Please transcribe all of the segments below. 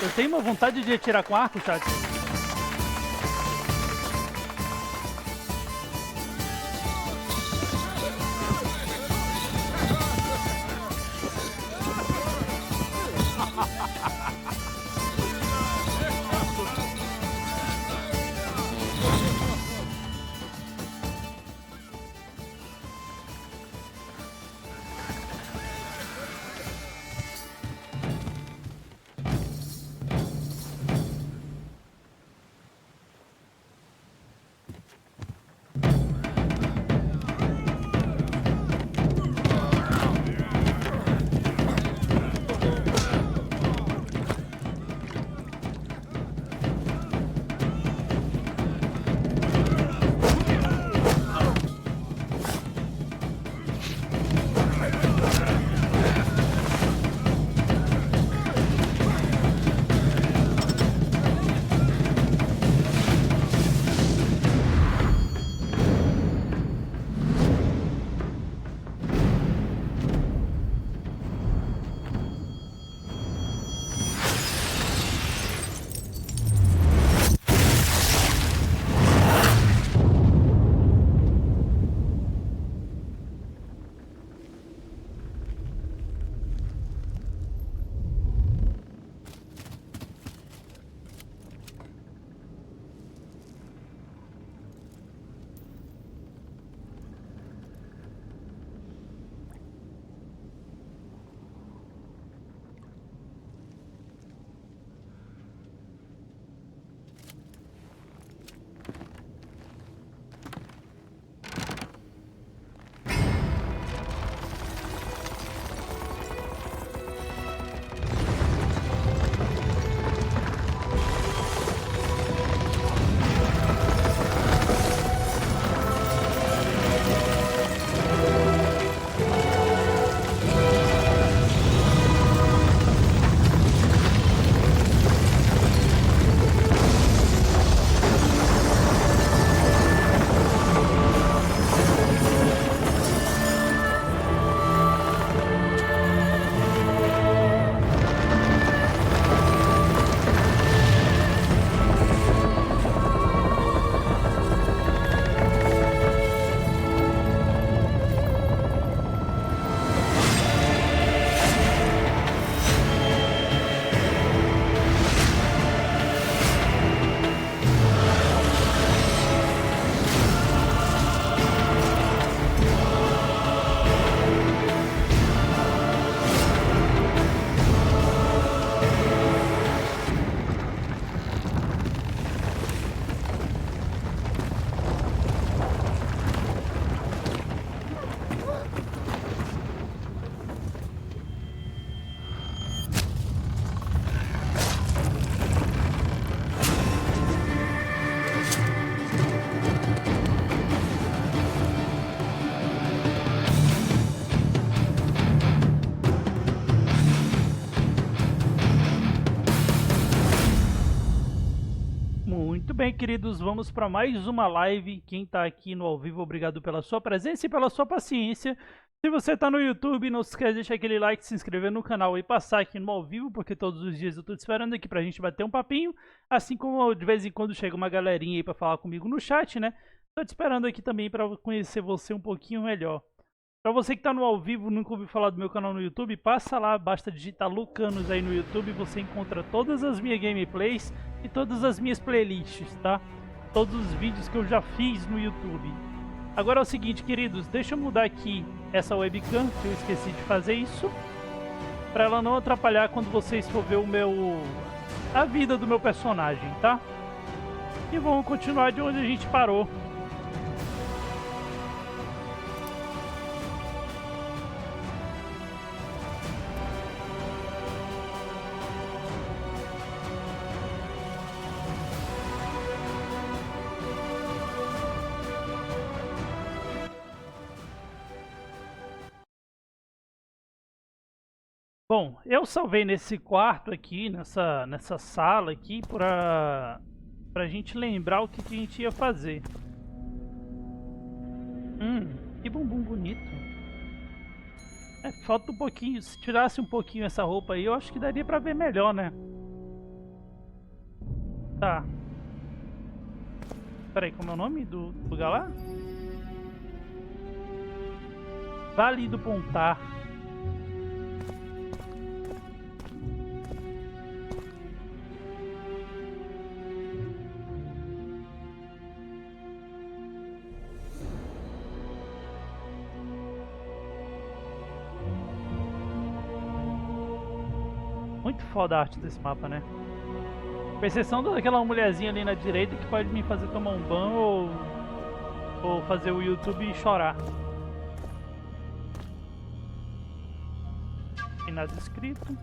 Eu tenho uma vontade de atirar com arco, chat. Muito bem, queridos, vamos para mais uma live. Quem está aqui no ao vivo, obrigado pela sua presença e pela sua paciência. Se você está no YouTube, não se esqueça de deixar aquele like, se inscrever no canal e passar aqui no ao vivo, porque todos os dias eu estou te esperando aqui para a gente bater um papinho. Assim como de vez em quando chega uma galerinha aí para falar comigo no chat, né? Estou te esperando aqui também para conhecer você um pouquinho melhor. Para você que está no ao vivo, nunca ouviu falar do meu canal no YouTube, passa lá, basta digitar Lukanos aí no YouTube, você encontra todas as minhas gameplays e todas as minhas playlists, tá? Todos os vídeos que eu já fiz no YouTube. Agora é o seguinte, queridos, deixa eu mudar aqui essa webcam, que eu esqueci de fazer isso, para ela não atrapalhar quando vocês for ver a vida do meu personagem, tá? E vamos continuar de onde a gente parou. Bom, eu salvei nesse quarto aqui, nessa sala aqui, pra gente lembrar o que a gente ia fazer. Que bumbum bonito. É, falta um pouquinho, se tirasse um pouquinho essa roupa aí, eu acho que daria pra ver melhor, né? Tá. Peraí, como é o nome do lugar lá? Vale do Pontar. Muito foda a arte desse mapa, né? Com exceção daquela mulherzinha ali na direita que pode me fazer tomar um banho ou fazer o YouTube chorar. Tem nada escrito.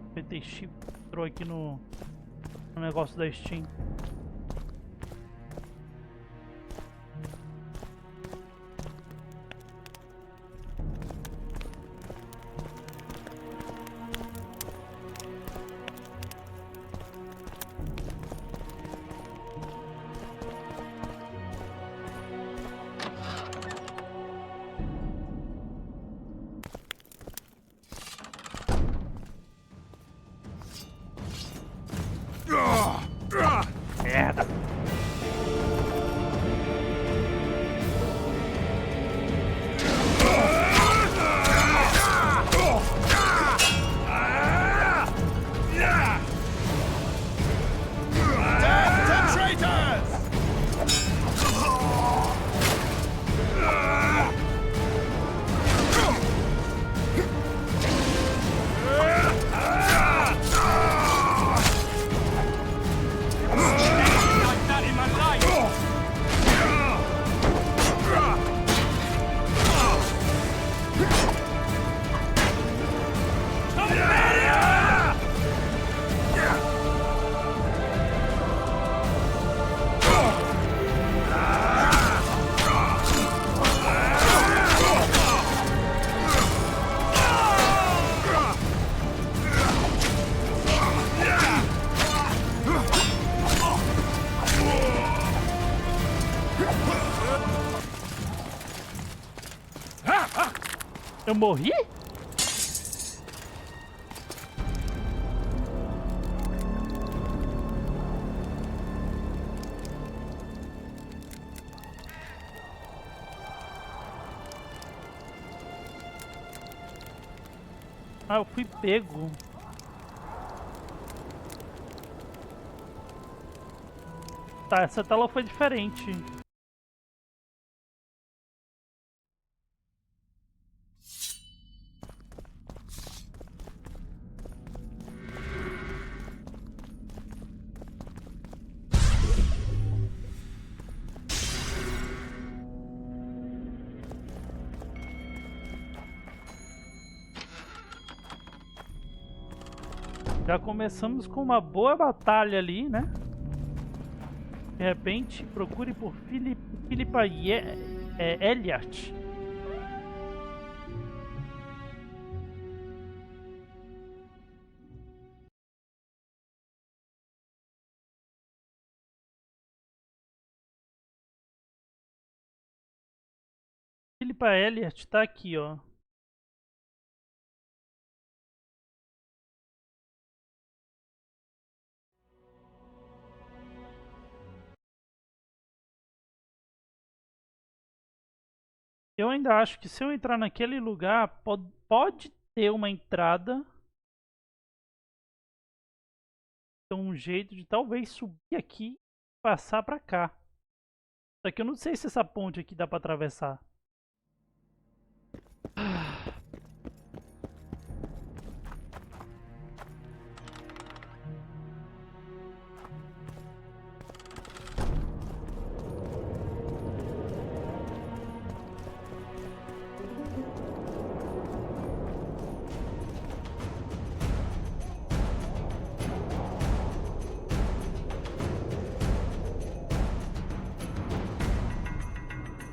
O PT Chip entrou aqui no negócio da Steam. Merda! Eu morri? Ah, eu fui pego. Tá, essa tela foi diferente. Já começamos com uma boa batalha ali, né? De repente, procure por Philippa Elliott. Philippa Elliott tá aqui, ó. Eu ainda acho que se eu entrar naquele lugar, pode ter uma entrada. Então, um jeito de talvez subir aqui e passar pra cá. Só que eu não sei se essa ponte aqui dá pra atravessar.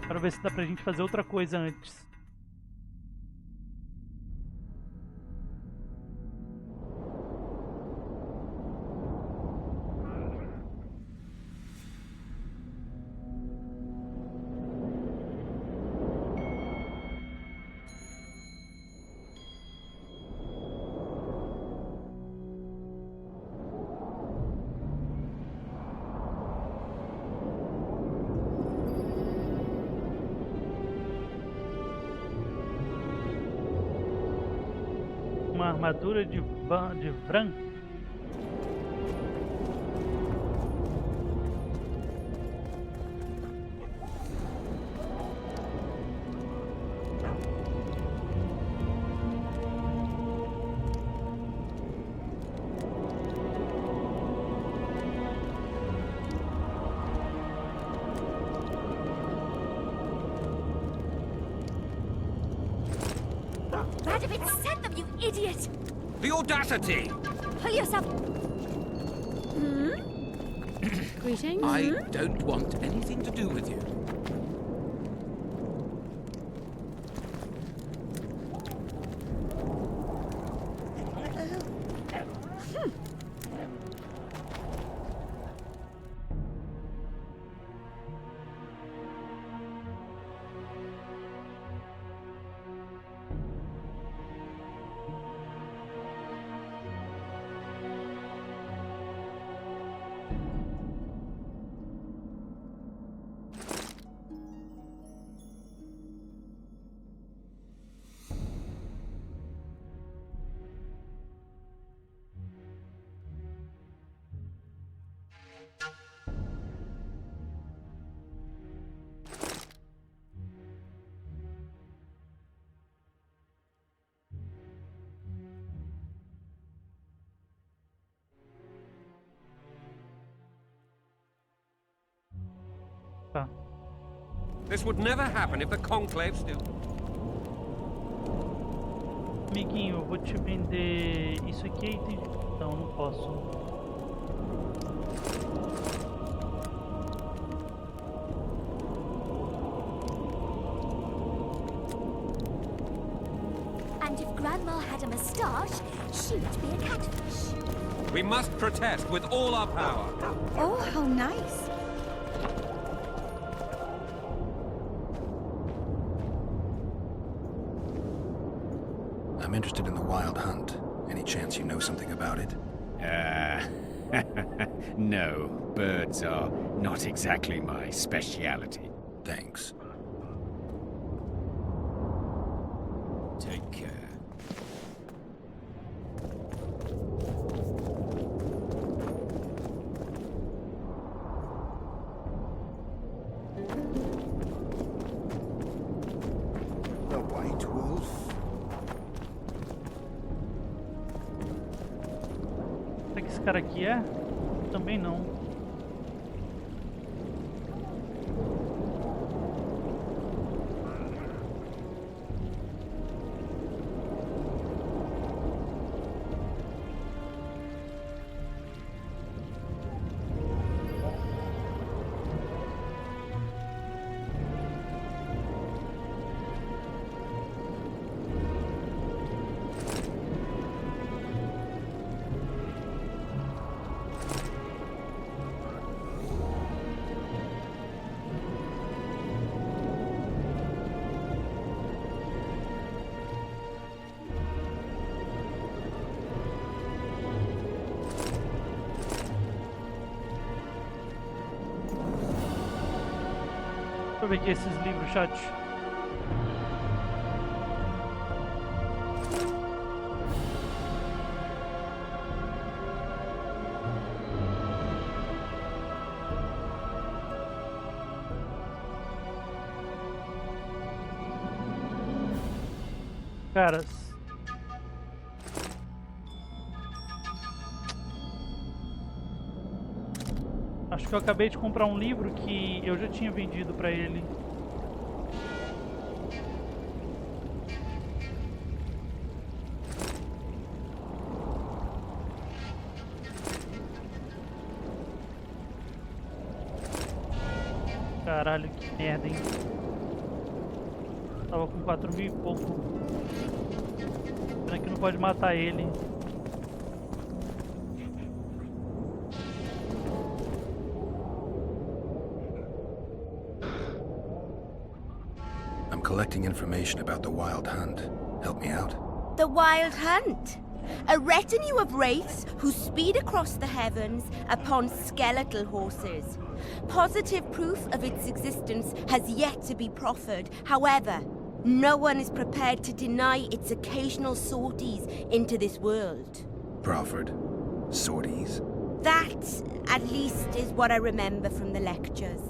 Quero ver se dá pra gente fazer outra coisa antes. armadura de Vran. Radovich sent them, you idiot! The audacity! Pull yourself... Greetings. I don't want anything to do with you. Tá. This would never happen if the conclave still... Amiguinho, eu vou te vender isso aqui. Não, não posso. And if Grandma had a moustache, she'd be a catfish. We must protest with all our power. Oh, how nice. I'm interested in the Wild Hunt. Any chance you know something about it? No, birds are not exactly my speciality. Thanks. Take care. The White Wolf? Será que esse cara aqui é? Também não. Deixa eu ver aqui esses livros, chat. Caras. Acho que eu acabei de comprar um livro que eu já tinha vendido pra ele. Caralho, que merda, hein? Tava com 4.000 e pouco. Pena que não pode matar ele. Collecting information about the Wild Hunt. Help me out. The Wild Hunt. A retinue of wraiths who speed across the heavens upon skeletal horses. Positive proof of its existence has yet to be proffered. However, No one is prepared to deny its occasional sorties into this world. Crawford. Sorties. That, at least, is what I remember from the lectures.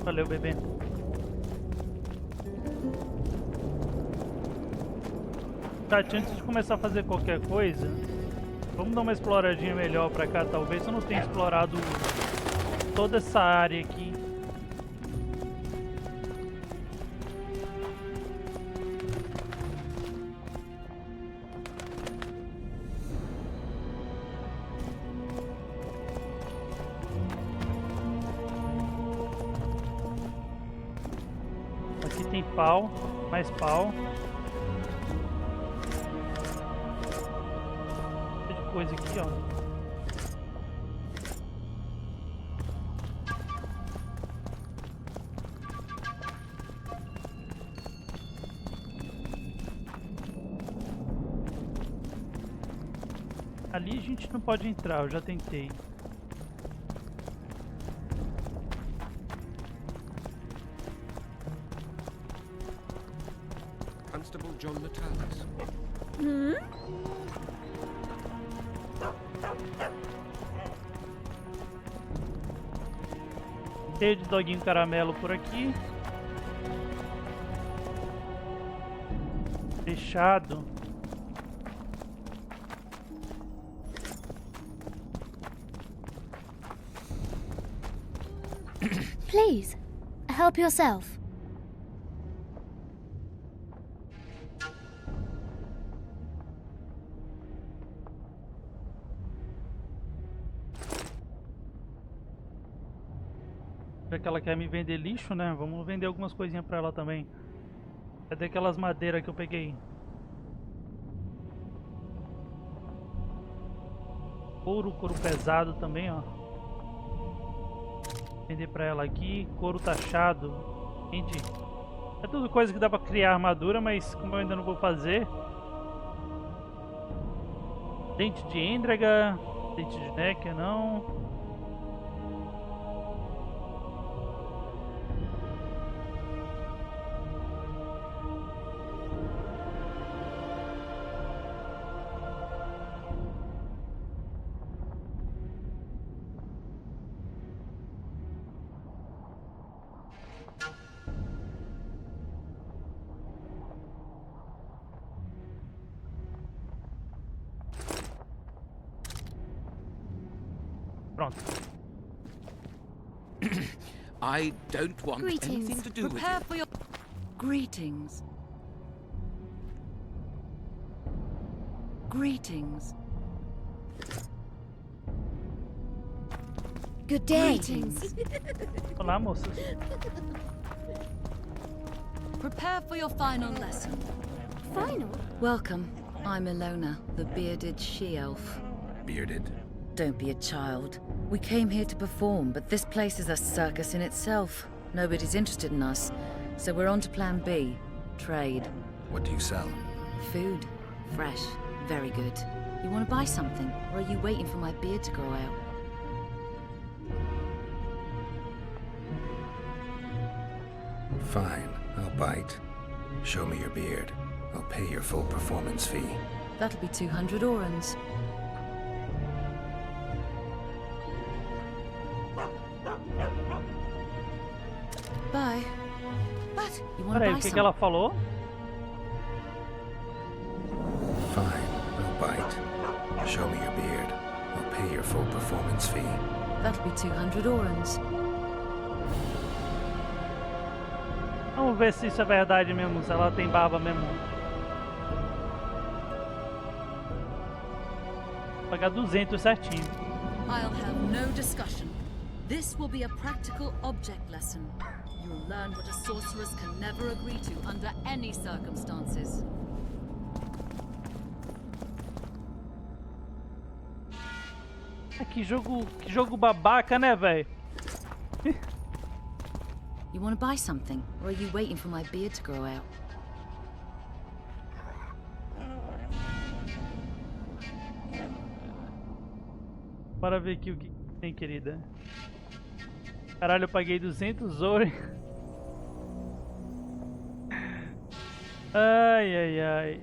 Valeu, bebê. Tati, antes de começar a fazer qualquer coisa, vamos dar uma exploradinha melhor pra cá, talvez. Eu não tenha explorado toda essa área aqui. Aqui tem pau, mais pau. Tem de coisa aqui, ó. Ali a gente não pode entrar, eu já tentei. John Natalis. Cheio de doguinho caramelo por aqui. Fechado. Please, help yourself. Já que ela quer me vender lixo, né? Vamos vender algumas coisinhas pra ela também. Cadê aquelas madeiras que eu peguei? Couro pesado também, ó. Vender pra ela aqui. Couro taxado. Gente, é tudo coisa que dá pra criar armadura, mas como eu ainda não vou fazer. Dente de êndrega. Dente de néquia, não. Pronto. I don't want Greetings. anything to do with Prepare it. for your greetings. Greetings. Good day. Greetings. Olá, moças. Prepare for your final lesson. Final? Welcome. I'm Ilona, the bearded she-elf. Bearded. Don't be a child. We came here to perform, but this place is a circus in itself. Nobody's interested in us, so we're on to plan B. Trade. What do you sell? Food. Fresh. Very good. You want to buy something, or are you waiting for my beard to grow out? Fine, I'll bite. Show me your beard. I'll pay your full performance fee. That'll be 200 orans. Bye. But you want to Peraí, buy o que something? ela falou? Fine, I'll bite. Show me your beard. I'll pay your full performance fee. That'll be 200 orans. Vamos ver se isso é verdade mesmo, se ela tem barba mesmo. Pagar 200 certinho. I'll have no discussion. This will be a practical object lesson. You'll learn what a sorceress can never agree to under any circumstances. Que jogo babaca, né, velho? You want to buy something, or are you waiting for my beard to grow out? Bora ver aqui o que tem, querida. Caralho, eu paguei 200 ouro. Ai, ai, ai.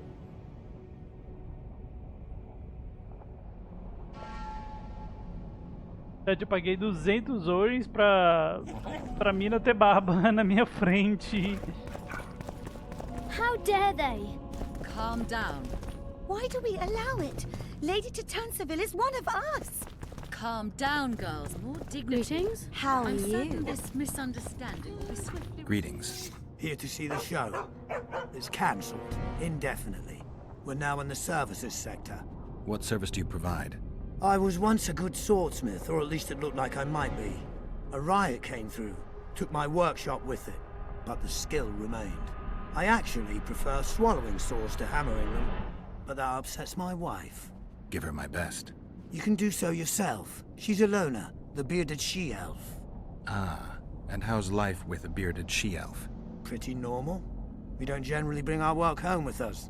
Eu paguei 200 ouros pra mina ter barba na minha frente. How dare they? Calm down. Why do we allow it? Lady Tatanserville is one of us. Calm down, girls. More dignity. Greetings. How are I'm certain you? this misunderstanding will be swiftly... Greetings. Here to see the show. It's cancelled, indefinitely. We're now in the services sector. What service do you provide? I was once a good swordsmith, or at least it looked like I might be. A riot came through, took my workshop with it, but the skill remained. I actually prefer swallowing swords to hammering them, but that upsets my wife. Give her my best. You can do so yourself. She's Alona, the bearded she-elf. Ah, and how's life with a bearded she-elf? Pretty normal. We don't generally bring our work home with us.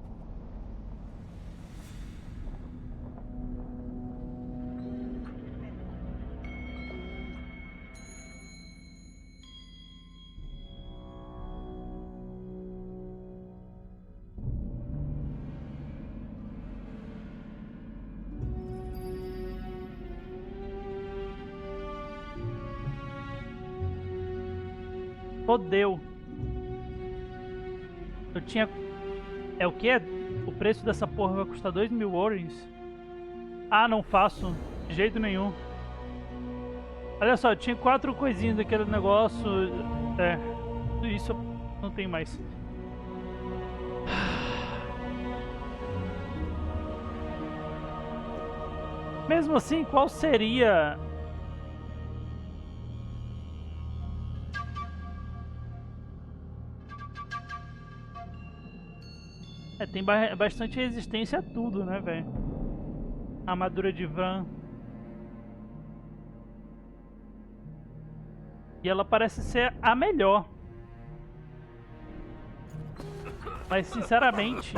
Fodeu. Eu tinha... É o que? O preço dessa porra vai custar 2.000 ouros? Ah, não faço. De jeito nenhum. Olha só, eu tinha 4 coisinhas daquele negócio. É. Tudo isso eu não tenho mais. Mesmo assim, qual seria... É, tem bastante resistência a tudo, né, velho? Armadura de van. E ela parece ser a melhor. Mas, sinceramente...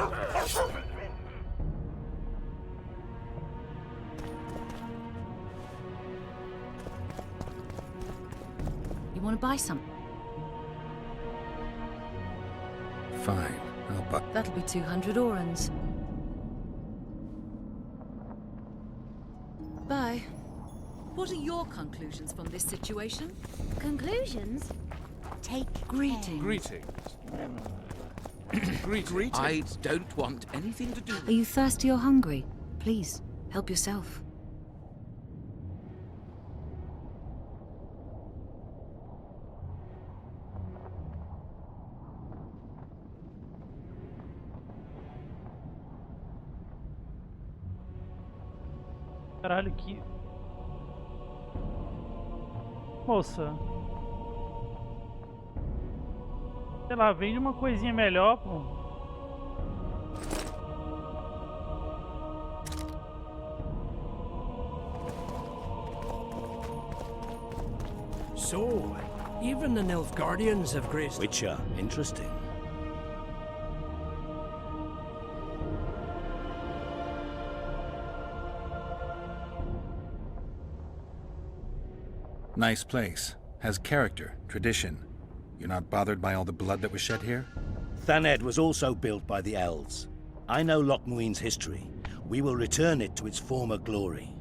You want to buy some? Fine, I'll buy... That'll be 200 orans. Bye. What are your conclusions from this situation? Conclusions? Take Greetings. Greetings. Greetings. I don't want anything to do Are you thirsty or hungry? Please, help yourself. Caralho, que... Moça. Sei lá, vende uma coisinha melhor, pô. So, even the Nilfgaardians have graced... Witcher, interesting. Nice place. Has character, tradition. You're not bothered by all the blood that was shed here? Thaned was also built by the elves. I know Loch Muin's history. We will return it to its former glory.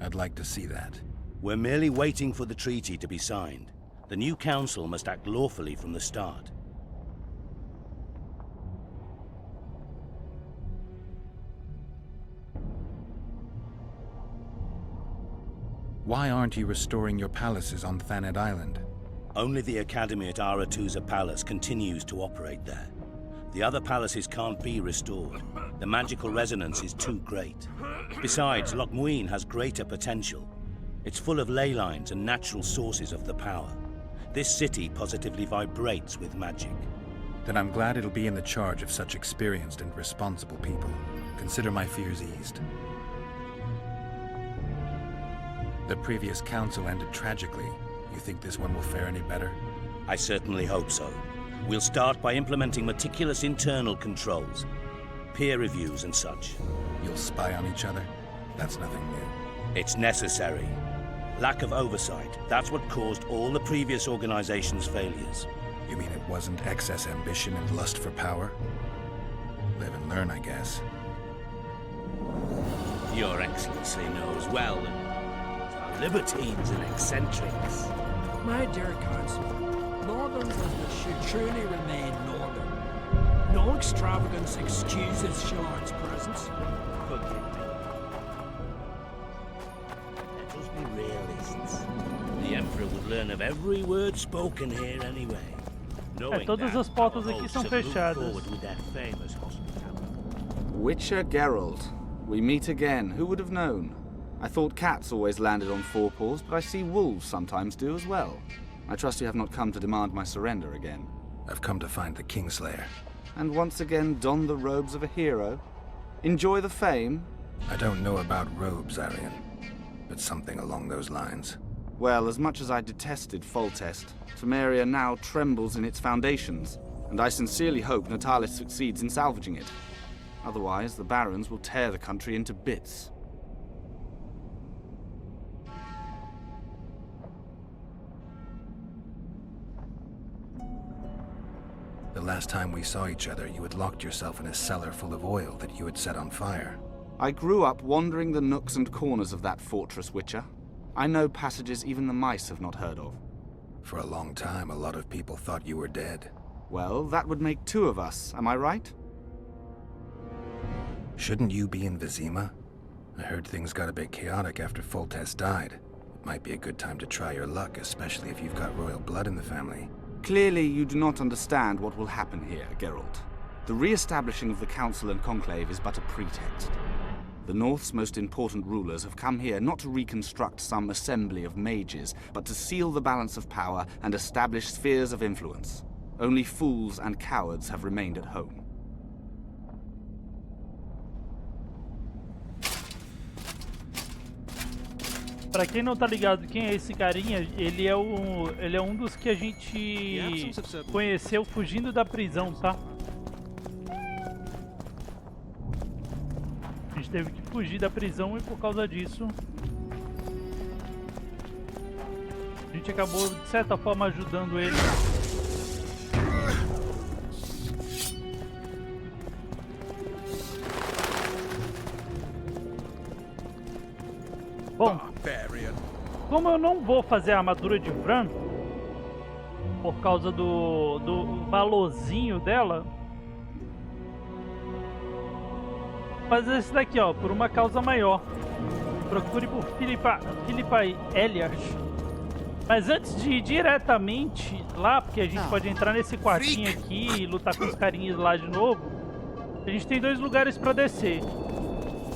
I'd like to see that. We're merely waiting for the treaty to be signed. The new council must act lawfully from the start. Why aren't you restoring your palaces on Thaned Island? Only the academy at Aratuza Palace continues to operate there. The other palaces can't be restored. The magical resonance is too great. Besides, Loch Muin has greater potential. It's full of ley lines and natural sources of the power. This city positively vibrates with magic. Then I'm glad it'll be in the charge of such experienced and responsible people. Consider my fears eased. The previous council ended tragically. You think this one will fare any better? I certainly hope so. We'll start by implementing meticulous internal controls, peer reviews and such. You'll spy on each other? That's nothing new. It's necessary. Lack of oversight, that's what caused all the previous organization's failures. You mean it wasn't excess ambition and lust for power? Live and learn, I guess. Your Excellency knows well that libertines and eccentrics. My dear Council, northern business should truly remain northern. No extravagance excuses Shard's presence. Forgive me. Let us be realists. The Emperor would learn of every word spoken here anyway. Todas as portas aqui são fechadas. Witcher Geralt. We meet again. Who would have known? I thought cats always landed on four paws, but I see wolves sometimes do as well. I trust you have not come to demand my surrender again. I've come to find the Kingslayer. And once again don the robes of a hero? Enjoy the fame? I don't know about robes, Arian, but something along those lines. Well, as much as I detested Foltest, Temeria now trembles in its foundations, and I sincerely hope Natalis succeeds in salvaging it. Otherwise, the barons will tear the country into bits. The last time we saw each other, you had locked yourself in a cellar full of oil that you had set on fire. I grew up wandering the nooks and corners of that fortress, Witcher. I know passages even the mice have not heard of. For a long time, a lot of people thought you were dead. Well, that would make two of us, am I right? Shouldn't you be in Vizima? I heard things got a bit chaotic after Foltest died. It might be a good time to try your luck, especially if you've got royal blood in the family. Clearly, you do not understand what will happen here, Geralt. The re-establishing of the Council and Conclave is but a pretext. The North's most important rulers have come here not to reconstruct some assembly of mages, but to seal the balance of power and establish spheres of influence. Only fools and cowards have remained at home. Pra quem não tá ligado quem é esse carinha, ele é um dos que a gente conheceu fugindo da prisão, tá? A gente teve que fugir da prisão e por causa disso a gente acabou de certa forma ajudando ele. Bom, como eu não vou fazer a armadura de Bran por causa do valorzinho dela, vou fazer esse daqui, ó, por uma causa maior. Procure por Philippa Elliot. Mas antes de ir diretamente lá, porque a gente pode entrar nesse quartinho aqui e lutar com os carinhas lá de novo, a gente tem dois lugares para descer.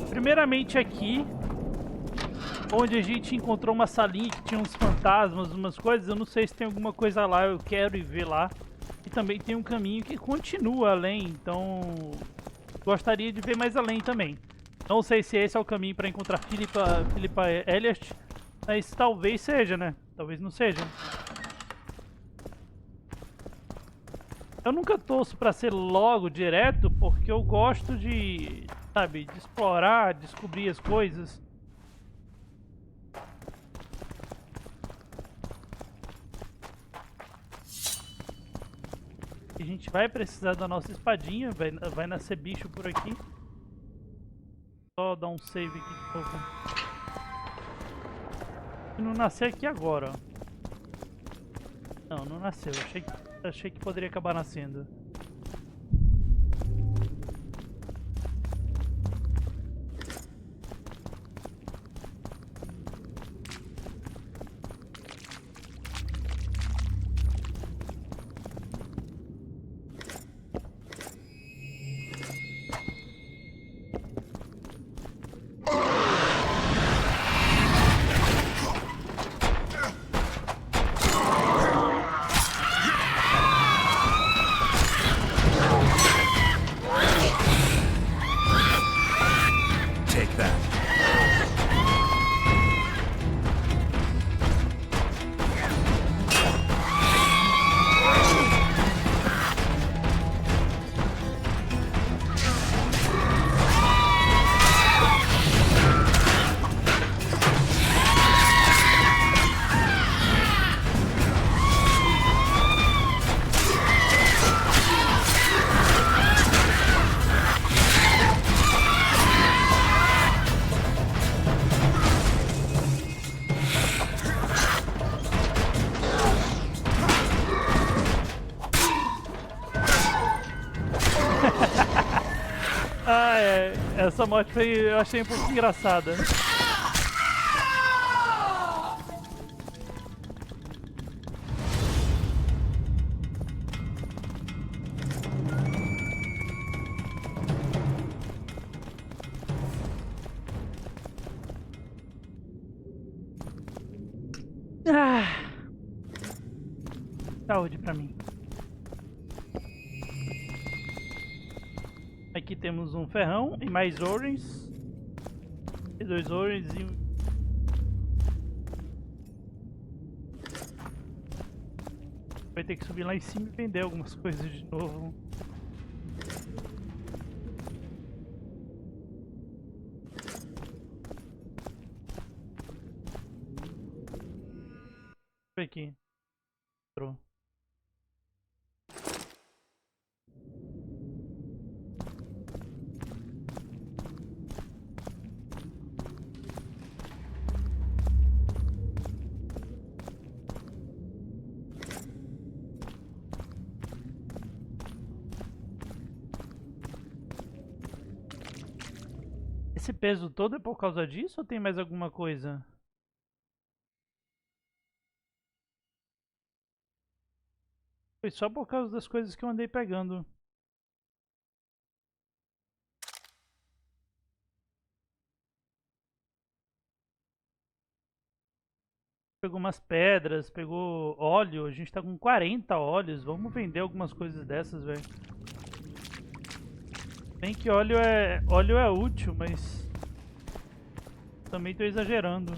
Primeiramente aqui, onde a gente encontrou uma salinha que tinha uns fantasmas, umas coisas. Eu não sei se tem alguma coisa lá, eu quero ir ver lá. E também tem um caminho que continua além, então gostaria de ver mais além também. Não sei se esse é o caminho para encontrar Philippa Elliot, mas talvez seja, né? Talvez não seja. Eu nunca torço para ser logo direto, porque eu gosto de, sabe, de explorar, descobrir as coisas. A gente vai precisar da nossa espadinha, vai nascer bicho por aqui. Só dar um save aqui de novo. Se não nascer aqui agora, ó. Não, não nasceu. Achei que poderia acabar nascendo. that. Ah, é. Essa morte eu achei um pouco engraçada. Saúde pra mim. Aqui temos um ferrão e mais orens. E 2 orens e um... Vai ter que subir lá em cima e vender algumas coisas de novo. Aqui. Entrou. Esse peso todo é por causa disso ou tem mais alguma coisa? Foi só por causa das coisas que eu andei pegando. Pegou umas pedras, pegou óleo. A gente tá com 40 óleos. Vamos vender algumas coisas dessas, velho. Bem que óleo é útil, mas também tô exagerando.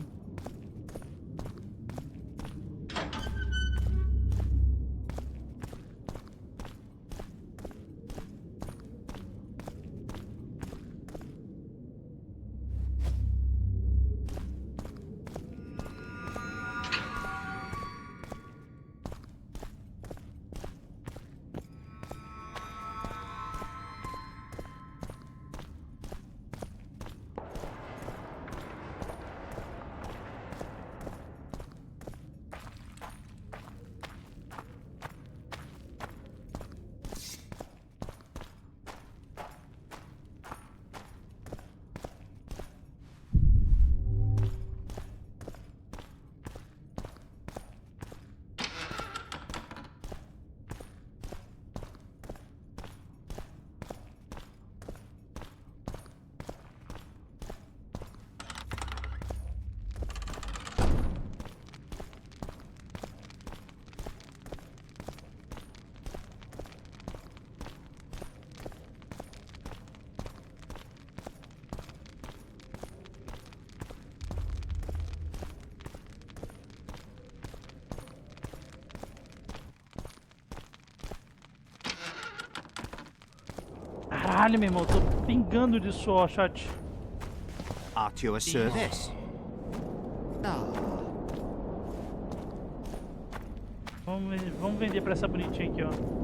Caralho, meu irmão, tô pingando de suor, chat. At your service. Vamos vender pra essa bonitinha aqui, ó.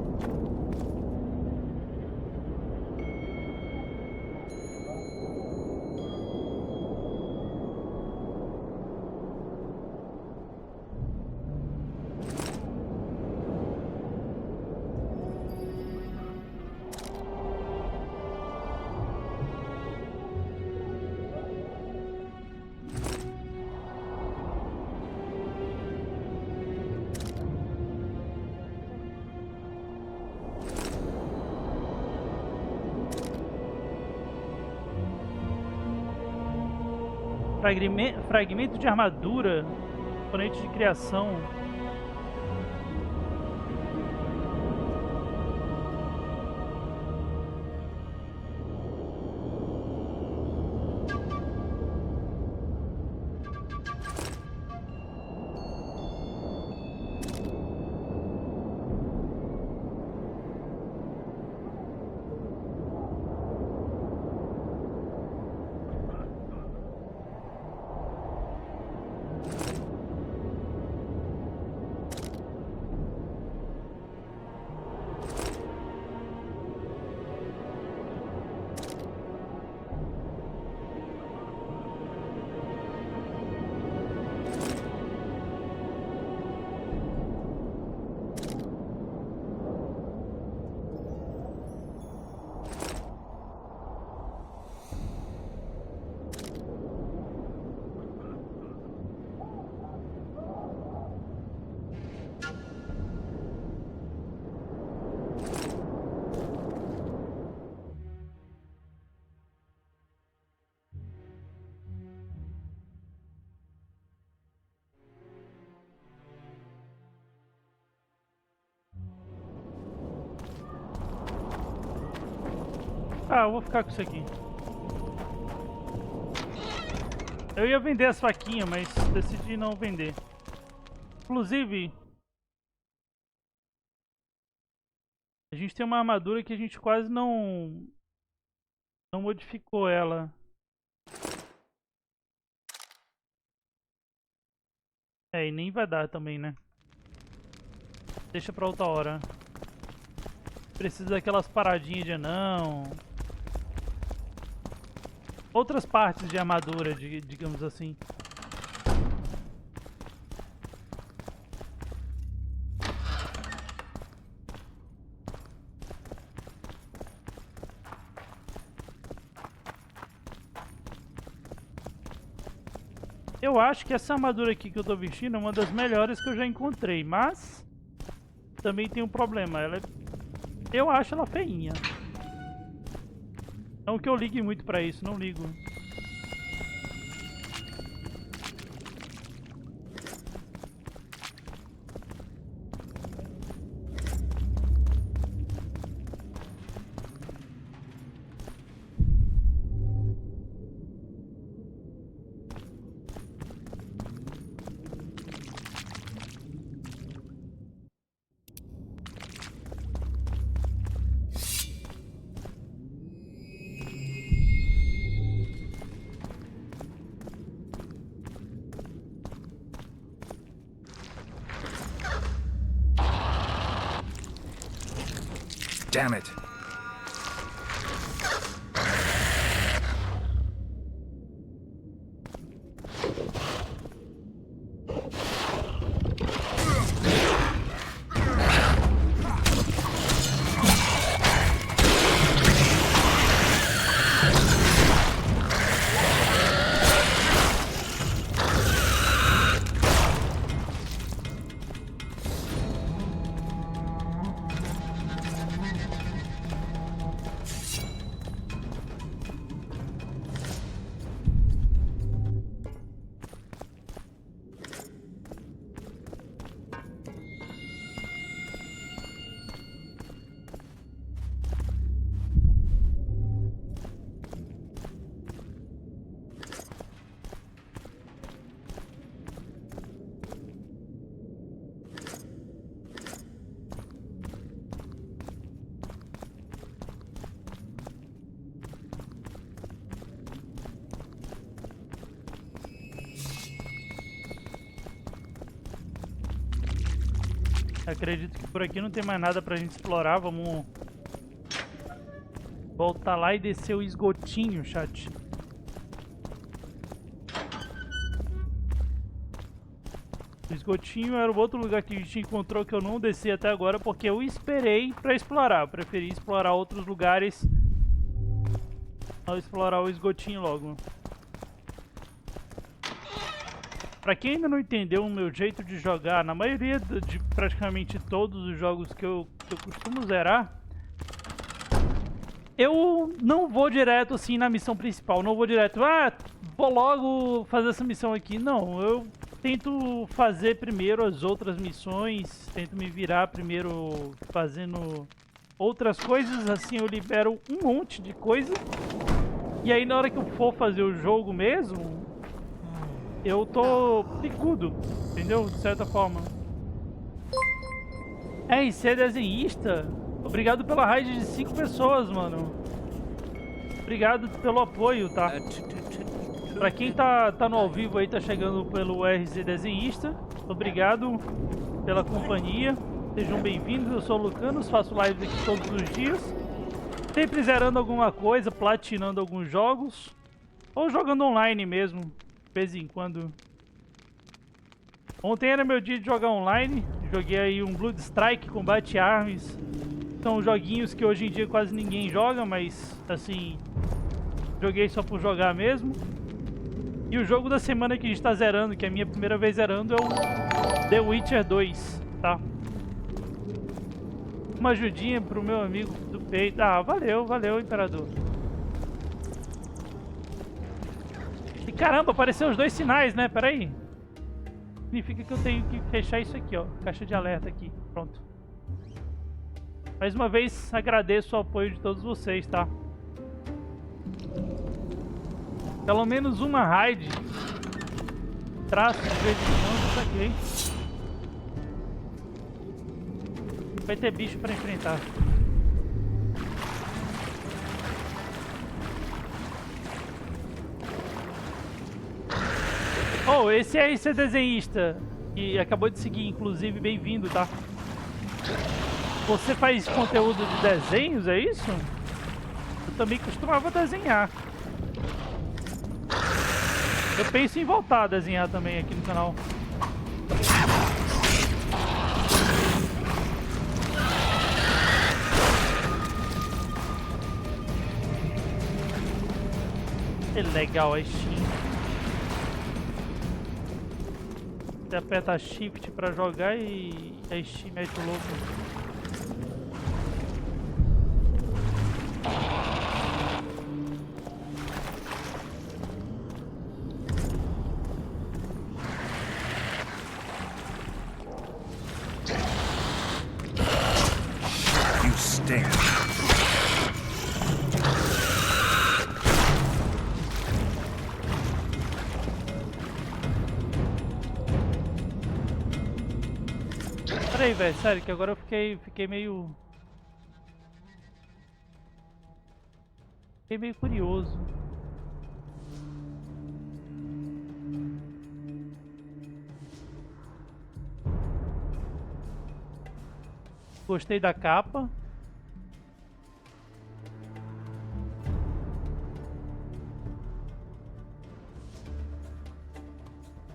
Fragmento de armadura, componente de criação. Tá, eu vou ficar com isso aqui. Eu ia vender as faquinhas, mas decidi não vender. Inclusive, a gente tem uma armadura que a gente quase não modificou ela. É, e nem vai dar também, né? Deixa pra outra hora. Precisa daquelas paradinhas de anão. Outras partes de armadura, digamos assim. Eu acho que essa armadura aqui que eu tô vestindo é uma das melhores que eu já encontrei, mas também tem um problema. Eu acho ela feinha. Não que eu ligue muito pra isso, não ligo. Damn it. Acredito que por aqui não tem mais nada pra gente explorar. Vamos voltar lá e descer o esgotinho, chat. O esgotinho era o outro lugar que a gente encontrou que eu não desci até agora porque eu esperei pra explorar. Eu preferi explorar outros lugares ao explorar o esgotinho logo. Pra quem ainda não entendeu o meu jeito de jogar, na maioria de praticamente todos os jogos que eu costumo zerar, eu não vou direto assim na missão principal, não vou direto, vou logo fazer essa missão aqui. Não, eu tento fazer primeiro as outras missões, tento me virar primeiro fazendo outras coisas, assim eu libero um monte de coisa. E aí na hora que eu for fazer o jogo mesmo, eu tô picudo, entendeu? De certa forma. E você é desenhista? Obrigado pela raid de 5 pessoas, mano. Obrigado pelo apoio, tá? Pra quem tá no ao vivo aí, tá chegando pelo RZ Desenhista, obrigado pela companhia. Sejam bem-vindos, eu sou o Lukanos, faço lives aqui todos os dias. Sempre zerando alguma coisa, platinando alguns jogos. Ou jogando online mesmo. De vez em quando. Ontem era meu dia de jogar online. Joguei aí um Blood Strike, Combate Arms. São joguinhos que hoje em dia quase ninguém joga, mas assim, joguei só por jogar mesmo. E o jogo da semana que a gente tá zerando, que é a minha primeira vez zerando, é o The Witcher 2, tá? Uma ajudinha pro meu amigo do peito. Valeu, valeu, Imperador. E caramba, apareceu os 2 sinais, né? Pera aí. Significa que eu tenho que fechar isso aqui, ó. Caixa de alerta aqui. Pronto. Mais uma vez, agradeço o apoio de todos vocês, tá? Pelo menos uma raid. Traço de vez em quando, saquei. Vai ter bicho pra enfrentar. Oh, esse aí, esse desenhista que acabou de seguir, inclusive, bem-vindo, tá? Você faz conteúdo de desenhos, é isso? Eu também costumava desenhar. Eu penso em voltar a desenhar também aqui no canal. É legal a Steam. Você aperta Shift pra jogar e a Steam mete o louco. You stink. Peraí, velho, sério, que agora eu fiquei meio... Fiquei meio curioso. Gostei da capa.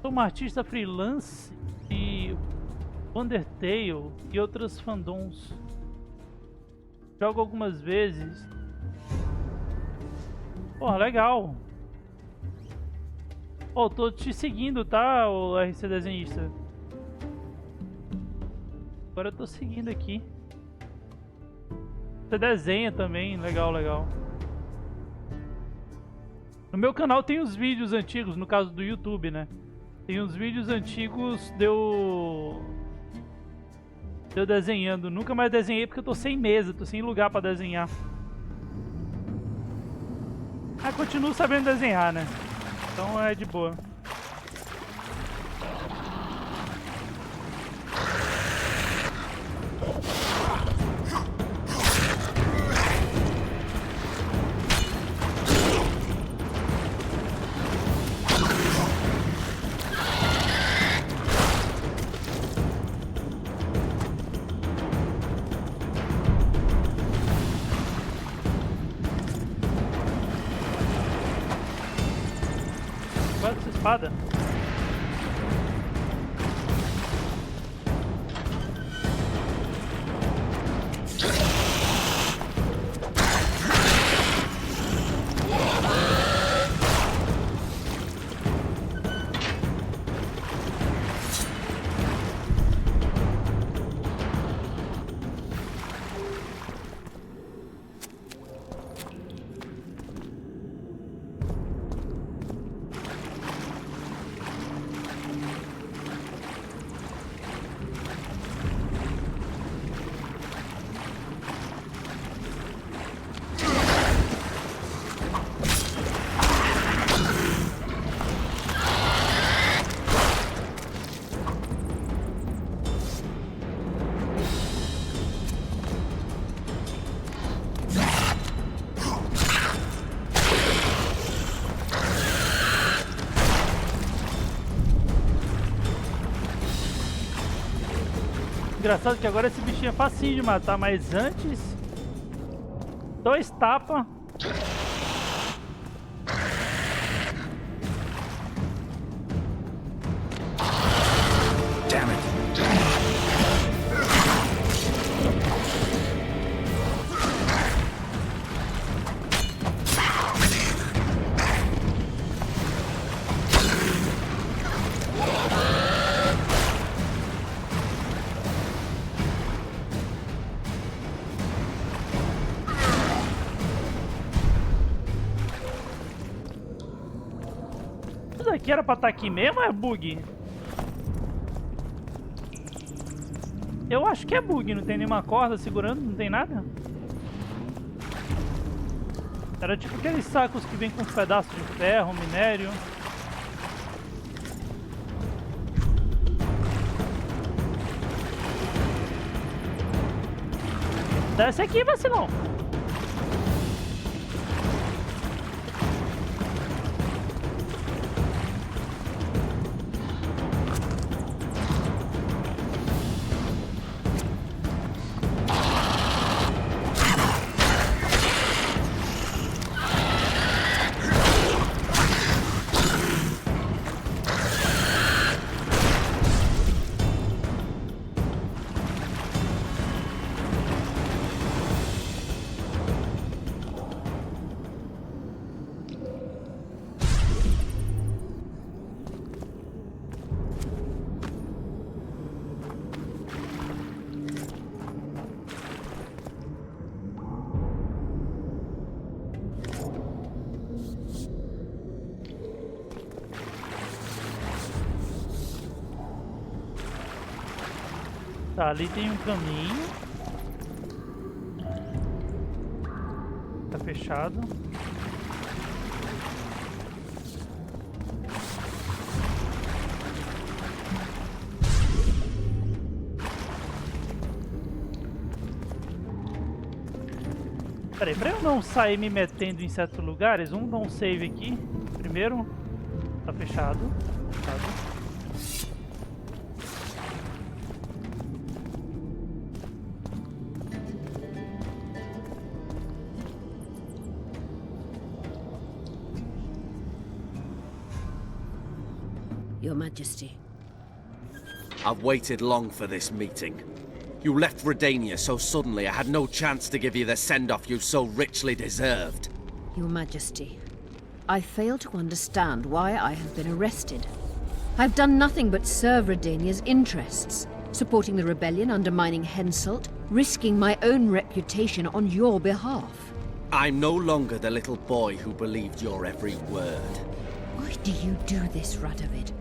Sou uma artista freelance de Undertale e outras fandoms. Jogo algumas vezes. Porra, legal. Oh, tô te seguindo, tá, o RC desenhista? Agora eu tô seguindo aqui. Você desenha também, legal, legal. No meu canal tem os vídeos antigos, no caso do YouTube, né? Tem uns vídeos antigos de eu desenhando. Nunca mais desenhei porque eu tô sem mesa, tô sem lugar pra desenhar. Ah, continuo sabendo desenhar, né? Então é de boa. Guarda essa espada. Engraçado que agora esse bichinho é facinho de matar, mas antes... 2 tapas. Damn it. Isso daqui era pra estar aqui mesmo ou é bug? Eu acho que é bug, não tem nenhuma corda segurando, não tem nada. Era tipo aqueles sacos que vem com uns pedaços de ferro, minério. Desce aqui, vacilão. Tá, ali tem um caminho. Tá fechado. Peraí, pra eu não sair me metendo em certos lugares, vamos dar um save aqui. Primeiro, tá fechado. Fechado. Your Majesty. I've waited long for this meeting. You left Redania so suddenly I had no chance to give you the send-off you so richly deserved. Your Majesty, I fail to understand why I have been arrested. I've done nothing but serve Redania's interests, supporting the rebellion, undermining Henselt, risking my own reputation on your behalf. I'm no longer the little boy who believed your every word. Why do you do this, Radovid?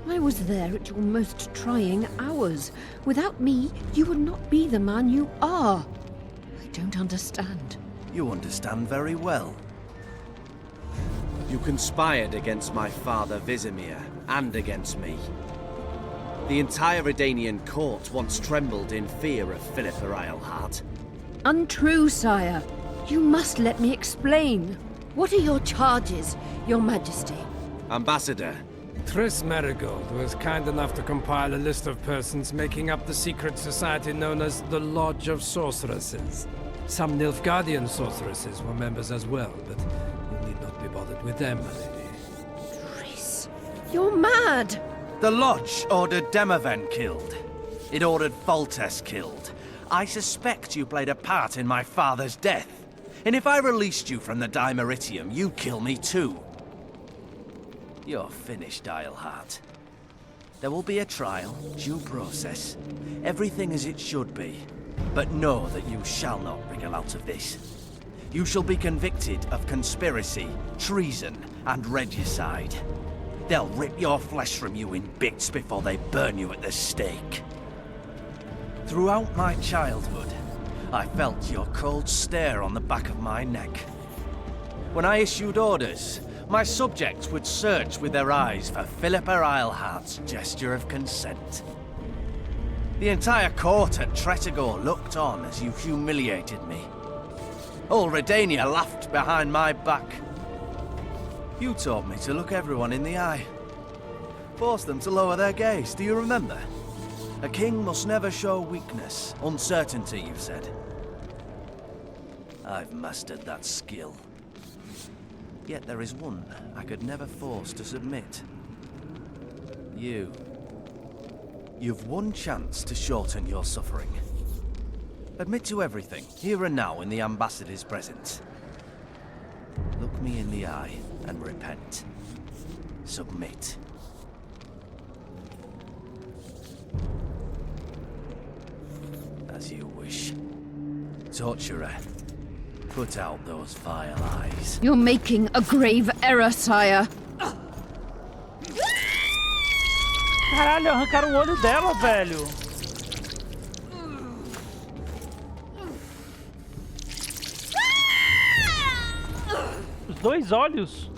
I was there at your most trying hours. Without me, you would not be the man you are. I don't understand. You understand very well. You conspired against my father Vizimir, and against me. The entire Redanian court once trembled in fear of Philippa Eilhart. Untrue, sire. You must let me explain. What are your charges, Your Majesty? Ambassador. Triss Marigold was kind enough to compile a list of persons making up the secret society known as the Lodge of Sorceresses. Some Nilfgaardian sorceresses were members as well, but you need not be bothered with them, my lady. Triss, you're mad! The Lodge ordered Demoven killed. It ordered Foltest killed. I suspect you played a part in my father's death. And if I released you from the Dimeritium, you'd kill me too. You're finished, Eilhart. There will be a trial, due process, everything as it should be. But know that you shall not wriggle out of this. You shall be convicted of conspiracy, treason, and regicide. They'll rip your flesh from you in bits before they burn you at the stake. Throughout my childhood, I felt your cold stare on the back of my neck. When I issued orders, my subjects would search with their eyes for Philippa Eilhart's gesture of consent. The entire court at Tretogor looked on as you humiliated me. All Redania laughed behind my back. You taught me to look everyone in the eye. Forced them to lower their gaze, do you remember? A king must never show weakness, uncertainty, you said. I've mastered that skill. Yet there is one I could never force to submit. You. You've one chance to shorten your suffering. Admit to everything, here and now in the Ambassador's presence. Look me in the eye and repent. Submit. As you wish. Torturer. Put out those vile eyes. You're making a grave error, sire. Caralho, arrancaram o olho dela, velho. 2 olhos?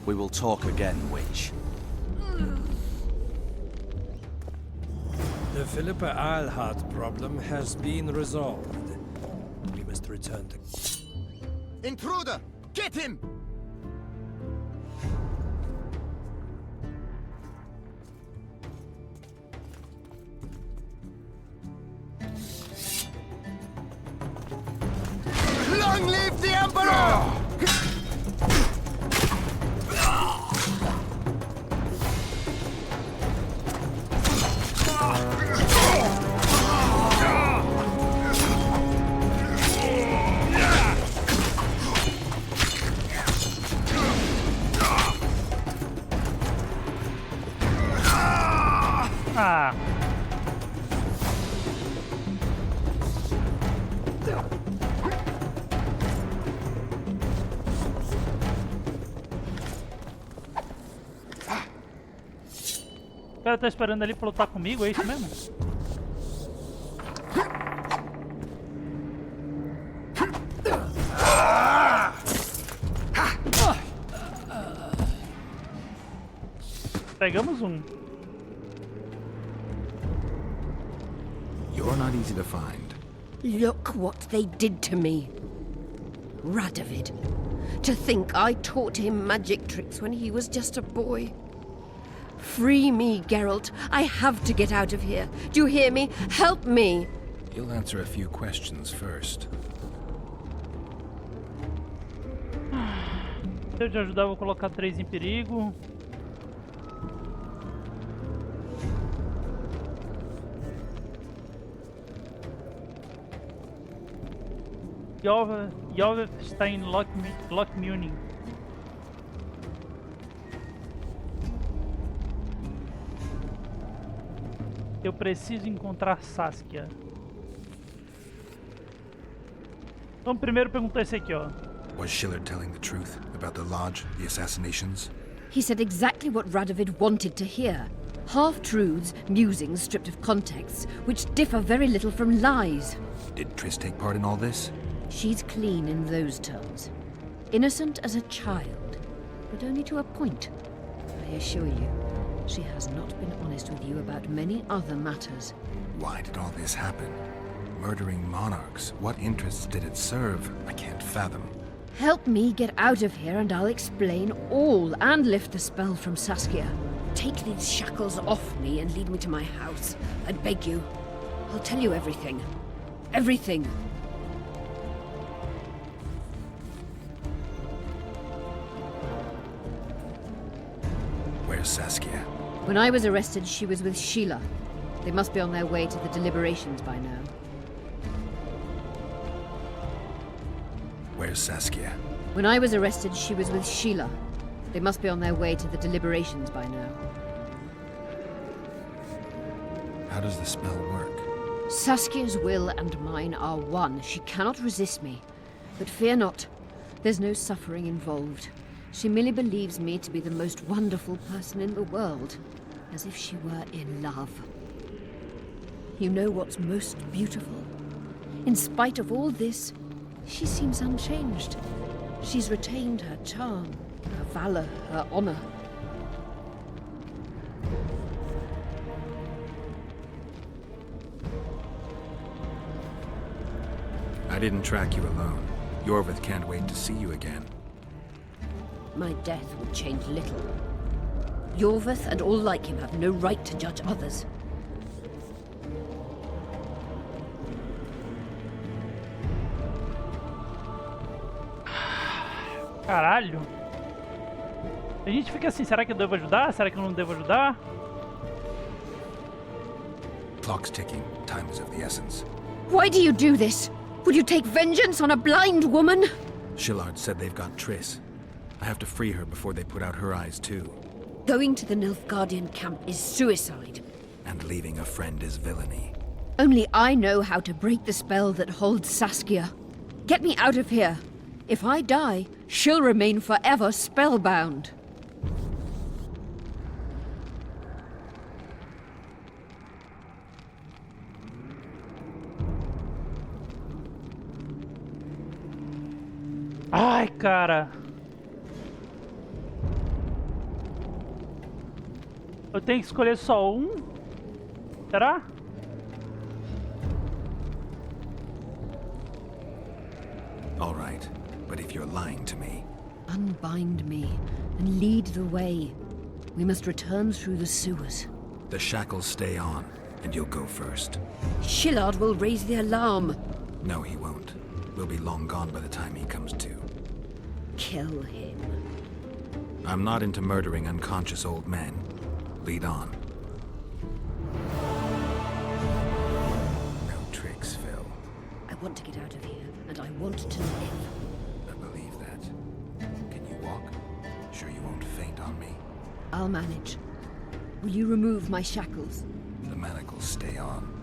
We will talk again, witch. The Philippa Eilhart problem has been resolved. We must return to... Intruder! Get him! Long live the Emperor! Ah. O cara tá esperando ali pra lutar comigo, é isso mesmo? Pegamos um. You're not easy to find. Look what they did to me. Radovid. To think I taught him magic tricks when he was just a boy. Free me, Geralt. I have to get out of here. Do you hear me? Help me! You'll answer a few questions first. Se eu te ajudar, eu vou colocar 3 em perigo. Jove está em Lockmuning. Eu preciso encontrar Saskia. Então primeiro perguntar esse aqui, ó. Was Schiller telling the truth about the lodge, the assassinations? He said exactly what Radovid wanted to hear. Half-truths, musings stripped of context, which differ very little from lies. Did Triss take part in all this? She's clean in those terms. Innocent as a child, but only to a point. I assure you, she has not been honest with you about many other matters. Why did all this happen? Murdering monarchs, what interests did it serve? I can't fathom. Help me get out of here and I'll explain all and lift the spell from Saskia. Take these shackles off me and lead me to my house. I beg you. I'll tell you everything. Everything. Where's Saskia? When I was arrested, she was with Sheila. They must be on their way to the deliberations by now. Where's Saskia? When I was arrested, she was with Sheila. They must be on their way to the deliberations by now. How does the spell work? Saskia's will and mine are one. She cannot resist me. But fear not. There's no suffering involved. She merely believes me to be the most wonderful person in the world, as if she were in love. You know what's most beautiful? In spite of all this, she seems unchanged. She's retained her charm, her valor, her honor. I didn't track you alone. Yorvith can't wait to see you again. My death would change little. Yorvith and all like him have no right to judge others. Caralho. A gente fica assim, será que eu devo ajudar? Será que eu não devo ajudar? Clock's ticking. Time is of the essence. Why do you do this? Would you take vengeance on a blind woman? Shillard said they've got Triss. I have to free her before they put out her eyes too. Going to the Nilfgaardian camp is suicide. And leaving a friend is villainy. Only I know how to break the spell that holds Saskia. Get me out of here. If I die, she'll remain forever spellbound. Ai, cara. Eu tenho que escolher só um? Será? All right, but if you're lying to me... Unbind me and lead the way. We must return through the sewers. The shackles stay on, and you'll go first. Shillard will raise the alarm. No, he won't. We'll be long gone by the time he comes to. Kill him. I'm not into murdering unconscious old men. Lead on. No tricks, Phil. I want to get out of here, and I want to live. I believe that. Can you walk? Sure you won't faint on me? I'll manage. Will you remove my shackles? The manacles stay on.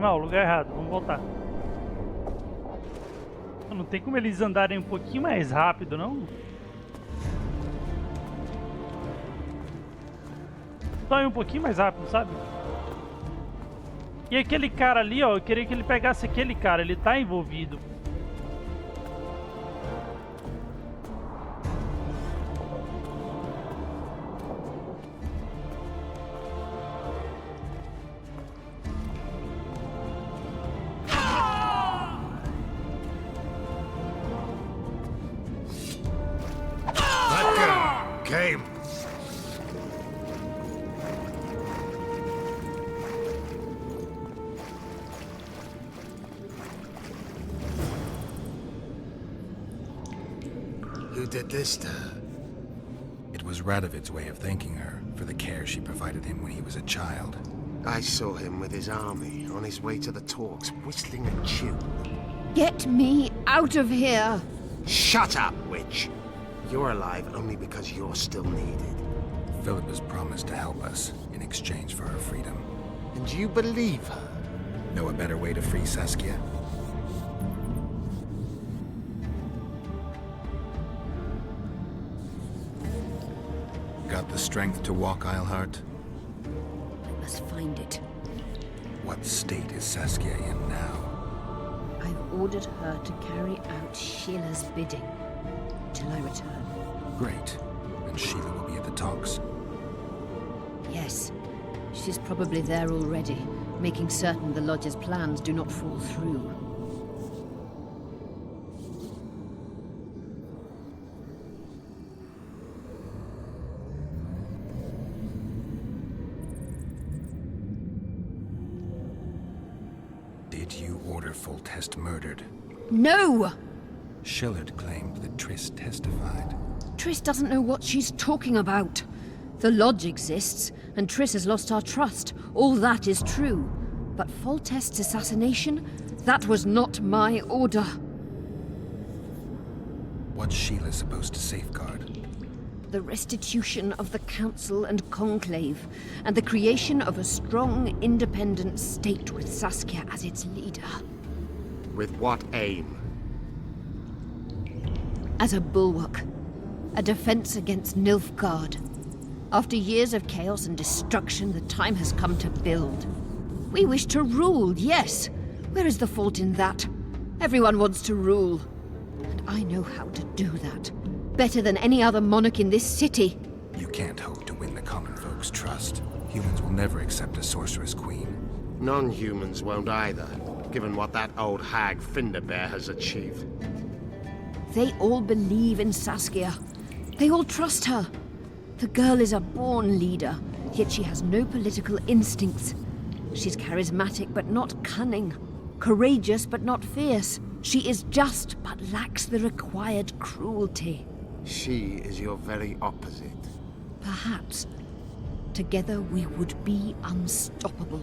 Mal, lugar errado, vamos voltar. Não tem como eles andarem um pouquinho mais rápido, não? Só ir um pouquinho mais rápido, sabe? E aquele cara ali, ó, eu queria que ele pegasse aquele cara, ele tá envolvido. Came. Who did this to her? It was Radovid's way of thanking her for the care she provided him when he was a child. I saw him with his army on his way to the talks, whistling a tune. Get me out of here! Shut up, witch! You're alive only because you're still needed. Philip has promised to help us in exchange for her freedom. And you believe her? Know a better way to free Saskia? Got the strength to walk, Eilhart? I must find it. What state is Saskia in now? I've ordered her to carry out Sheila's bidding till I return. Great. And Sheila will be at the talks? Yes. She's probably there already, making certain the Lodge's plans do not fall through. Did you order Foltest murdered? No! Shillard claimed that Triss testified. Triss doesn't know what she's talking about. The Lodge exists, and Triss has lost our trust. All that is true. But Foltest's assassination? That was not my order. What's Sheila supposed to safeguard? The restitution of the Council and Conclave, and the creation of a strong, independent state with Saskia as its leader. With what aim? As a bulwark. A defense against Nilfgaard. After years of chaos and destruction, the time has come to build. We wish to rule, yes. Where is the fault in that? Everyone wants to rule. And I know how to do that. Better than any other monarch in this city. You can't hope to win the common folk's trust. Humans will never accept a sorceress queen. Non-humans won't either, given what that old hag Finderbear has achieved. They all believe in Saskia. They all trust her. The girl is a born leader, yet she has no political instincts. She's charismatic but not cunning. Courageous but not fierce. She is just but lacks the required cruelty. She is your very opposite. Perhaps. Together we would be unstoppable.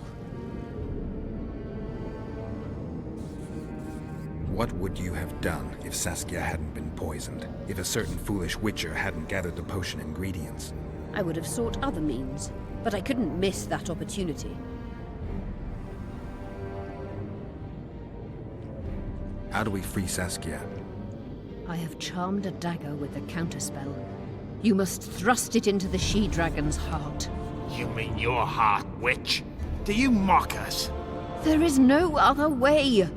What would you have done if Saskia hadn't been poisoned? If a certain foolish witcher hadn't gathered the potion ingredients? I would have sought other means, but I couldn't miss that opportunity. How do we free Saskia? I have charmed a dagger with a counterspell. You must thrust it into the she-dragon's heart. You mean your heart, witch? Do you mock us? There is no other way.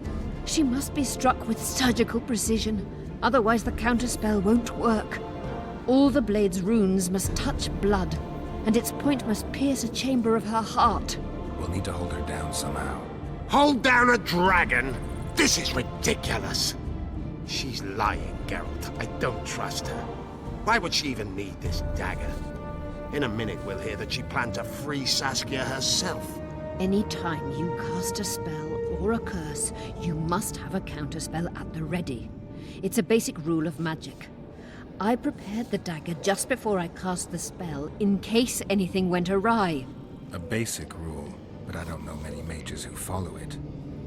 She must be struck with surgical precision, otherwise the counterspell won't work. All the blade's runes must touch blood, and its point must pierce a chamber of her heart. We'll need to hold her down somehow. Hold down a dragon? This is ridiculous. She's lying, Geralt. I don't trust her. Why would she even need this dagger? In a minute we'll hear that she planned to free Saskia herself. Any time you cast a spell or a curse, you must have a counterspell at the ready. It's a basic rule of magic. I prepared the dagger just before I cast the spell, in case anything went awry. A basic rule, but I don't know many mages who follow it.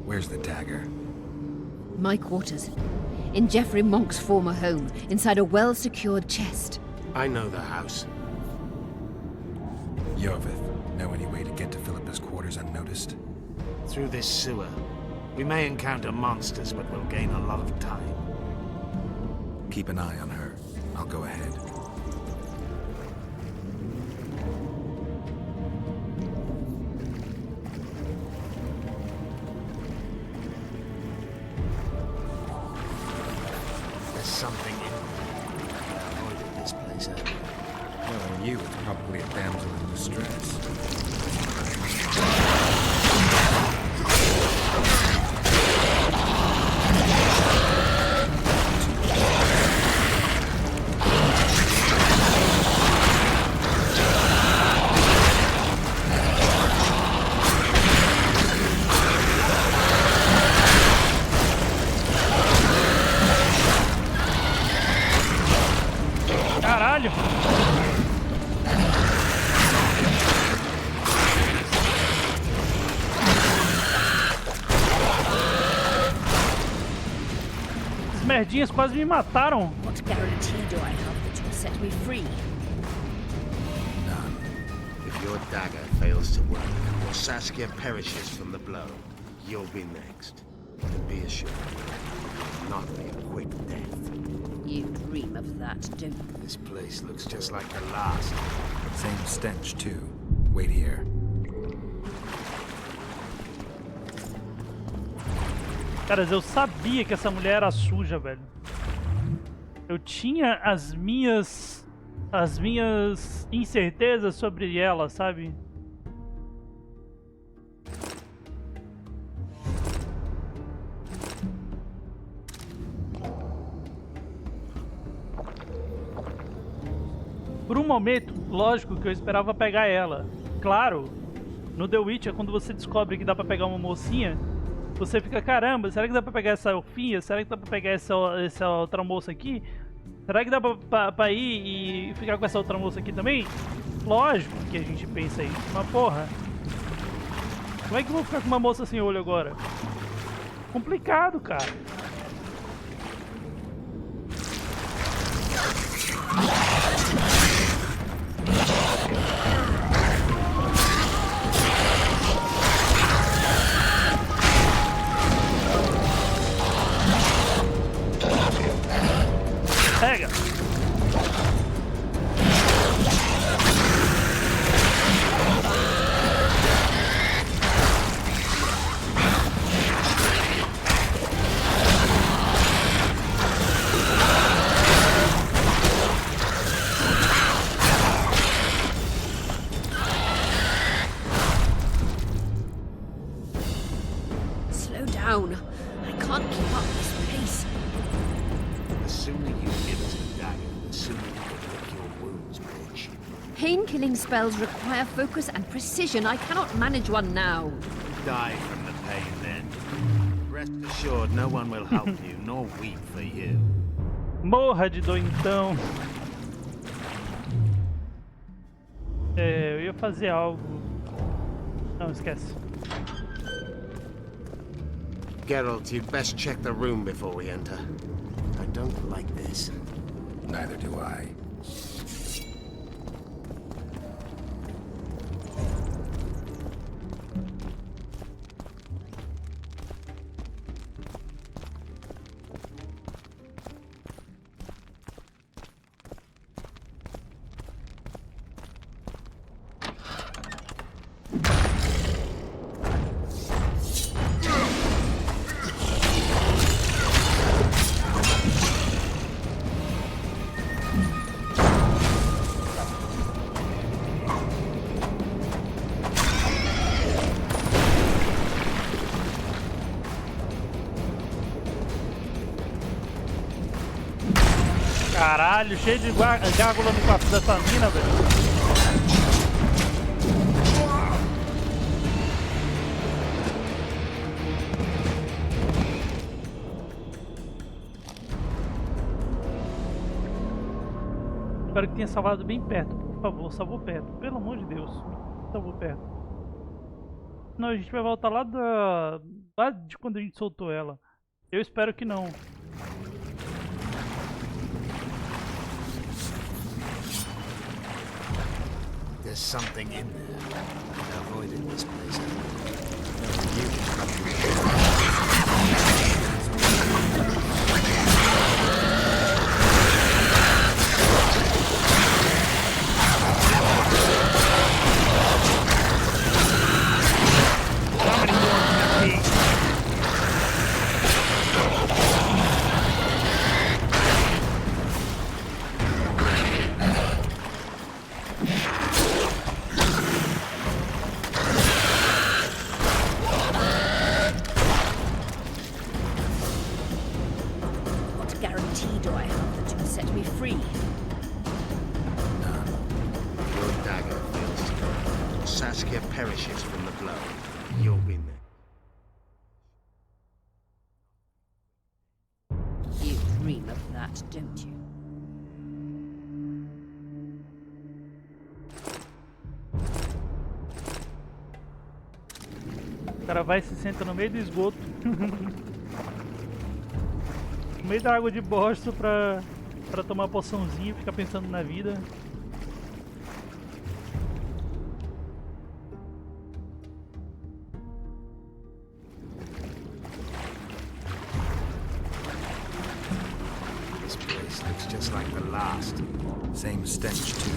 Where's the dagger? My quarters. In Geoffrey Monk's former home, inside a well-secured chest. I know the house. Yovith, know any way to get to Philippa's quarters unnoticed? Through this sewer. We may encounter monsters, but we'll gain a lot of time. Keep an eye on her. I'll go ahead. There's something in I avoided this place earlier. Knowing you, it's probably a damsel in distress. Caralho! As merdinhas quase me mataram. What guarantee do I have that you'll set me free? None. If your dagger fails to work, or Saskia perishes from the blow, you'll be next. And be assured, it will not be a quick death. You dream of that, don't you? This place looks just like the last. Same stench, too. Wait here. Caras, eu sabia que essa mulher era suja, velho. Eu tinha as minhas incertezas sobre ela, sabe? Por um momento, lógico que eu esperava pegar ela. Claro, no The Witcher, quando você descobre que dá pra pegar uma mocinha, você fica, caramba, será que dá pra pegar essa elfinha? Será que dá pra pegar essa outra moça aqui? Será que dá pra ir e ficar com essa outra moça aqui também? Lógico que a gente pensa isso, mas porra, como é que eu vou ficar com uma moça sem olho agora? Complicado, cara. Pega! Slow down. I can't keep up this pace. The sooner you give us the dagger, the sooner you can lick your wounds, bitch. Pain-killing spells require focus and precision. I cannot manage one now. Die from the pain then. Rest assured, no one will help you, nor weep for you. Morra de dor então. Eu ia fazer algo. Não, esquece. Geralt, you'd best check the room before we enter. I don't like this. Neither do I. Caralho, cheio de gárgula no quarto dessa mina, velho. Espero que tenha salvado bem perto, por favor, salvou perto. Pelo amor de Deus, salvou perto. Não, a gente vai voltar lá de quando a gente soltou ela. Eu espero que não. There's something in there. I avoided this place. Perishes from the blow. You'll be next. You dream of that, don't you? O cara vai e se senta no meio do esgoto. No meio da água de bosta pra tomar poçãozinha e ficar pensando na vida. Just like the last. Same stench, too.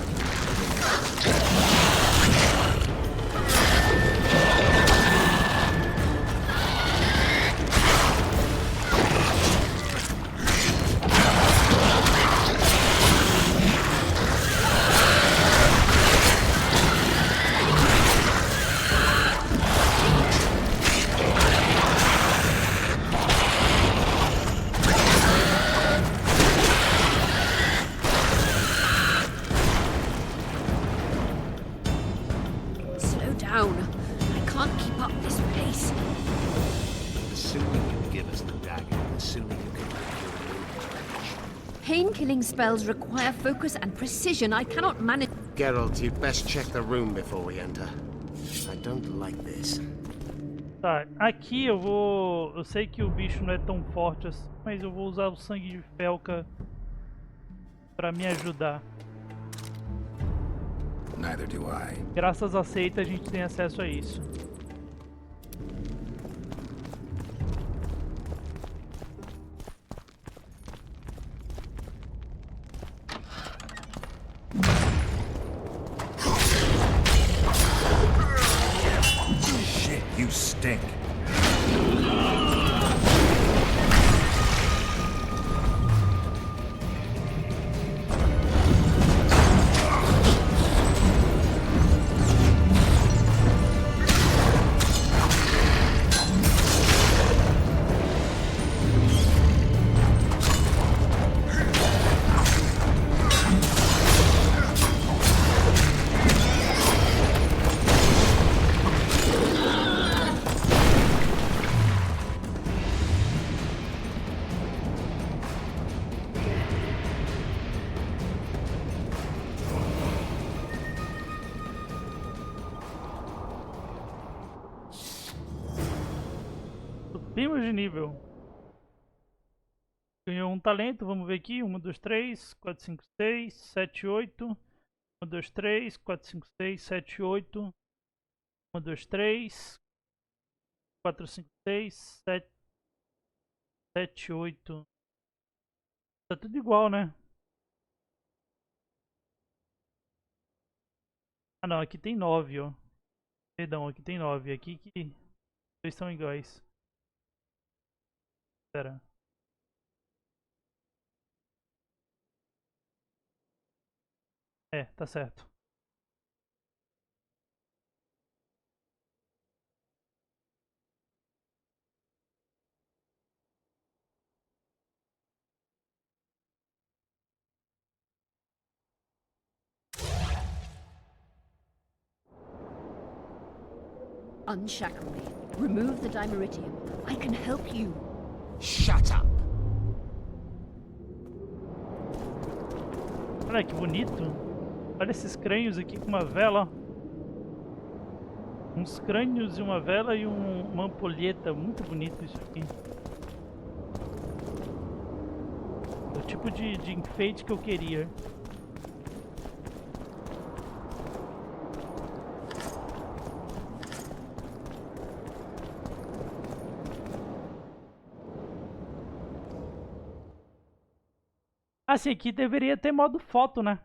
Pain-killing spells require focus and precision. I cannot manage. Geralt, you'd best check the room before we enter. I don't like this. Tá, aqui eu vou... Eu sei que o bicho não é tão forte assim, mas eu vou usar o sangue de Felca pra me ajudar. Neither do I. Graças a seita a gente tem acesso a isso. Shit, you stink. 2 de nível. Ganhou um talento, vamos ver aqui. 1, 2, 3, 4, 5, 6, 7, 8. 1, 2, 3, 4, 5, 6, 7, 8. 1, 2, 3, 4, 5, 6, 7, 8. Tá tudo igual, né? Ah não, aqui tem 9, ó. Perdão, aqui tem 9. Aqui que dois são iguais. Espera. É, tá certo. Unshackle me. Remove the dimeritium. I can help you. Shut up! Olha que bonito. Olha esses crânios aqui com uma vela. Uns crânios e uma vela e uma ampulheta. Muito bonito isso aqui. O tipo de enfeite que eu queria. Assim, aqui deveria ter modo foto, né?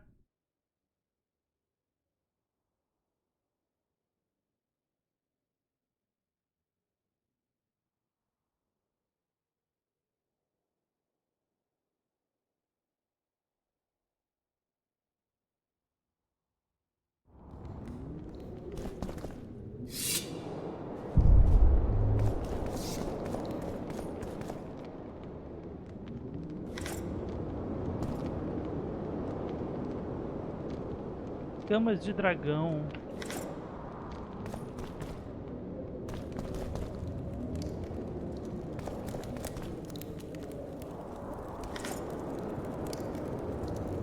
Camas de dragão.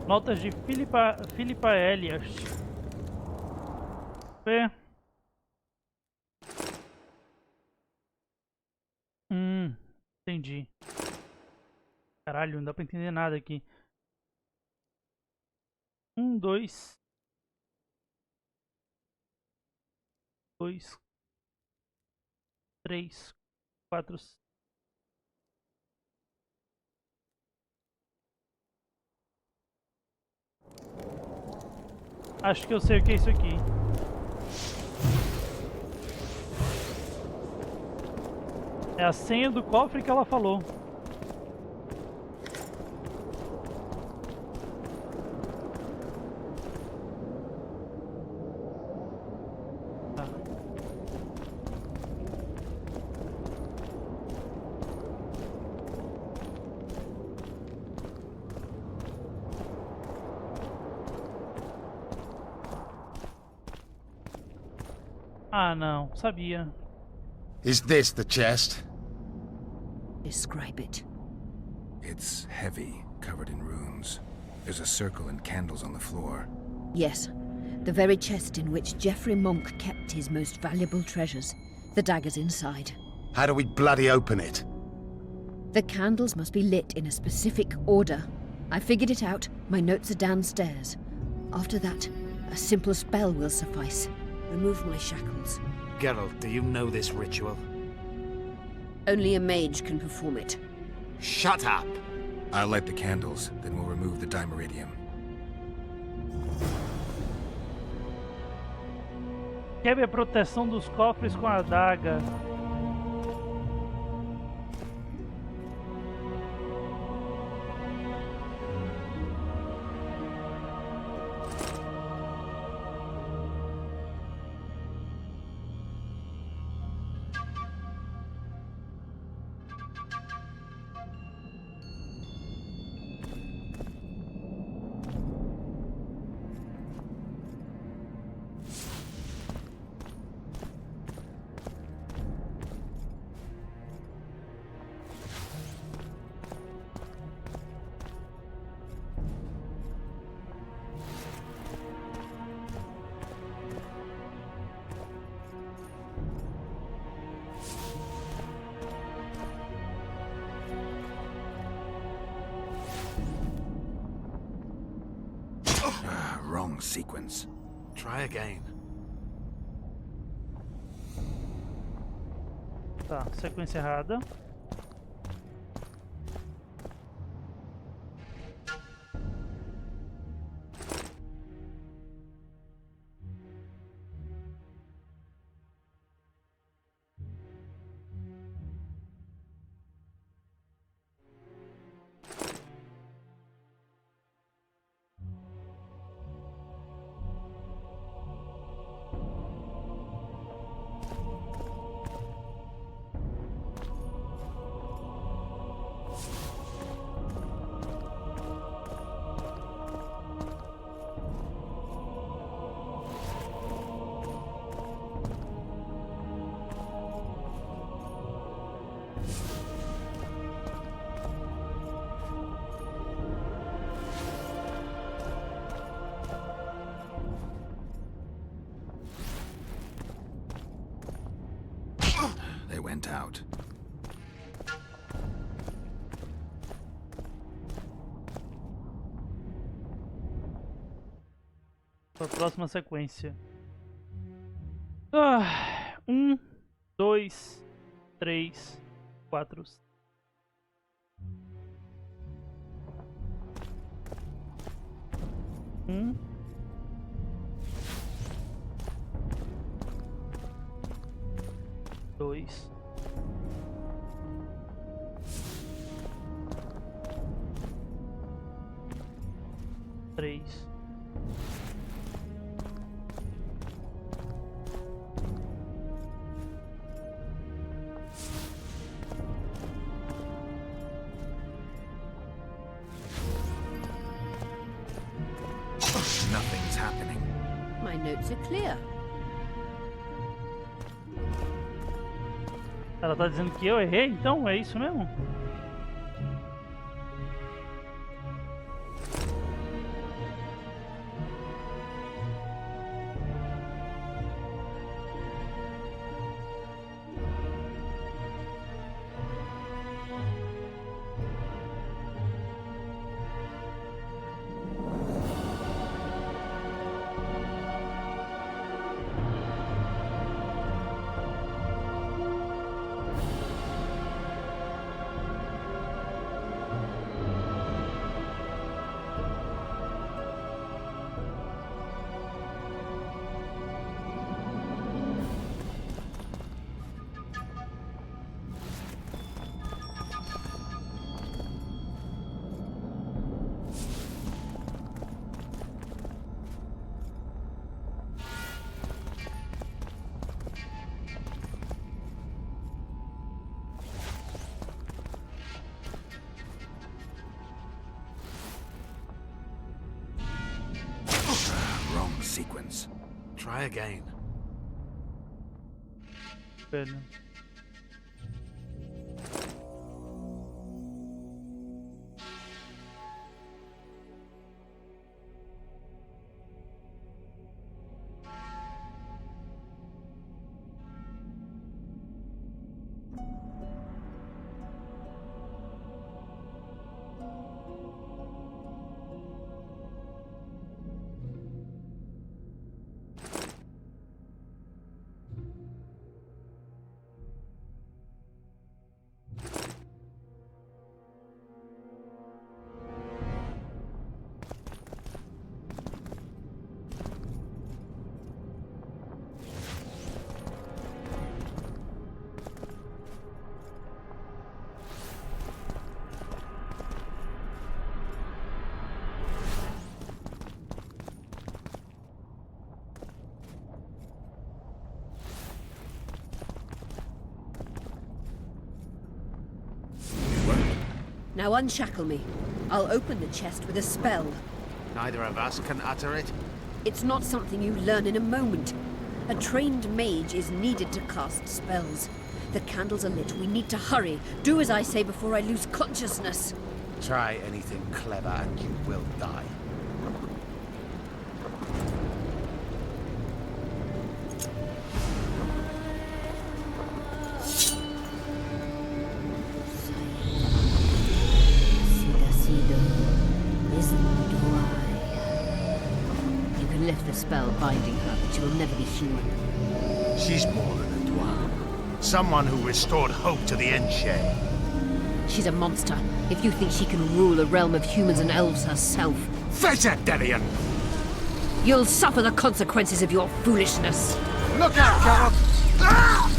Notas de Philippa Elias. Entendi. Caralho, não dá pra entender nada aqui. 1, 2, 3, 4. Acho que eu sei o que é isso aqui. É a senha do cofre que ela falou. Ah, não. Sabia. Is this the chest? Describe it. It's heavy, covered in runes. There's a circle and candles on the floor. Yes. The very chest in which Geoffrey Monk kept his most valuable treasures. The dagger's inside. How do we bloody open it? The candles must be lit in a specific order. I figured it out. My notes are downstairs. After that, a simple spell will suffice. Remove my shackles. Geralt, do you know this ritual? Only a mage can perform it. Shut up! I'll light the candles, then we'll remove the dimeritium. Quebre a proteção dos cofres com a adaga. wrong sequence. Try again. Tá, sequência errada. They went out. Para a próxima sequência. 1, 2, 3, 4. 1, 2, 3. Nothing's happening. My notes are clear. Ela tá dizendo que eu errei, então é isso mesmo? Wrong sequence. Try again. Velho. Now unshackle me. I'll open the chest with a spell. Neither of us can utter it. It's not something you learn in a moment. A trained mage is needed to cast spells. The candles are lit. We need to hurry. Do as I say before I lose consciousness. Try anything clever and you will die. the spell binding her, but she will never be human. She's more than a dwarf. Someone who restored hope to the Enche. She's a monster. If you think she can rule a realm of humans and elves herself... Vegetarian! You'll suffer the consequences of your foolishness. Look out, Geralt! Ah!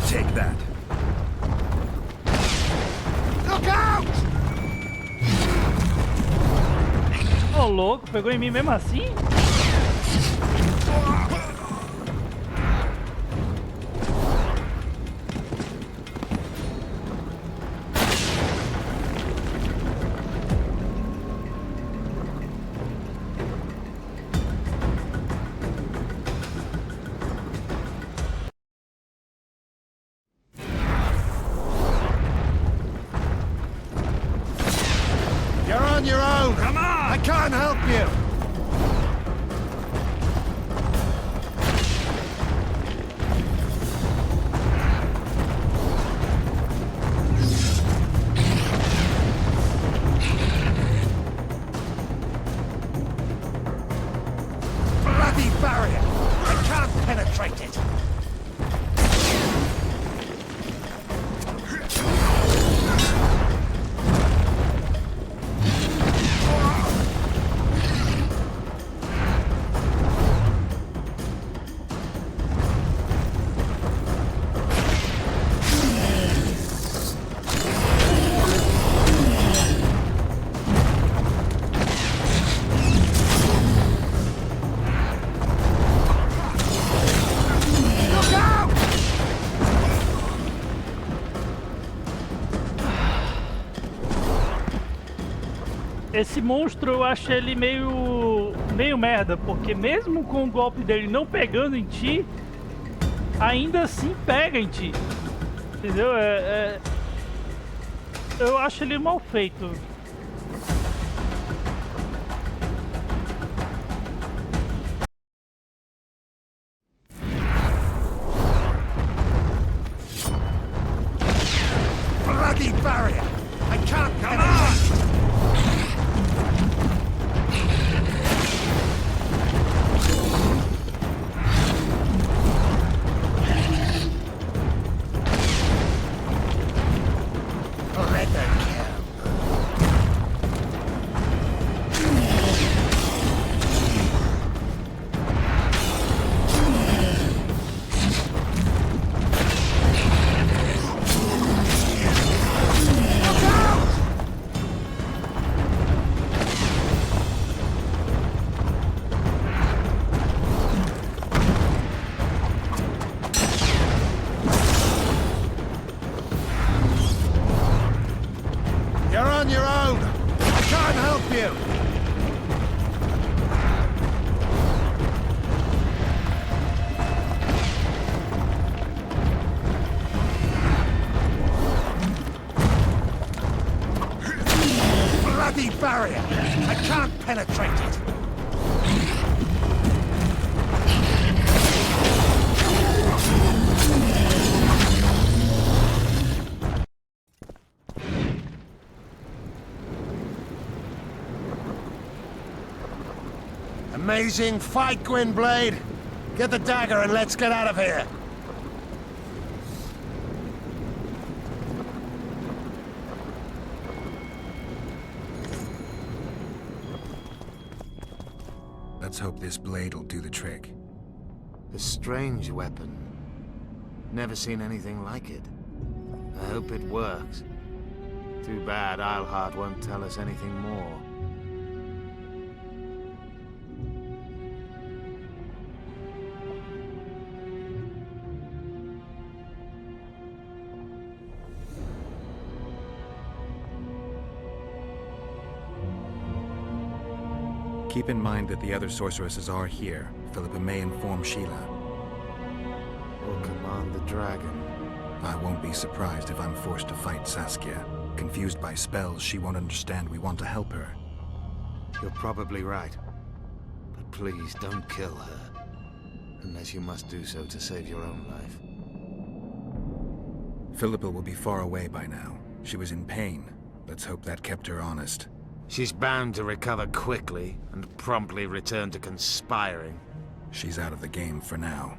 Take that. Look out! Ô, louco, pegou em mim mesmo assim? You're on your own! Come on! I can't help you! Bloody barrier! I can't penetrate it! Esse monstro eu acho ele meio merda, porque mesmo com o golpe dele não pegando em ti, ainda assim pega em ti, entendeu? Eu acho ele mal feito. Bloody barrier! I can't come on! Barrier! I can't penetrate it! Amazing fight, Gwynblade! Get the dagger and let's get out of here! Let's hope this blade will do the trick. A strange weapon. Never seen anything like it. I hope it works. Too bad Eilhart won't tell us anything more. Keep in mind that the other sorceresses are here. Philippa may inform Sheila. Or command the dragon. I won't be surprised if I'm forced to fight Saskia. Confused by spells, she won't understand we want to help her. You're probably right. But please don't kill her. Unless you must do so to save your own life. Philippa will be far away by now. She was in pain. Let's hope that kept her honest. She's bound to recover quickly and promptly return to conspiring. She's out of the game for now.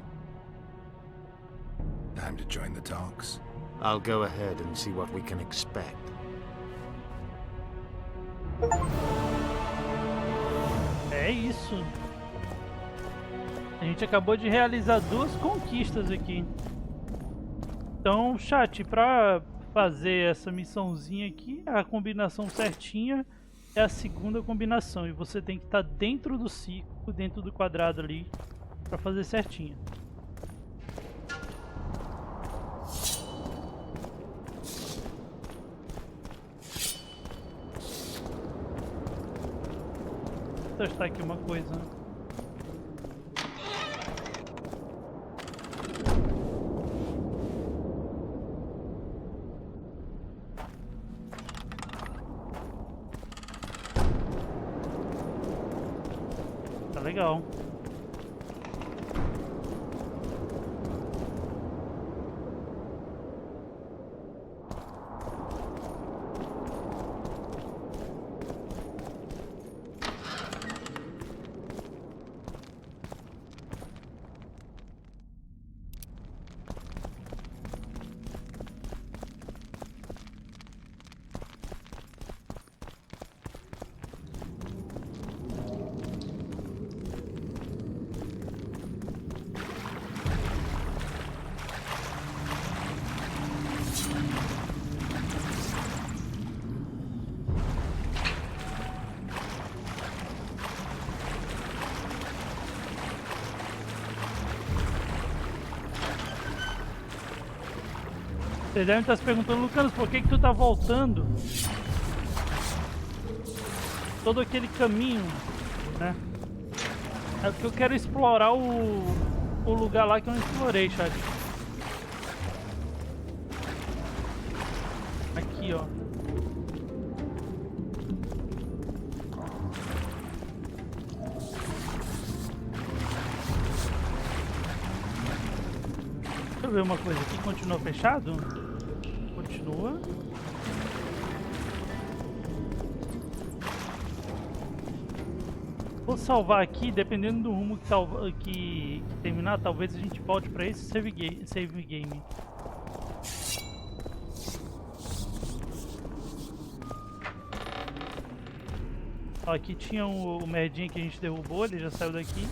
Time to join the talks. I'll go ahead and see what we can expect. É isso. A gente acabou de realizar 2 conquistas aqui. Então, chat, pra fazer essa missãozinha aqui, a combinação certinha é a segunda combinação. E você tem que estar dentro do círculo, dentro do quadrado ali, pra fazer certinho. Vou testar aqui uma coisa. Tá legal. Vocês devem estar se perguntando, Lukanos, por que tu tá voltando todo aquele caminho, né? É porque eu quero explorar o lugar lá que eu não explorei, chat. Aqui, ó. Deixa eu ver uma coisa aqui, continua fechado? Continua. Vou salvar aqui, dependendo do rumo que terminar, talvez a gente volte para esse save game. Ó, aqui tinha o merdinha que a gente derrubou, ele já saiu daqui.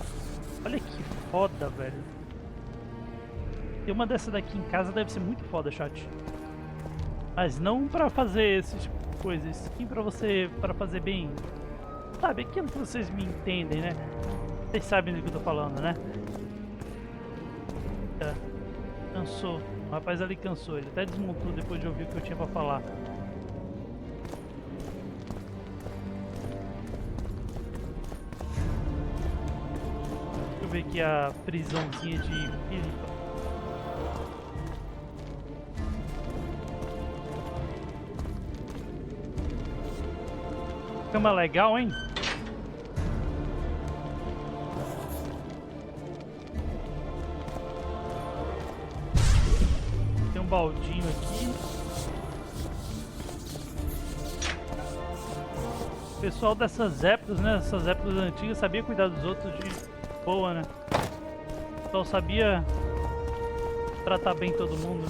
Olha que foda, velho. Ter uma dessa daqui em casa deve ser muito foda, chat. Mas não pra fazer esse tipo de coisa, sim pra fazer bem. Sabe, aquilo que vocês me entendem, né? Vocês sabem do que eu tô falando, né? É, cansou. O rapaz ali cansou, ele até desmontou depois de ouvir o que eu tinha pra falar. Deixa eu ver aqui a prisãozinha de Filipa. Cama legal, hein? Tem um baldinho aqui. O pessoal dessas épocas, né? Essas épocas antigas sabia cuidar dos outros de boa, né? O pessoal sabia tratar bem todo mundo.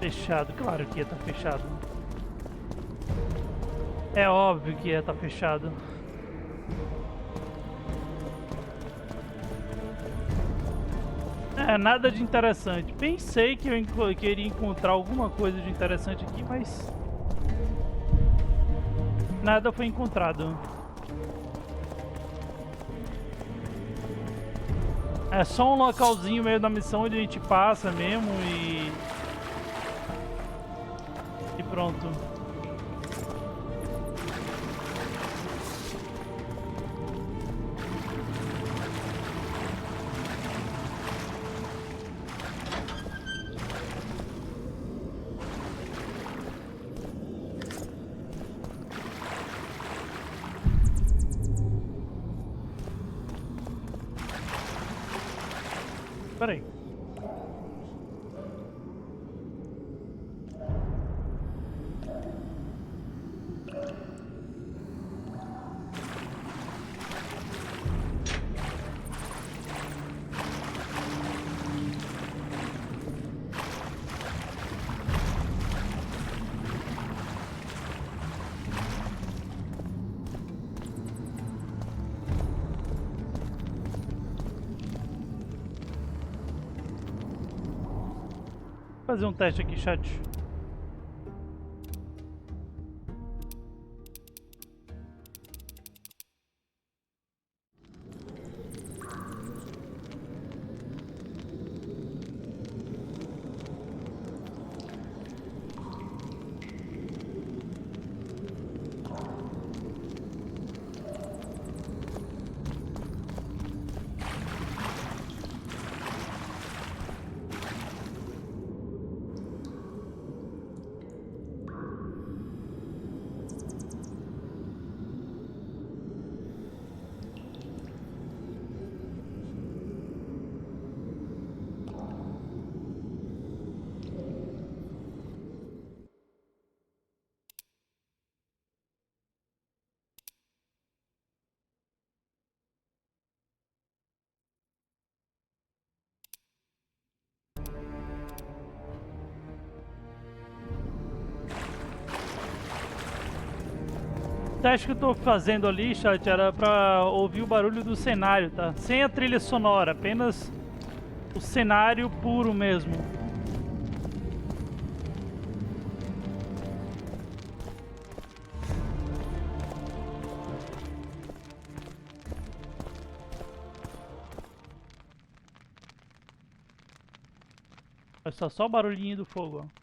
fechado. Claro que ia estar fechado. É óbvio que ia estar fechado. É, nada de interessante. Pensei que eu queria encontrar alguma coisa de interessante aqui, mas nada foi encontrado. É só um localzinho meio da missão onde a gente passa mesmo e pronto. Peraí. Fazer um teste aqui, chat. O teste que eu tô fazendo ali, chat, era pra ouvir o barulho do cenário, tá? Sem a trilha sonora, apenas o cenário puro mesmo. Olha só o barulhinho do fogo, ó.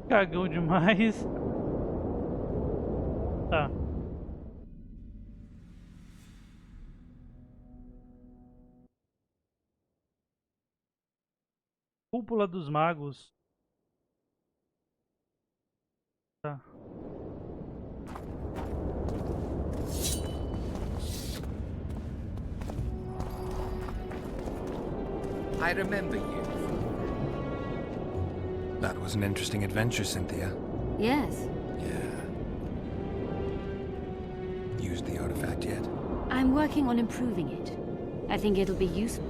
Cagão demais. Tá. Cúpula dos magos. Tá. I remember you. That was an interesting adventure, Cynthia. Yes. Yeah. Used the artifact yet? I'm working on improving it. I think it'll be useful.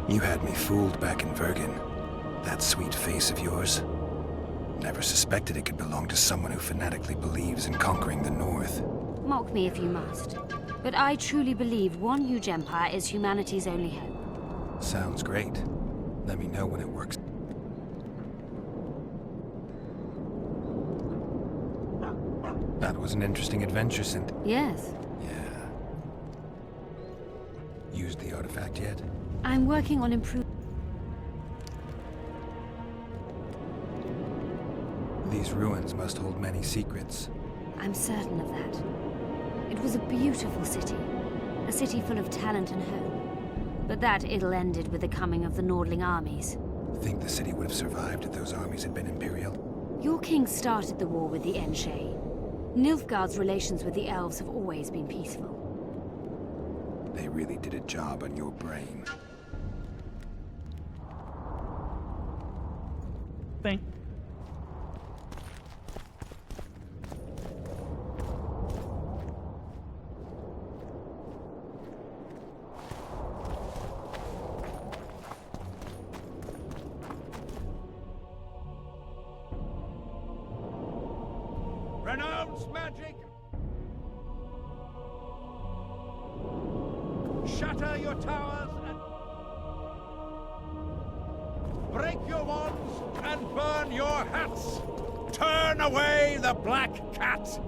You had me fooled back in Vergen. That sweet face of yours. Never suspected it could belong to someone who fanatically believes in conquering the North. Mock me if you must. But I truly believe one huge empire is humanity's only hope. Sounds great. Let me know when it works. That was an interesting adventure, Cynthia. Yes. Yeah. Used the artifact yet? I'm working on improving. These ruins must hold many secrets. I'm certain of that. It was a beautiful city. A city full of talent and hope. But that ill ended with the coming of the Nordling armies. Think the city would have survived if those armies had been Imperial? Your king started the war with the Enshe. Nilfgaard's relations with the elves have always been peaceful. They really did a job on your brain. Bem. Renounce magic! Shatter your towers and break your wands and burn your hats! Turn away the black cat!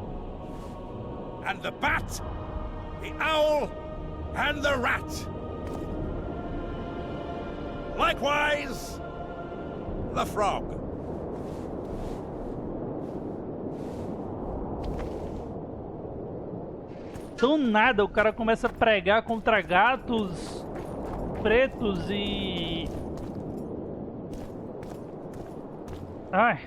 And the bat, the owl, and the rat! Likewise, the frog. Do nada o cara começa a pregar contra gatos pretos e... Ai.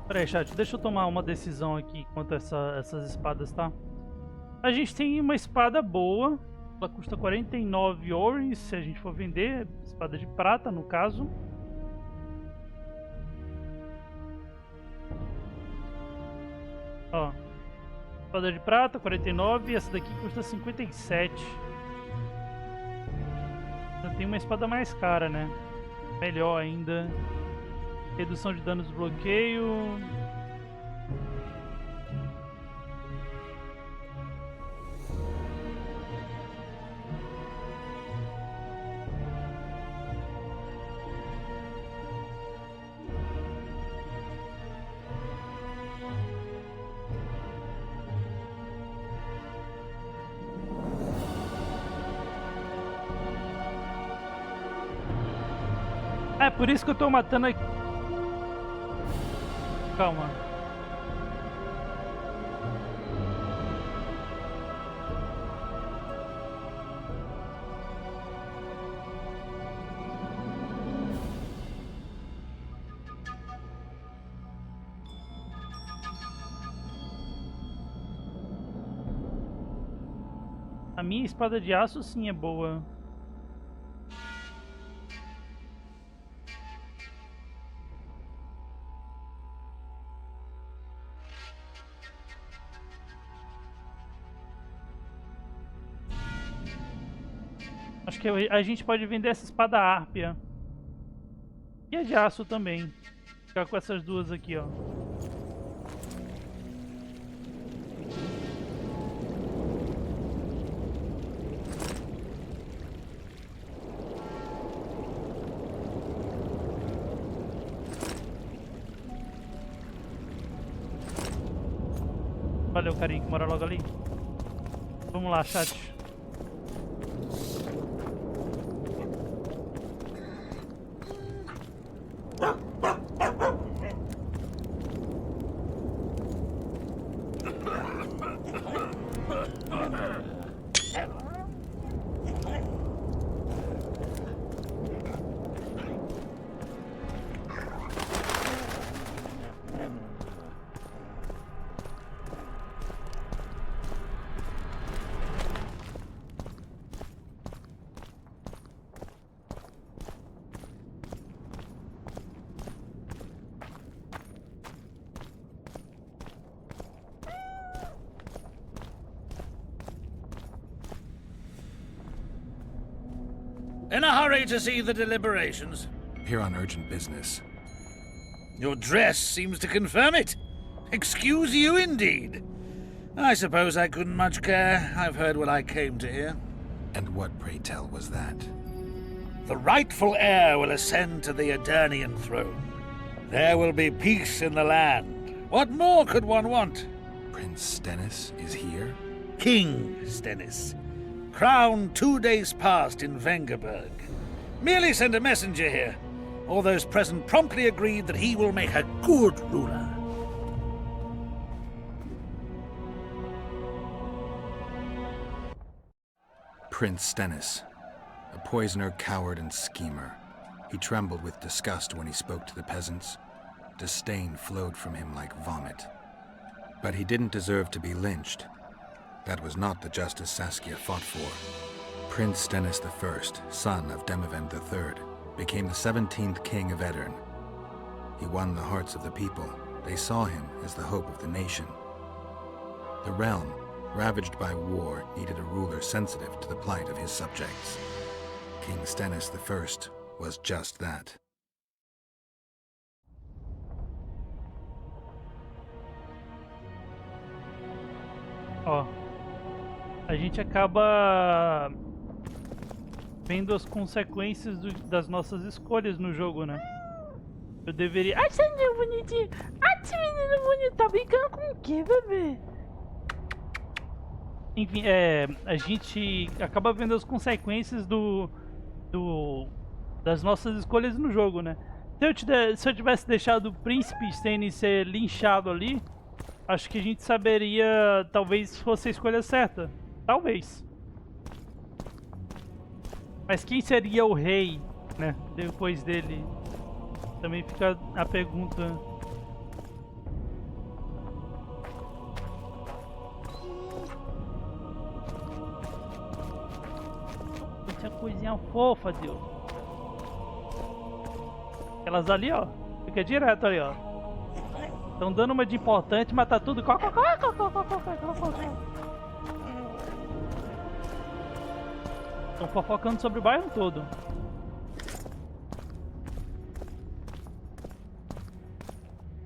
Peraí, chat, deixa eu tomar uma decisão aqui quanto a essas espadas, tá? A gente tem uma espada boa, ela custa 49 ouros se a gente for vender, espada de prata no caso. Ó, espada de prata, 49, e essa daqui custa 57. Já tem uma espada mais cara, né? Melhor ainda. Redução de danos de bloqueio. É por isso que eu tô matando aqui. Calma. A minha espada de aço sim é boa. Acho que a gente pode vender essa espada árpia. E a de aço também. Ficar com essas duas aqui, ó. Valeu, carinha que mora logo ali. Vamos lá, chat. In a hurry to see the deliberations? Here on urgent business. Your dress seems to confirm it. Excuse you indeed. I suppose I couldn't much care. I've heard what I came to hear. And what, pray tell, was that? The rightful heir will ascend to the Eternian throne. There will be peace in the land. What more could one want? Prince Stennis is here? King Stennis. Crowned 2 days past in Vengerberg. Merely send a messenger here. All those present promptly agreed that he will make a good ruler. Prince Stennis. A poisoner, coward, and schemer. He trembled with disgust when he spoke to the peasants. Disdain flowed from him like vomit. But he didn't deserve to be lynched. That was not the justice Saskia fought for. Prince Stennis I, son of Demavend III, became the 17th king of Edirn. He won the hearts of the people. They saw him as the hope of the nation. The realm, ravaged by war, needed a ruler sensitive to the plight of his subjects. King Stennis I was just that. Ó, a gente acaba vendo as consequências das nossas escolhas no jogo, né? Eu deveria... Ai, esse menino bonitinho! Ai, esse menino bonito! Tá brincando com o quê, bebê? Enfim, a gente acaba vendo as consequências das nossas escolhas no jogo, né? Se eu tivesse deixado o Príncipe Stennis ser linchado ali, acho que a gente saberia, talvez fosse a escolha certa. Talvez. Mas quem seria o rei, né? Depois dele? Também fica a pergunta. Essa coisinha fofa, Deus. Aquelas ali, ó. Fica direto ali, ó. Estão dando uma de importante, mas tá tudo... Estão fofocando sobre o bairro todo.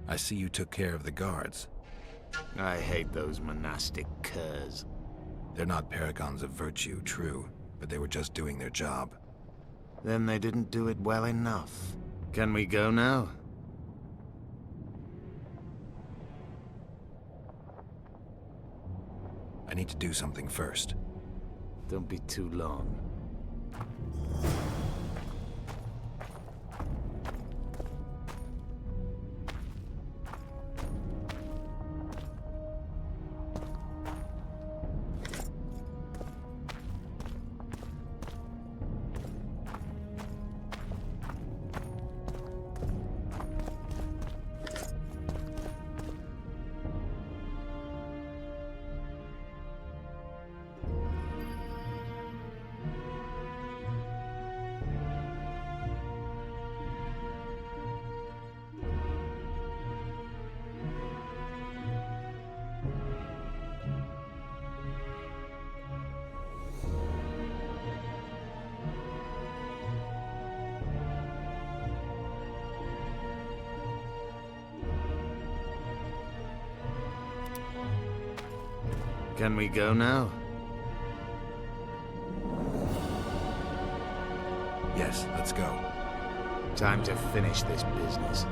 I see you took care of the guards. I hate those monastic curs. They're not paragons of virtue, true, but they were just doing their job. Then they didn't do it well enough. Can we go now? I need to do something first. Don't be too long. Can we go now? Yes, let's go. Time to finish this business.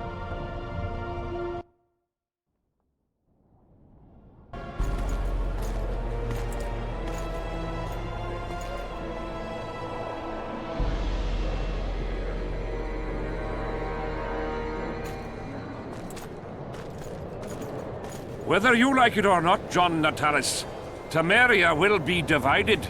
Whether you like it or not, John Natalis, Temeria will be divided.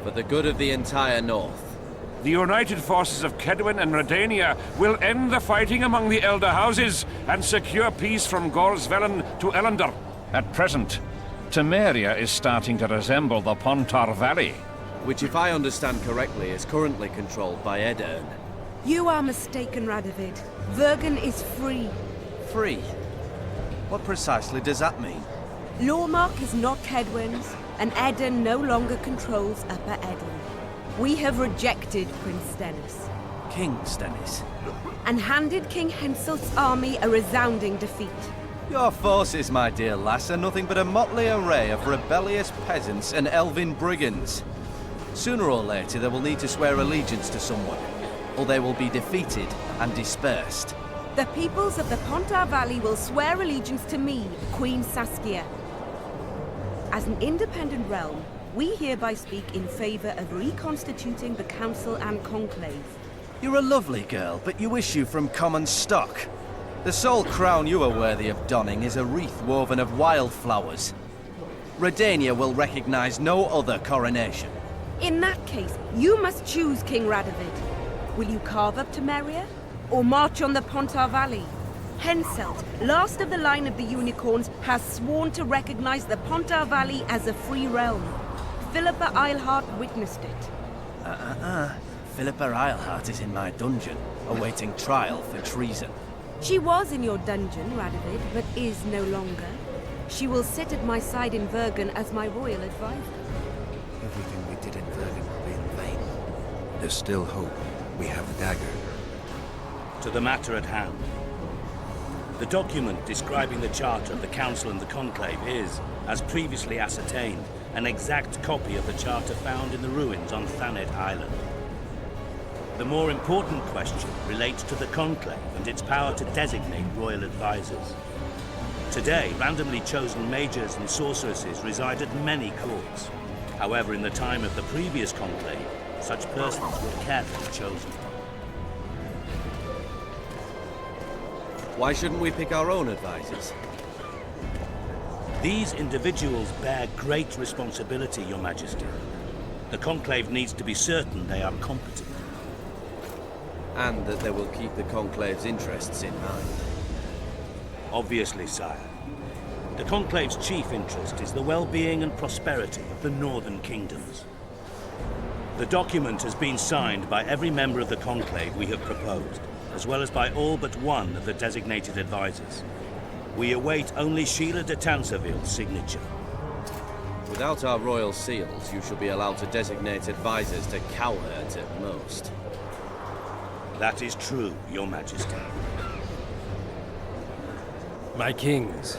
For the good of the entire North. The united forces of Kedwin and Redania will end the fighting among the Elder Houses and secure peace from Gorsvelen to Ellender. At present, Temeria is starting to resemble the Pontar Valley. Which, if I understand correctly, is currently controlled by Edirn. You are mistaken, Radovid. Vergen is free. Free? What precisely does that mean? Lormark is not Kedwin's, and Edirn no longer controls Upper Edirn. We have rejected Prince Stennis. King Stennis? And handed King Henselt's army a resounding defeat. Your forces, my dear lass, are nothing but a motley array of rebellious peasants and elven brigands. Sooner or later, they will need to swear allegiance to someone, or they will be defeated and dispersed. The peoples of the Pontar Valley will swear allegiance to me, Queen Saskia. As an independent realm, we hereby speak in favor of reconstituting the Council and Conclave. You're a lovely girl, but you issue from common stock. The sole crown you are worthy of donning is a wreath woven of wildflowers. Redania will recognize no other coronation. In that case, you must choose, King Radovid. Will you carve up Temeria, or march on the Pontar Valley? Henselt, last of the line of the unicorns, has sworn to recognize the Pontar Valley as a free realm. Philippa Eilhart witnessed it. Philippa Eilhart is in my dungeon, awaiting trial for treason. She was in your dungeon, Radovid, but is no longer. She will sit at my side in Vergen as my royal advisor. Everything we did in Vergen will be in vain. There's still hope. We have the dagger. To the matter at hand. The document describing the Charter of the Council and the Conclave is, as previously ascertained, an exact copy of the Charter found in the ruins on Thanet Island. The more important question relates to the Conclave and its power to designate royal advisors. Today, randomly chosen mages and sorceresses reside at many courts. However, in the time of the previous Conclave, such persons were carefully chosen. Why shouldn't we pick our own advisors? These individuals bear great responsibility, Your Majesty. The Conclave needs to be certain they are competent. And that they will keep the Conclave's interests in mind. Obviously, sire. The Conclave's chief interest is the well-being and prosperity of the northern kingdoms. The document has been signed by every member of the Conclave we have proposed, as well as by all but one of the designated advisors. We await only Sheila de Tanseville's signature. Without our royal seals, you shall be allowed to designate advisors to cowherds at most. That is true, Your Majesty. My kings,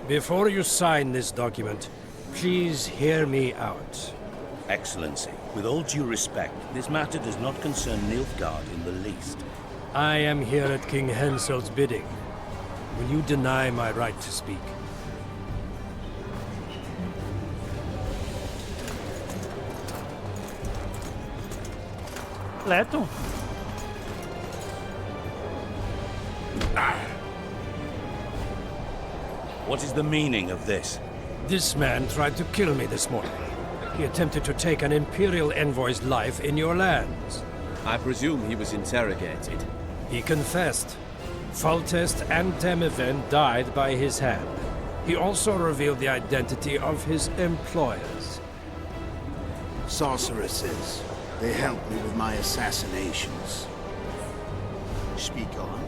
before you sign this document, please hear me out. Excellency, with all due respect, this matter does not concern Nilfgaard in the least. I am here at King Henselt's bidding. Will you deny my right to speak? Leto? What is the meaning of this? This man tried to kill me this morning. He attempted to take an Imperial envoy's life in your lands. I presume he was interrogated. He confessed. Foltest and Temeven died by his hand. He also revealed the identity of his employers. Sorceresses. They helped me with my assassinations. Speak on.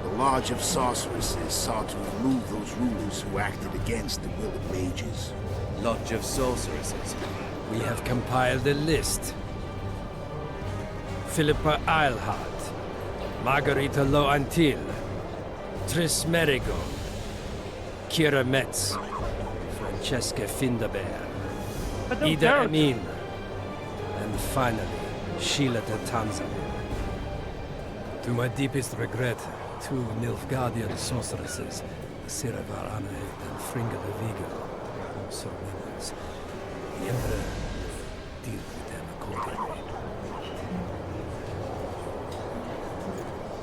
The Lodge of Sorceresses sought to remove those rulers who acted against the will of mages. Lodge of Sorceresses. We have compiled a list. Philippa Eilhart, Margarita Loantil, Tris Merigold, Kira Metz, Francesca Findaber, Ida Amin, and finally, Sheila de Tanseville. To my deepest regret, two Nilfgaardian sorceresses, Siravar Anahed and Fringa de Vigo, also members. The Emperor deal with them accordingly.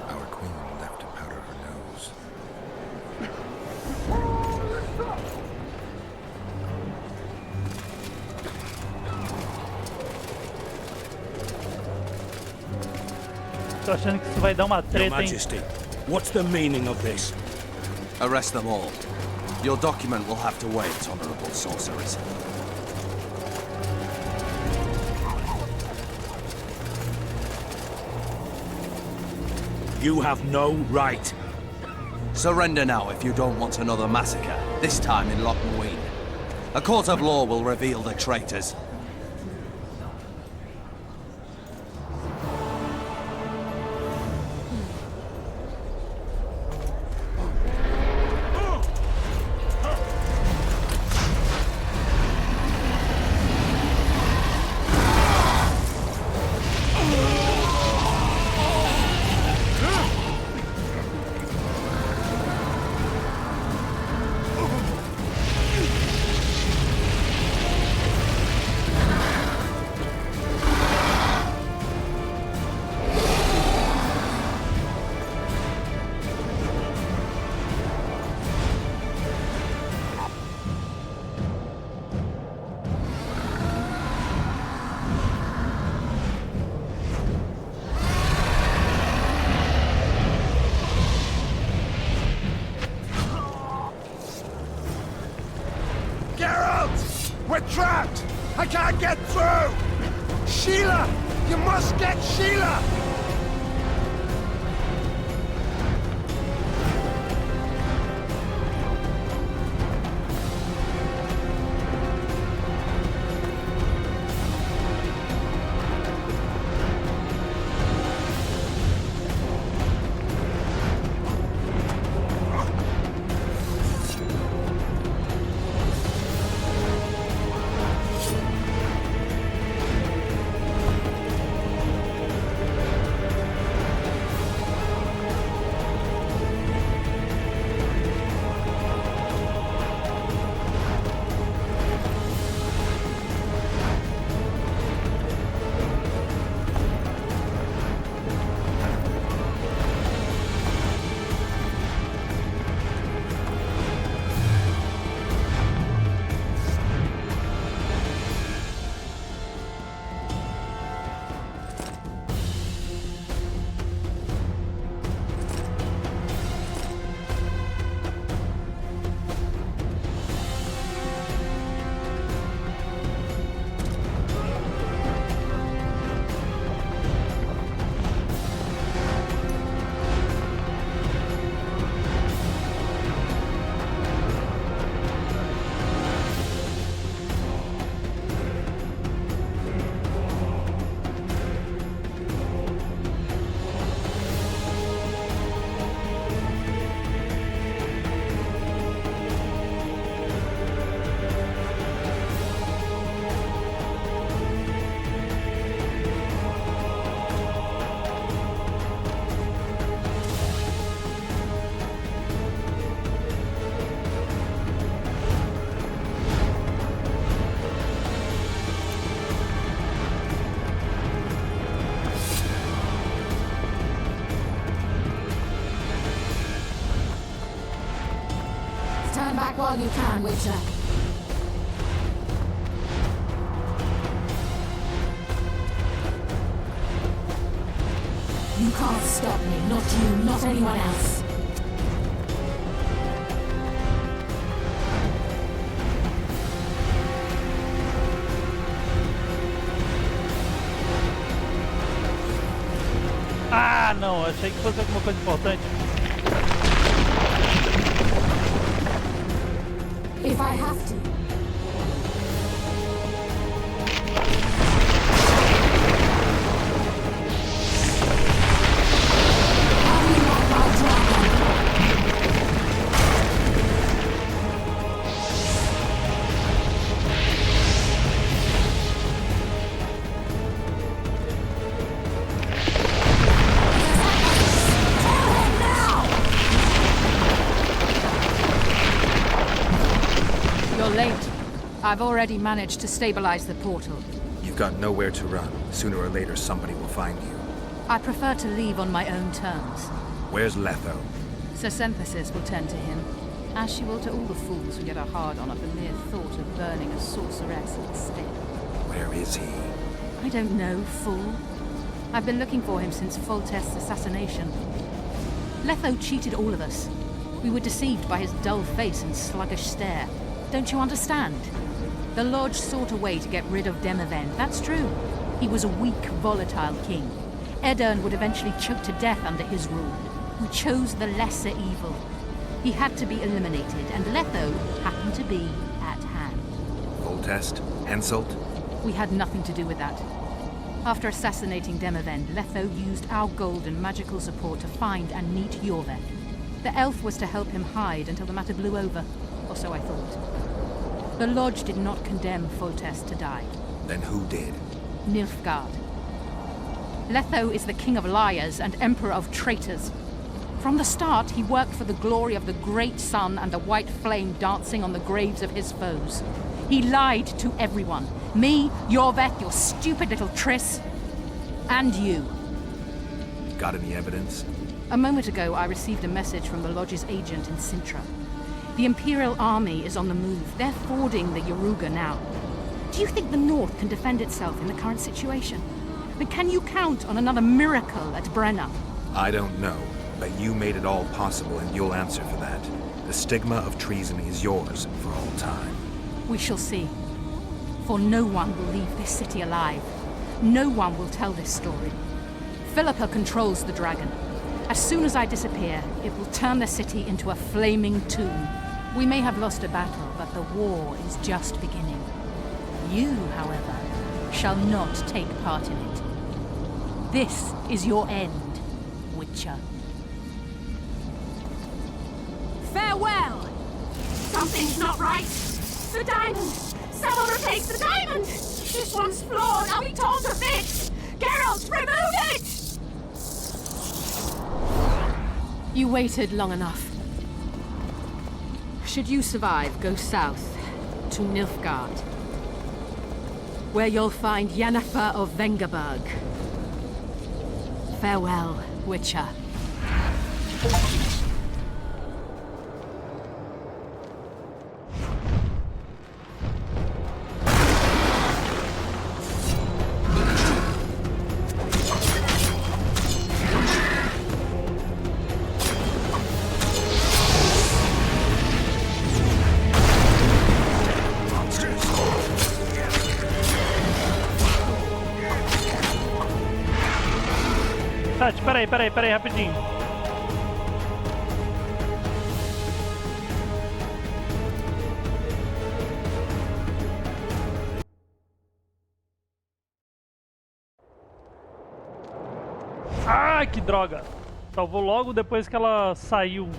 Our queen left to powder her nose. Tô achando que isso vai dar uma Your treta, hein? Majesty, what's the meaning of this? Arrest them all. Your document will have to wait, honorable sorcerers. You have no right. Surrender now if you don't want another massacre, this time in Loch Muin. A court of law will reveal the traitors. I can't get through! Sheila! You must get Sheila! Stand back while you can, Witcher. You can't stop me, not you, not anyone else. Ah, não, achei que fosse alguma coisa importante. If I have to. Late. I've already managed to stabilize the portal. You've got nowhere to run. Sooner or later, somebody will find you. I prefer to leave on my own terms. Where's Letho? Sir Synthesis will tend to him, as she will to all the fools who get a hard-on at the mere thought of burning a sorceress instead. Where is he? I don't know, fool. I've been looking for him since Foltest's assassination. Letho cheated all of us. We were deceived by his dull face and sluggish stare. Don't you understand? The Lodge sought a way to get rid of Demaven, that's true. He was a weak, volatile king. Edirn would eventually choke to death under his rule. We chose the lesser evil. He had to be eliminated, and Letho happened to be at hand. Foltest? Henselt? We had nothing to do with that. After assassinating Demaven, Letho used our gold and magical support to find and meet Yorveth. The elf was to help him hide until the matter blew over, or so I thought. The Lodge did not condemn Foltest to die. Then who did? Nilfgaard. Letho is the king of liars and emperor of traitors. From the start, he worked for the glory of the great sun and the white flame dancing on the graves of his foes. He lied to everyone. Me, Yorveth, your stupid little Triss, and you. Got any evidence? A moment ago, I received a message from the Lodge's agent in Sintra. The Imperial Army is on the move. They're fording the Yaruga now. Do you think the North can defend itself in the current situation? And can you count on another miracle at Brenna? I don't know, but you made it all possible and you'll answer for that. The stigma of treason is yours for all time. We shall see. For no one will leave this city alive. No one will tell this story. Philippa controls the dragon. As soon as I disappear, it will turn the city into a flaming tomb. We may have lost a battle, but the war is just beginning. You, however, shall not take part in it. This is your end, Witcher. Farewell! Something's not right. The diamond! Someone replace the diamond! This one's flawed. I'll be torn to bits! Geralt, remove it! You waited long enough. Should you survive, go south to Nilfgaard, where you'll find Yennefer of Vengerberg. Farewell, Witcher. Peraí, rapidinho. Ah, que droga! Salvou logo depois que ela saiu.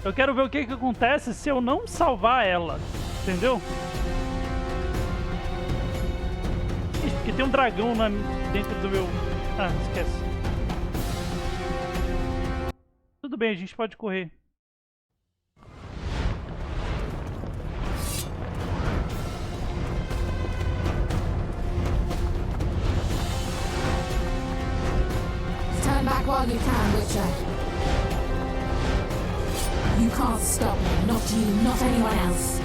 Eu quero ver o que acontece se eu não salvar ela, entendeu? Ixi, porque tem um dragão dentro do meu... Ah, esquece. Tudo bem, a gente pode correr. Turn back while you can, Witcher. You can't stop me. Not you, not anyone else.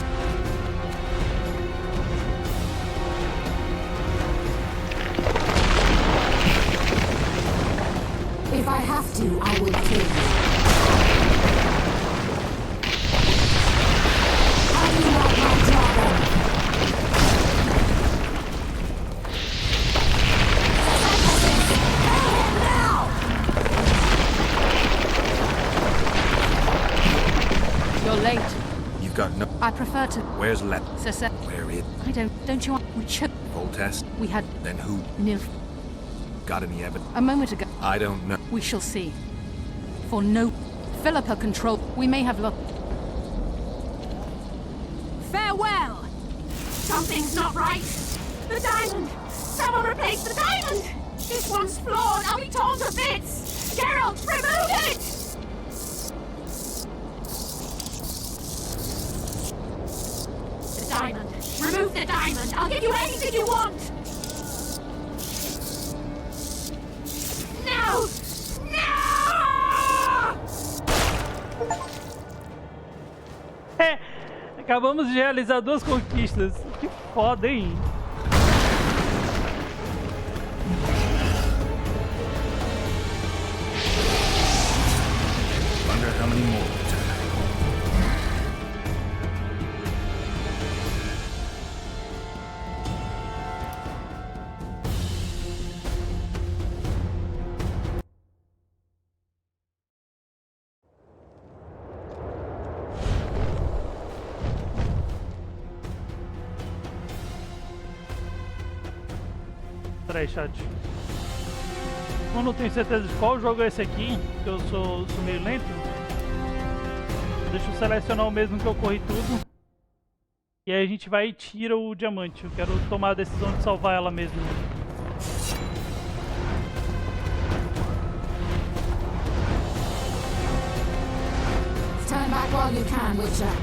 If I have to, I will kill you. How do you like my dragon? Kill him now! You're late. You've got no... I prefer to... Where's Lep? Sir. Where it? Don't you want... We should... Full test? We had... Then who? Nilf. Got any evidence? A moment ago. I don't know. We shall see. For no... Philippa control... We may have looked... Farewell! Something's not right. The diamond! Someone replace the diamond! This one's flawed. I'll be torn to bits! Geralt, remove it! The diamond. Remove the diamond. I'll give you anything you want! No! É, acabamos de realizar 2 conquistas. Que foda, hein? Wonder how many more. Peraí, chat. Eu não tenho certeza de qual jogo é esse aqui, que eu sou meio lento. Deixa eu selecionar o mesmo que eu corri tudo. E aí a gente vai e tira o diamante. Eu quero tomar a decisão de salvar ela mesmo. Turn back while you can, Witcher.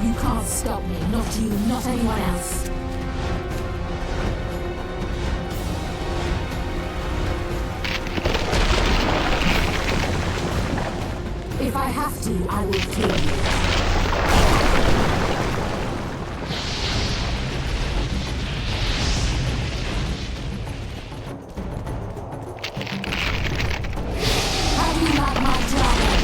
You can't stop me. Not you, not anyone else. If I have to, I will kill you. How do you like my dragon?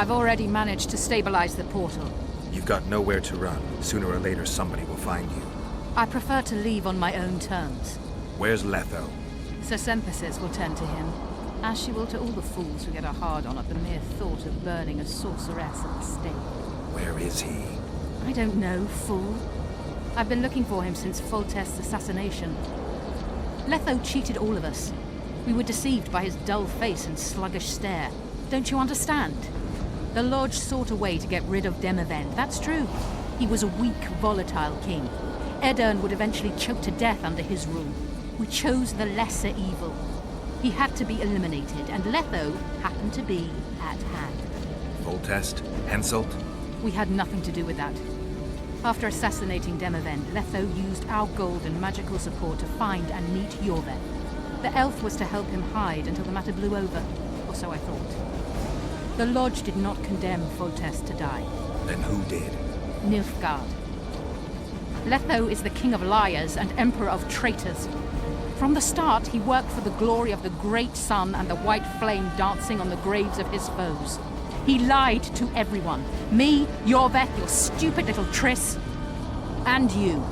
I've already managed to stabilize the portal. You've got nowhere to run. Sooner or later, somebody will find you. I prefer to leave on my own terms. Where's Letho? Sir Sempesis will tend to him, as she will to all the fools who get a hard-on at the mere thought of burning a sorceress at the stake. Where is he? I don't know, fool. I've been looking for him since Foltest's assassination. Letho cheated all of us. We were deceived by his dull face and sluggish stare. Don't you understand? The Lodge sought a way to get rid of Demavend, that's true. He was a weak, volatile king. Edirn would eventually choke to death under his rule. We chose the lesser evil. He had to be eliminated, and Letho happened to be at hand. Foltest? Henselt? We had nothing to do with that. After assassinating Demavend, Letho used our gold and magical support to find and meet Yorveth. The elf was to help him hide until the matter blew over, or so I thought. The Lodge did not condemn Foltest to die. Then who did? Nilfgaard. Letho is the king of liars and emperor of traitors. From the start, he worked for the glory of the great sun and the white flame dancing on the graves of his foes. He lied to everyone. Me, Yorveth, your stupid little Triss, and you.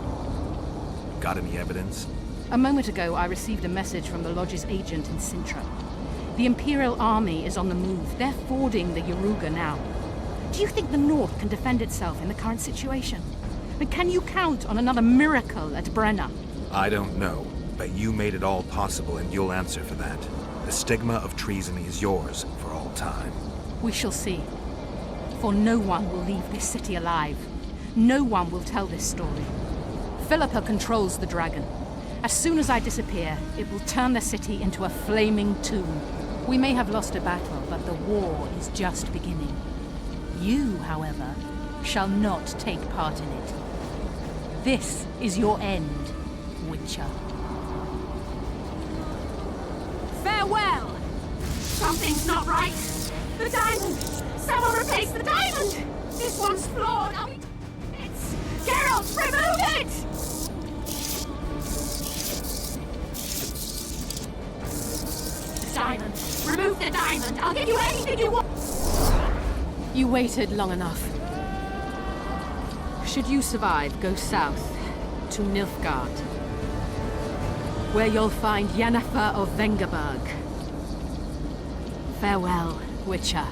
Got any evidence? A moment ago, I received a message from the Lodge's agent in Sintra. The Imperial Army is on the move. They're fording the Yaruga now. Do you think the North can defend itself in the current situation? But can you count on another miracle at Brenna? I don't know, but you made it all possible and you'll answer for that. The stigma of treason is yours for all time. We shall see. For no one will leave this city alive. No one will tell this story. Philippa controls the dragon. As soon as I disappear, it will turn the city into a flaming tomb. We may have lost a battle, but the war is just beginning. You, however, shall not take part in it. This is your end, Witcher. Farewell! Something's not right. The diamond! Someone replace the diamond! This one's flawed. It's... Geralt, remove it! The diamond. Remove the diamond. I'll give you anything you want. You waited long enough. Should you survive, go south to Nilfgaard, where you'll find Yennefer of Vengerberg. Farewell, Witcher.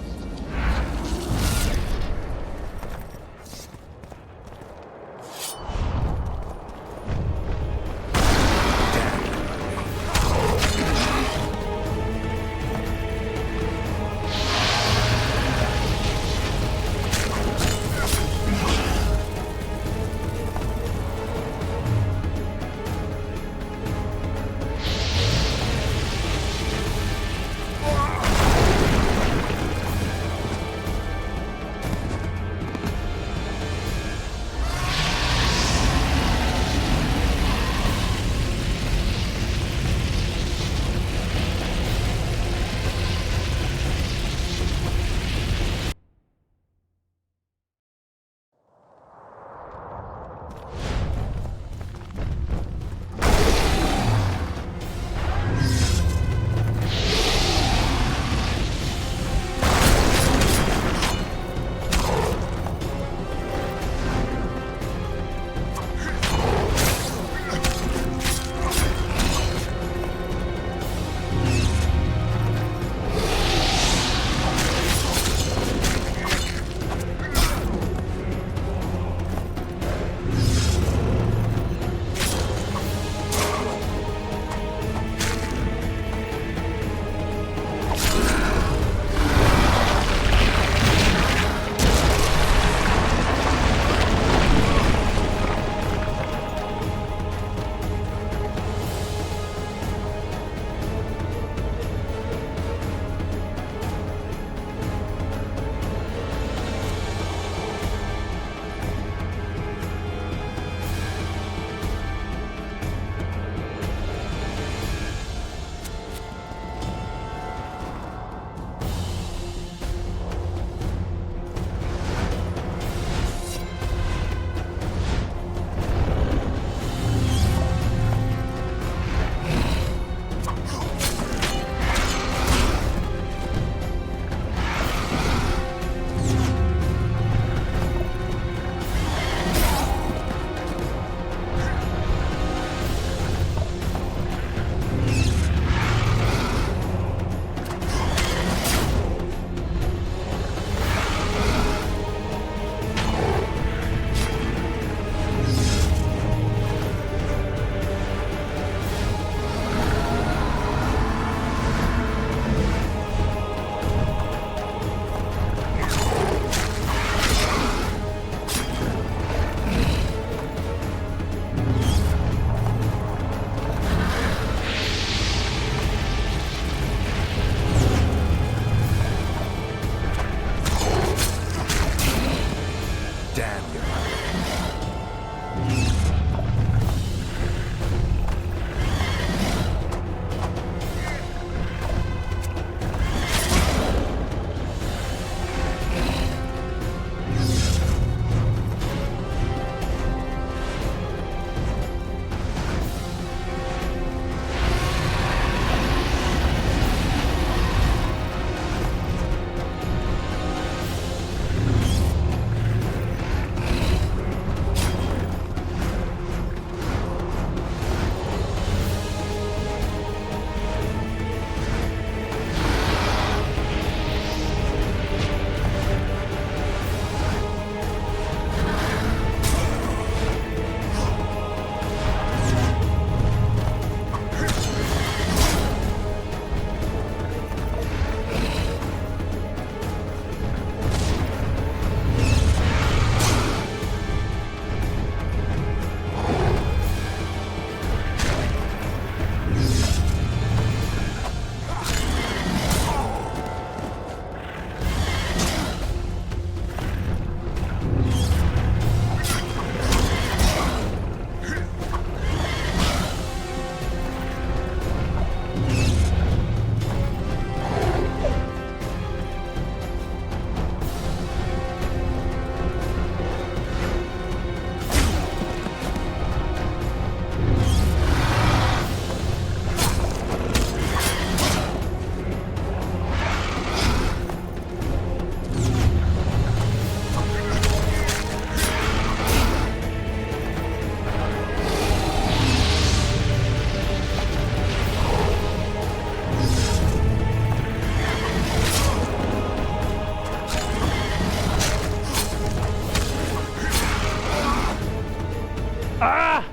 Ah!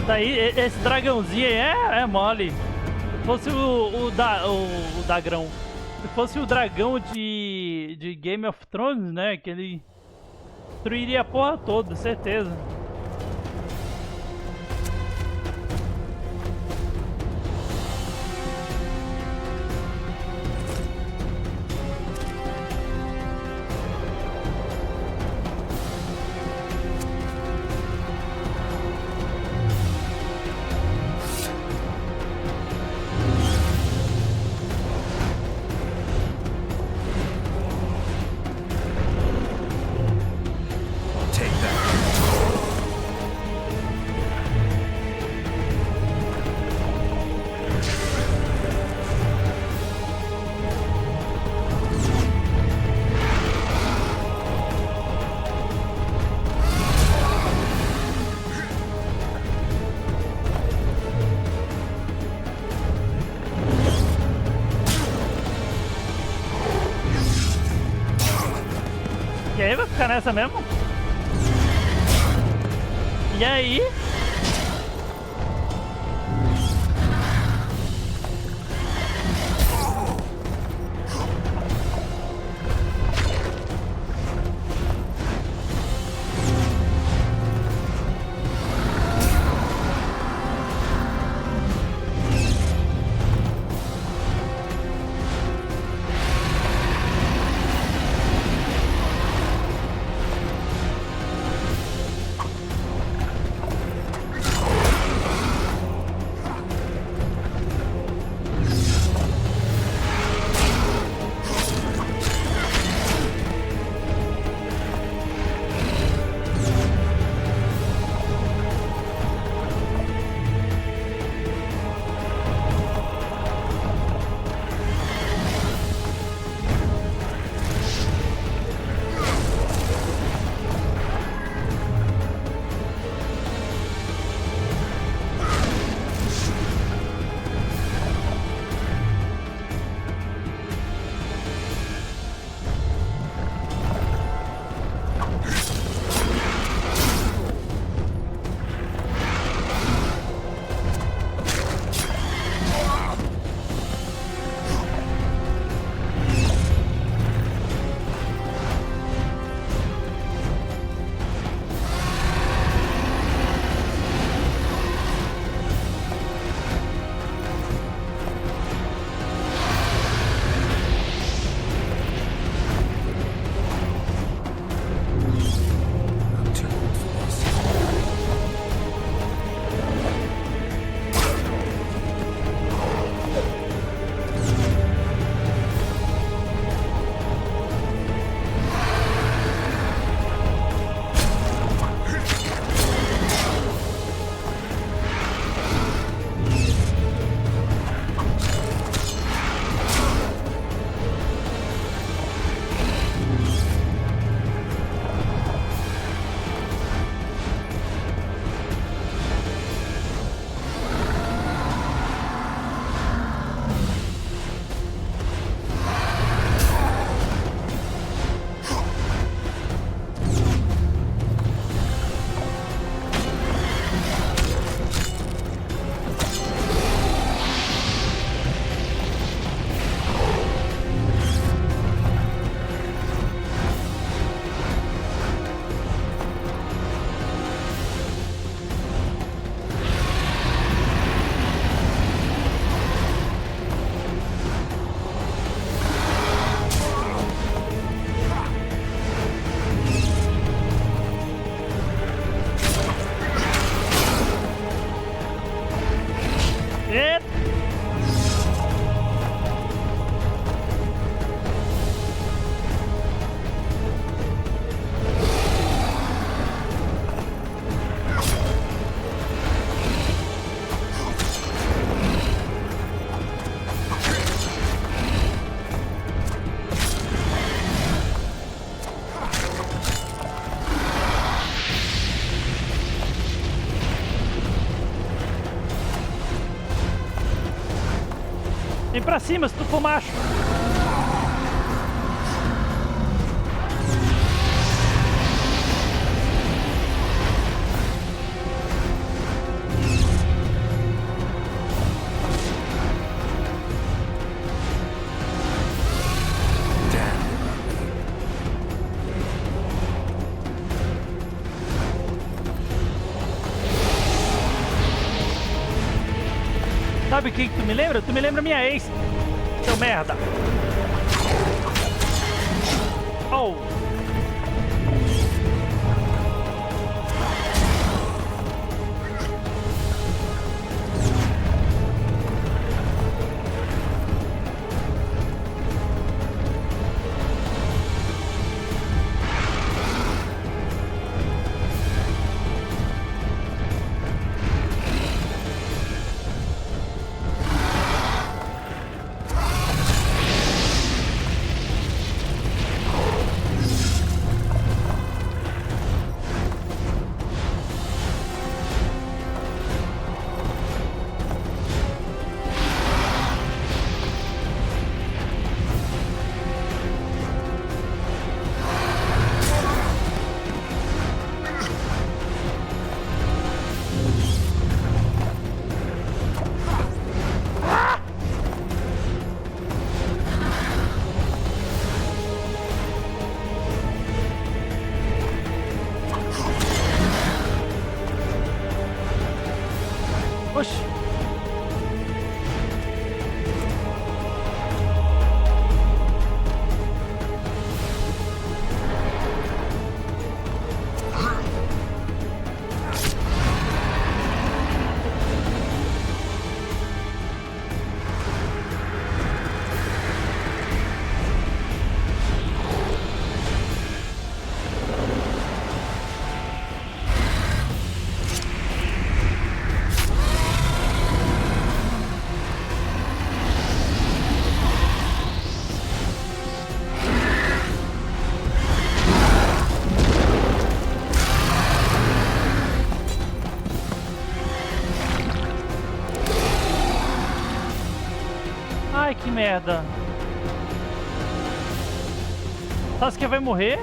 Daí, esse dragãozinho aí é mole. Se fosse o dagrão. Se fosse o dragão de Game of Thrones, né? Que ele destruiria a porra toda, certeza. E aí, vai ficar nessa mesmo? E aí? Vem pra cima se tu for macho. Sabe o que tu me lembra? Tu me lembra minha ex. Seu merda. Oh. Ai, que merda. Sasuke vai morrer?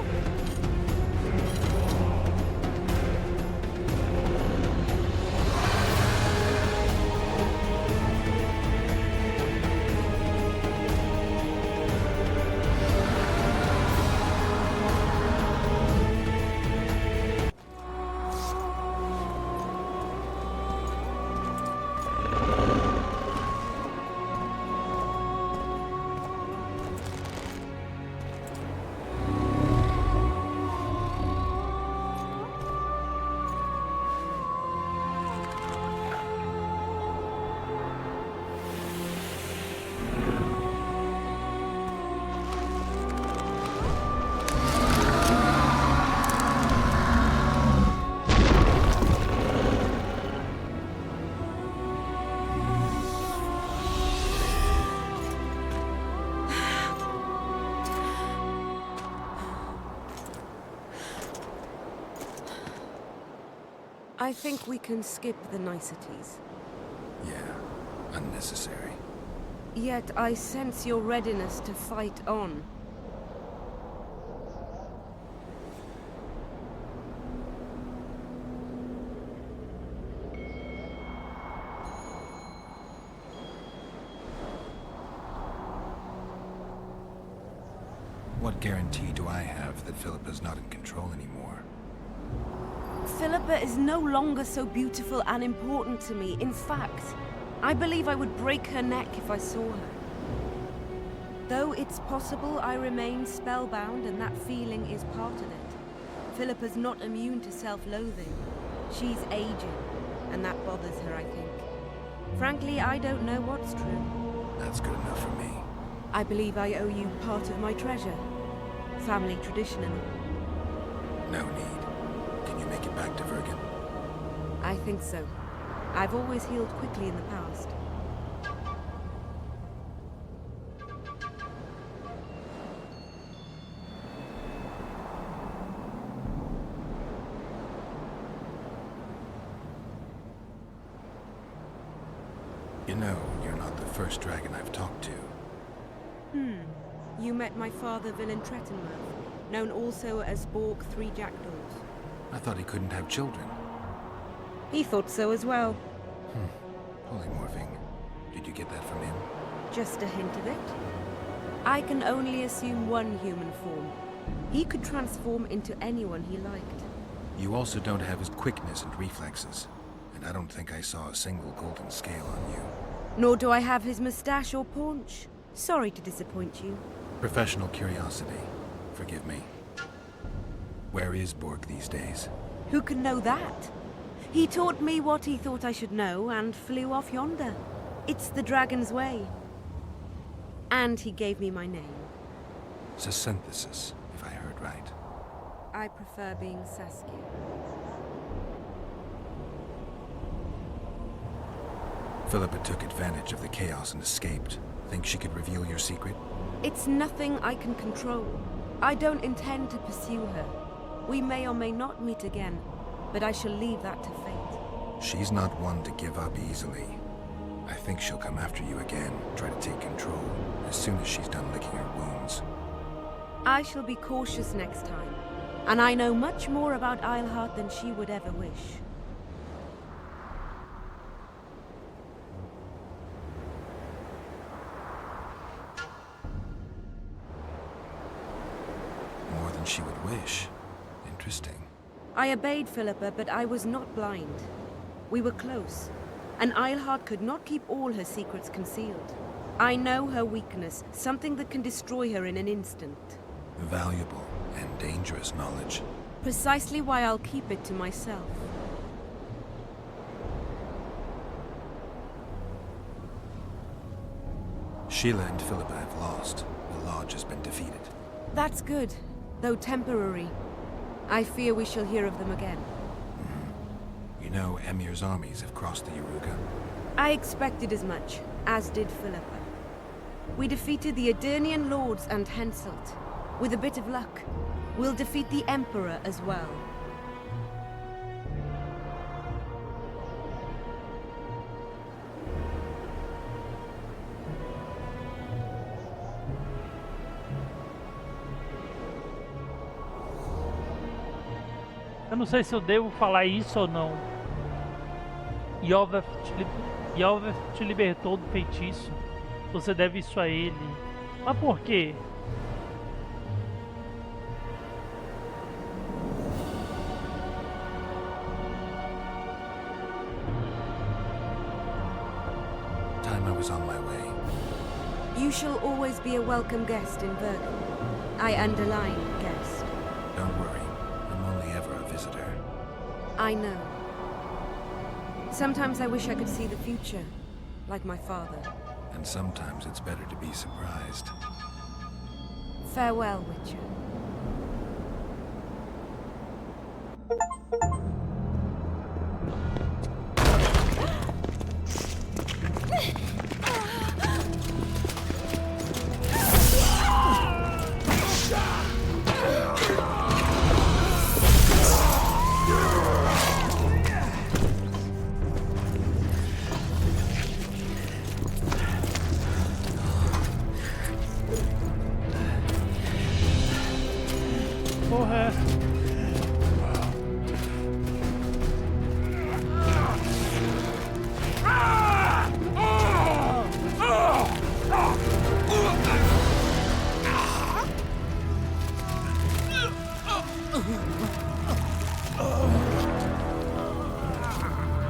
I think we can skip the niceties. Yeah, unnecessary. Yet I sense your readiness to fight on. What guarantee do I have that Philippa's not in control anymore? Philippa is no longer so beautiful and important to me. In fact, I believe I would break her neck if I saw her. Though it's possible I remain spellbound and that feeling is part of it. Philippa's not immune to self-loathing. She's aging, and that bothers her, I think. Frankly, I don't know what's true. That's good enough for me. I believe I owe you part of my treasure. Family tradition and all. No need. Can you make it back to Vergen? I think so. I've always healed quickly in the past. You know, you're not the first dragon I've talked to. You met my father, Villain Trettenworth, known also as Borg 3 Jackdaws. I thought he couldn't have children. He thought so as well. Polymorphing. Did you get that from him? Just a hint of it. I can only assume one human form. He could transform into anyone he liked. You also don't have his quickness and reflexes. And I don't think I saw a single golden scale on you. Nor do I have his moustache or paunch. Sorry to disappoint you. Professional curiosity. Forgive me. Where is Borg these days? Who can know that? He taught me what he thought I should know and flew off yonder. It's the dragon's way. And he gave me my name. Synthesis, if I heard right. I prefer being Saskia. Philippa took advantage of the chaos and escaped. Think she could reveal your secret? It's nothing I can control. I don't intend to pursue her. We may or may not meet again, but I shall leave that to fate. She's not one to give up easily. I think she'll come after you again, try to take control, as soon as she's done licking her wounds. I shall be cautious next time, and I know much more about Eilhart than she would ever wish. More than she would wish. Interesting. I obeyed Philippa, but I was not blind. We were close, and Eilhart could not keep all her secrets concealed. I know her weakness, something that can destroy her in an instant. Valuable and dangerous knowledge. Precisely why I'll keep it to myself. Sheila and Philippa have lost. The Lodge has been defeated. That's good, though temporary. I fear we shall hear of them again. You know, Emir's armies have crossed the Yaruga. I expected as much, as did Philippa. We defeated the Edirnian lords and Henselt. With a bit of luck, we'll defeat the Emperor as well. Eu não sei se eu devo falar isso ou não. Yoveth te libertou do feitiço. Você deve isso a ele. Mas por quê? Time I was on my way. You shall always be a welcome guest in Bergen. I underline guest. Don't worry. I'm only ever a visitor. I know. Sometimes I wish I could see the future, like my father. And sometimes it's better to be surprised. Farewell, Witcher.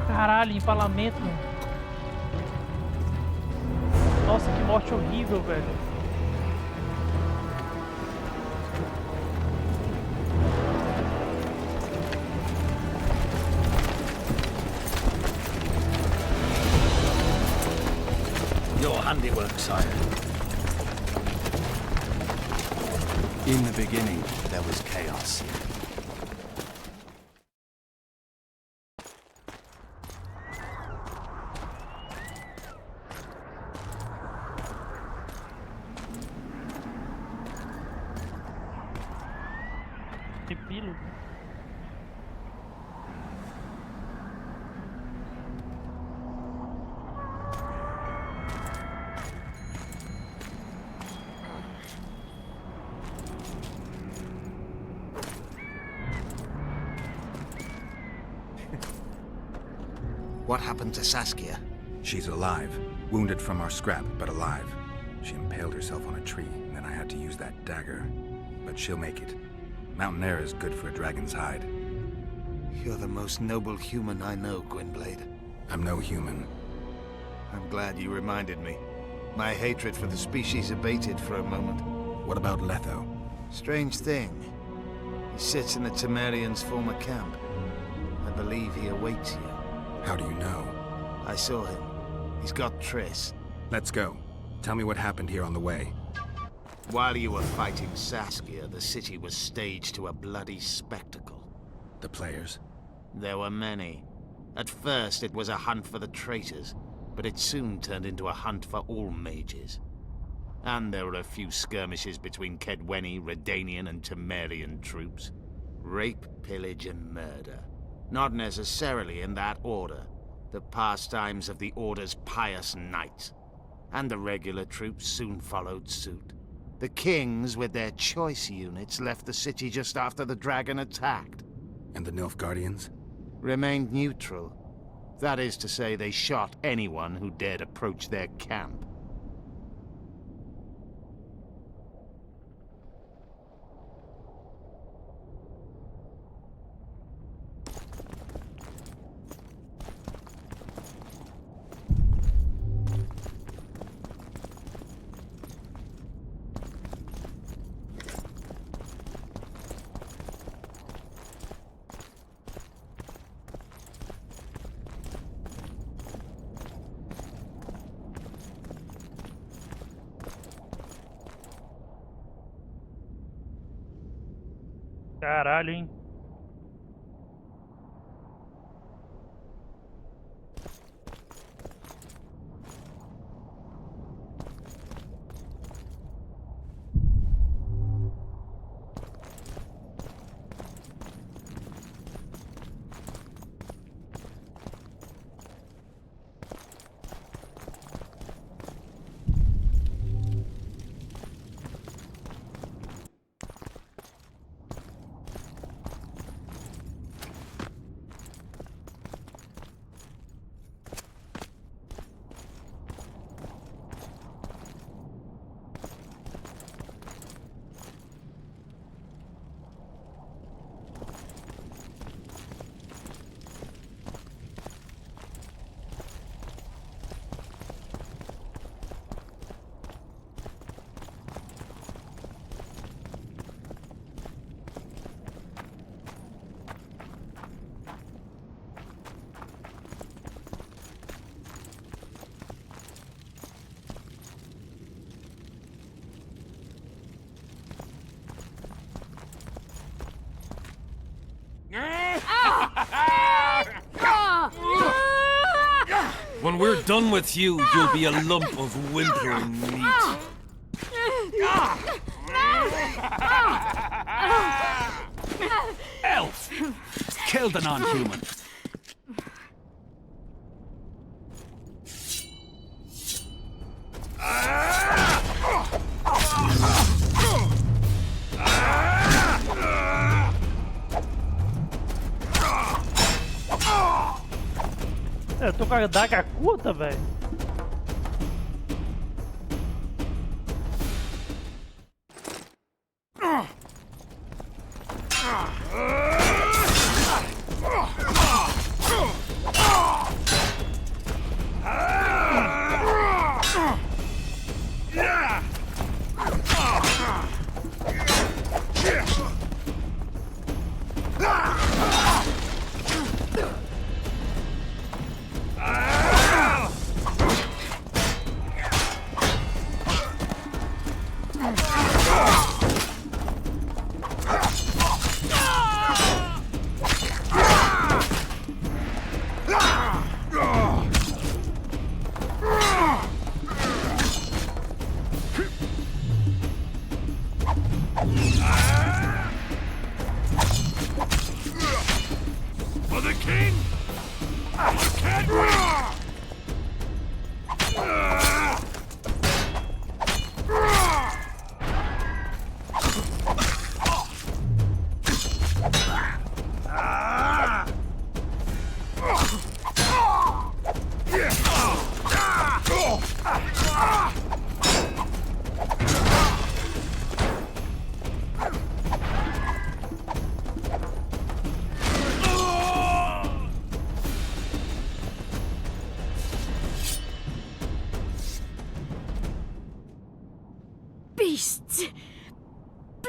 Caralho, empalamento. Nossa, que morte horrível, velho. Your handiwork, sire. In the beginning, there was chaos. Epílogo. What happened to Saskia? She's alive. Wounded from our scrap, but alive. She impaled herself on a tree, and then I had to use that dagger. But she'll make it. Mountain air is good for a dragon's hide. You're the most noble human I know, Gwynblade. I'm no human. I'm glad you reminded me. My hatred for the species abated for a moment. What about Letho? Strange thing. He sits in the Temerians' former camp. I believe he awaits you. How do you know? I saw him. He's got Triss. Let's go. Tell me what happened here on the way. While you were fighting Saskia, the city was staged to a bloody spectacle. The players? There were many. At first, it was a hunt for the traitors, but it soon turned into a hunt for all mages. And there were a few skirmishes between Kedweni, Redanian, and Temerian troops. Rape, pillage, and murder. Not necessarily in that order. The pastimes of the Order's pious knights. And the regular troops soon followed suit. The kings, with their choice units, left the city just after the dragon attacked. And the Nilfgaardians? Remained neutral. That is to say, they shot anyone who dared approach their camp. Caralho, hein? When we're done with you, you'll be a lump of whimpering meat. Elf! Kill the non-human. Eu tô com a daga curta, velho.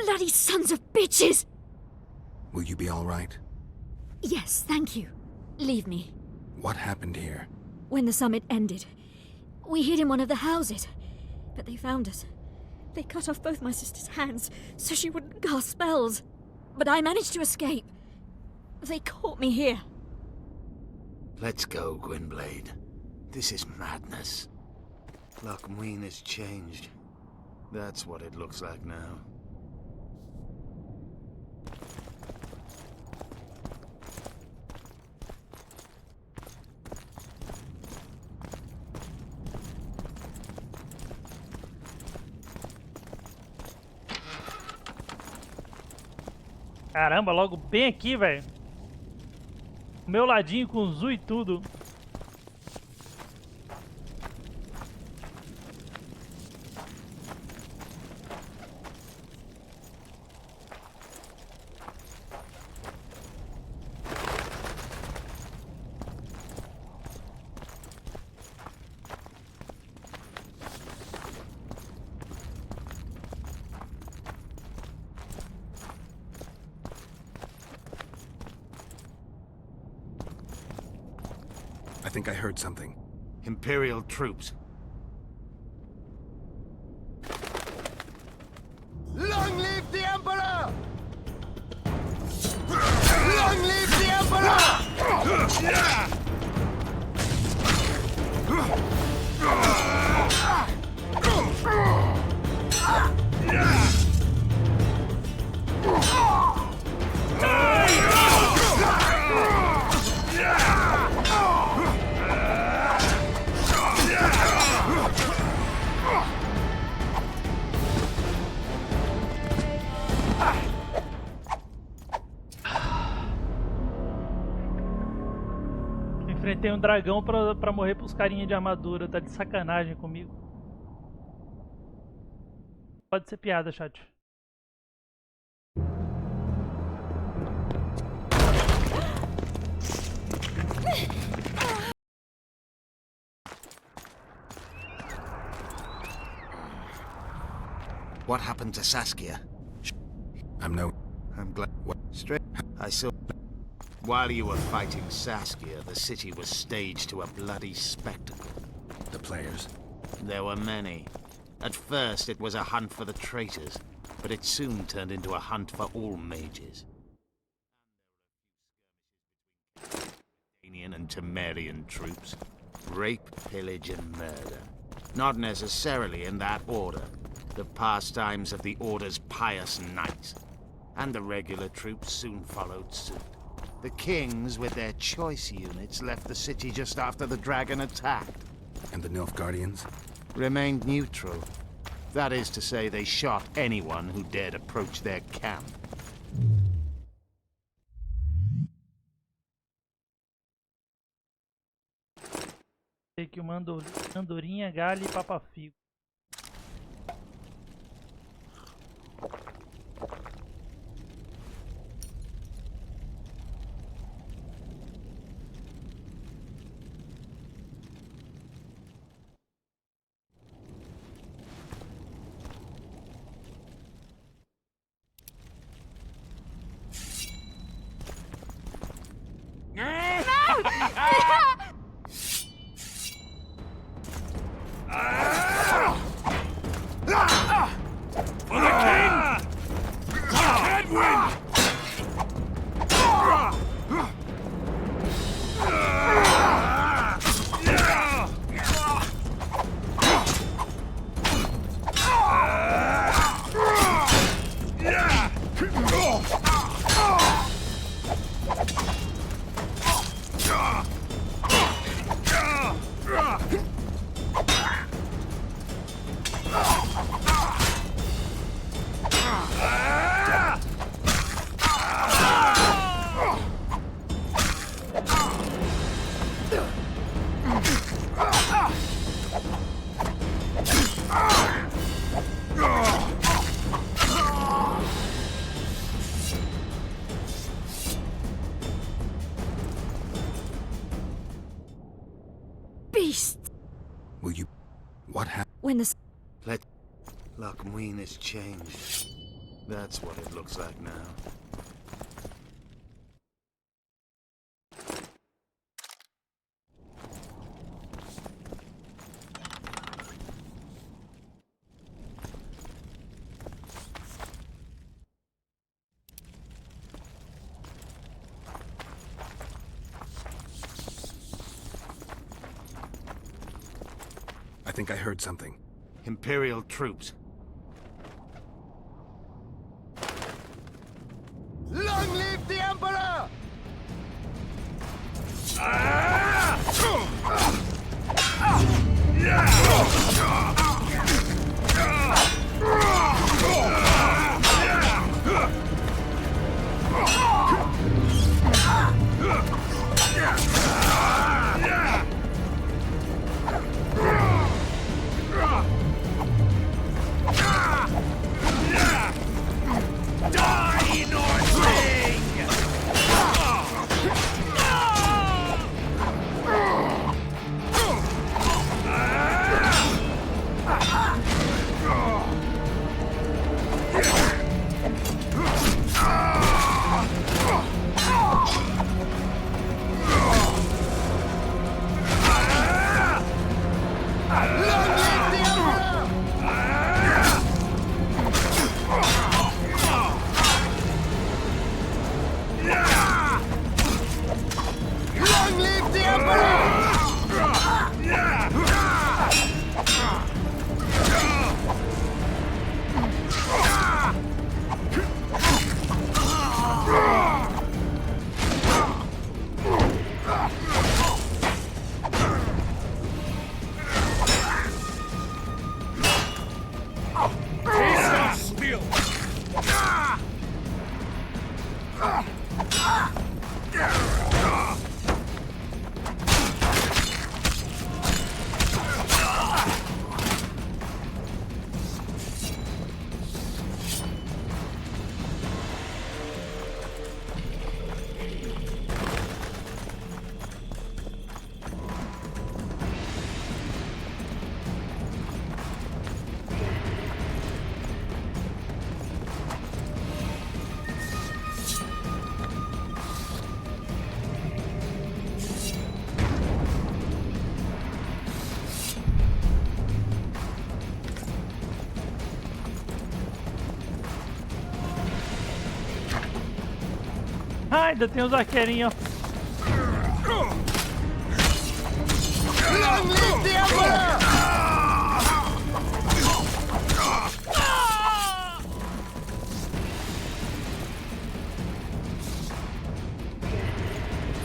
Bloody sons of bitches! Will you be all right? Yes, thank you. Leave me. What happened here? When the summit ended, we hid in one of the houses, but they found us. They cut off both my sister's hands so she wouldn't cast spells. But I managed to escape. They caught me here. Let's go, Gwynblade. This is madness. Lochmuin has changed. That's what it looks like now. Caramba, logo bem aqui, velho. Meu ladinho com Zu e tudo. I think I heard something. Imperial troops. Long live the Emperor! Long live the Emperor! Enfrentei um dragão pra morrer pros carinha de armadura. Tá de sacanagem comigo. Pode ser piada, chat. What happened to Saskia? I'm glad. What? Straight. I saw. While you were fighting Saskia, the city was staged to a bloody spectacle. The players? There were many. At first, it was a hunt for the traitors, but it soon turned into a hunt for all mages. And Temerian troops. Rape, pillage, and murder. Not necessarily in that order. The pastimes of the Order's pious knights. And the regular troops soon followed suit. The kings, with their choice units, left the city just after the dragon attacked. And the Nilfgaardians? Remained neutral. That is to say, they shot anyone who dared approach their camp. Sei que o Andorinha, Galho e Papafigo. For the king! Edwin! Will you... What happened? When the... Lochmuin has changed. That's what it looks like now. I think I heard something. Imperial troops. Long live the Emperor! Ah, ainda tem os arqueirinhos. Long live the Emperor!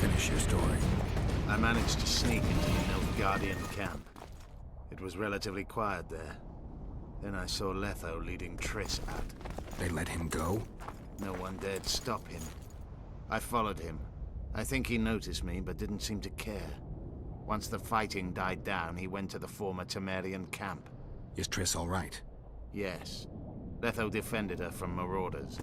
Finish your story. I managed to sneak into the Nilfgaardian camp. It was relatively quiet there. Then I saw Letho leading Triss out. They let him go? No one dared stop him. I followed him. I think he noticed me, but didn't seem to care. Once the fighting died down, he went to the former Temerian camp. Is Triss all right? Yes. Letho defended her from marauders.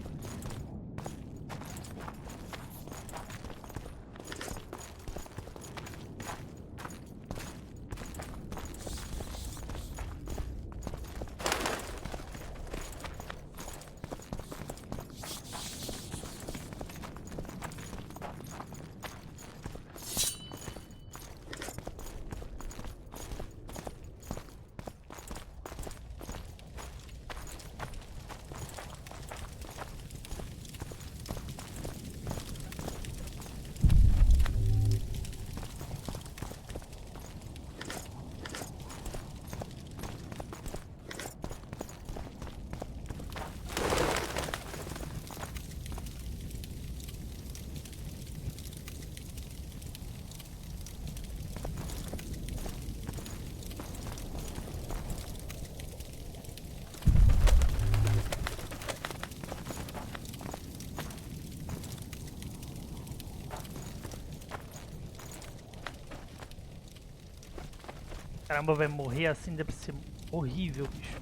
Caramba, vai morrer assim deve ser horrível, bicho.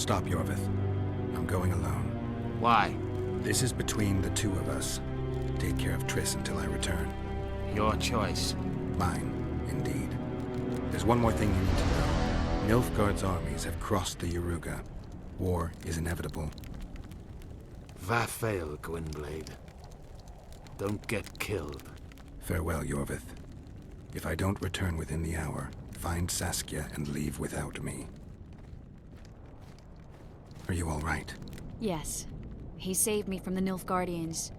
Stop, Yorvith. I'm going alone. Why? This is between the two of us. Take care of Triss until I return. Your choice. Mine, indeed. There's one more thing you need to know. Nilfgaard's armies have crossed the Yaruga. War is inevitable. Va fail, Gwynblade. Don't get killed. Farewell, Yorvith. If I don't return within the hour, find Saskia and leave without me. Are you all right? Yes. He saved me from the Nilfgaardians,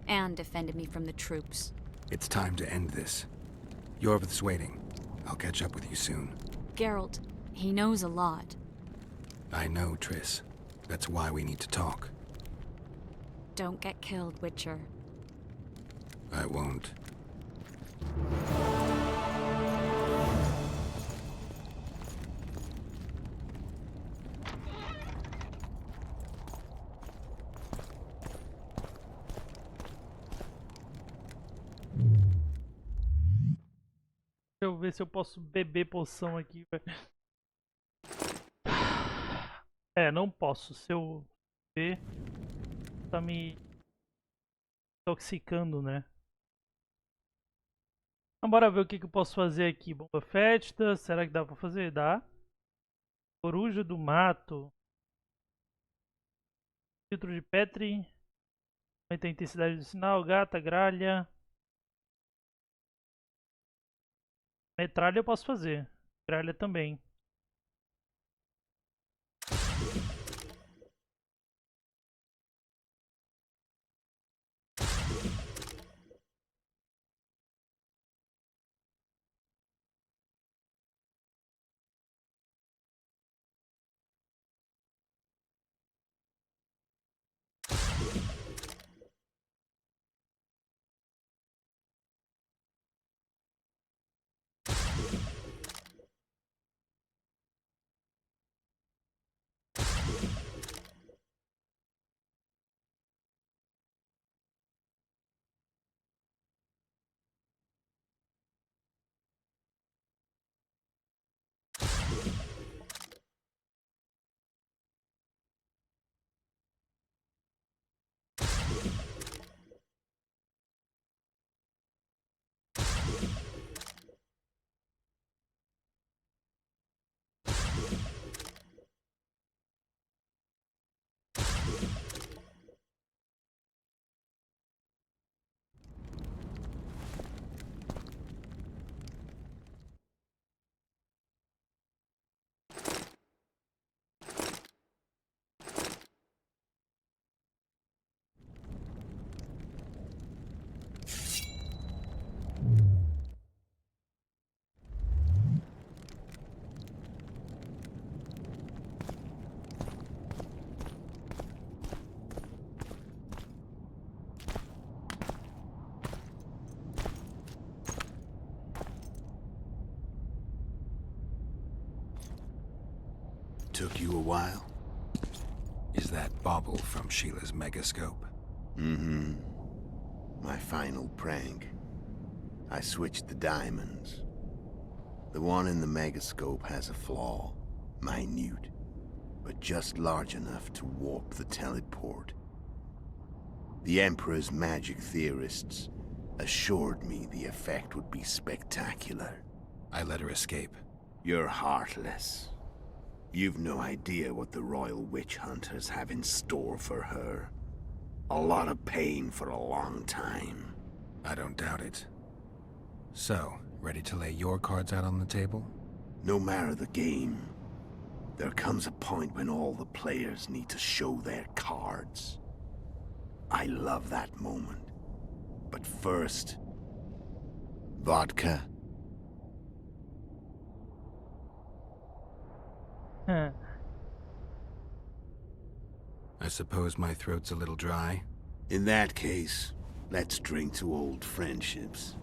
and defended me from the troops. It's time to end this. Yorvith's waiting. I'll catch up with you soon. Geralt, he knows a lot. I know, Triss. That's why we need to talk. Don't get killed, Witcher. I won't. Deixa eu ver se eu posso beber poção aqui, velho. É, não posso. Se eu beber, tá me intoxicando, né? Então, bora ver o que eu posso fazer aqui. Bomba fétida, será que dá pra fazer? Dá. Coruja do mato. Filtro de Petri. Aumenta a intensidade do sinal. Gata, gralha. Metralha eu posso fazer. Gralha também. Took you a while? Is that bauble from Sheila's megascope? Mm-hmm. My final prank. I switched the diamonds. The one in the megascope has a flaw. Minute. But just large enough to warp the teleport. The Emperor's magic theorists assured me the effect would be spectacular. I let her escape. You're heartless. You've no idea what the Royal Witch Hunters have in store for her. A lot of pain for a long time. I don't doubt it. So, ready to lay your cards out on the table? No matter the game, there comes a point when all the players need to show their cards. I love that moment. But first... vodka. I suppose my throat's a little dry? In that case, let's drink to old friendships.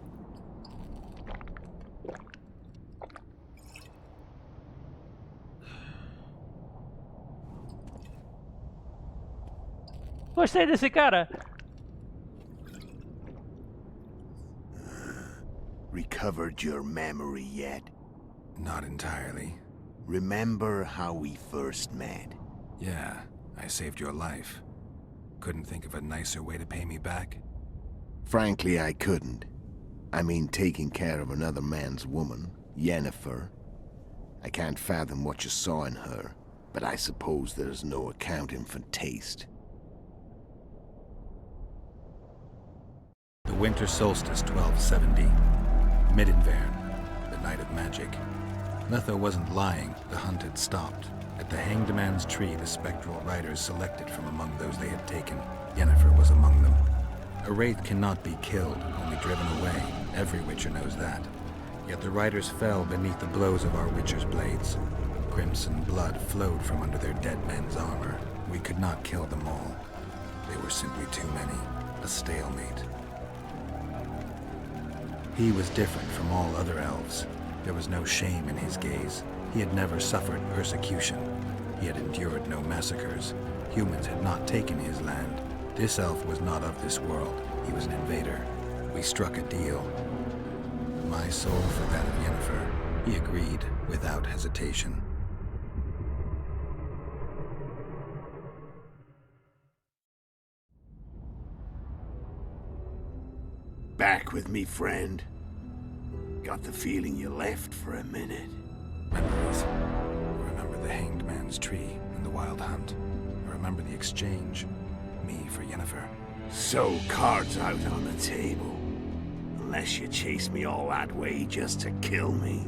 Gostei desse cara. Recovered your memory yet? Not entirely. Remember how we first met? Yeah, I saved your life. Couldn't think of a nicer way to pay me back? Frankly, I couldn't. I mean, taking care of another man's woman, Yennefer. I can't fathom what you saw in her, but I suppose there's no accounting for taste. The winter solstice 1270. Midinvern, the night of magic. Letho wasn't lying, the hunt had stopped. At the Hanged Man's Tree, the spectral riders selected from among those they had taken. Yennefer was among them. A wraith cannot be killed, only driven away. Every witcher knows that. Yet the riders fell beneath the blows of our witcher's blades. Crimson blood flowed from under their dead men's armor. We could not kill them all. They were simply too many. A stalemate. He was different from all other elves. There was no shame in his gaze. He had never suffered persecution. He had endured no massacres. Humans had not taken his land. This elf was not of this world. He was an invader. We struck a deal. My soul for that of Yennefer. He agreed without hesitation. Back with me, friend. Got the feeling you left for a minute. Memories. I remember the Hanged Man's Tree and the Wild Hunt. I remember the exchange. Me for Yennefer. So, cards out on the table. Unless you chase me all that way just to kill me.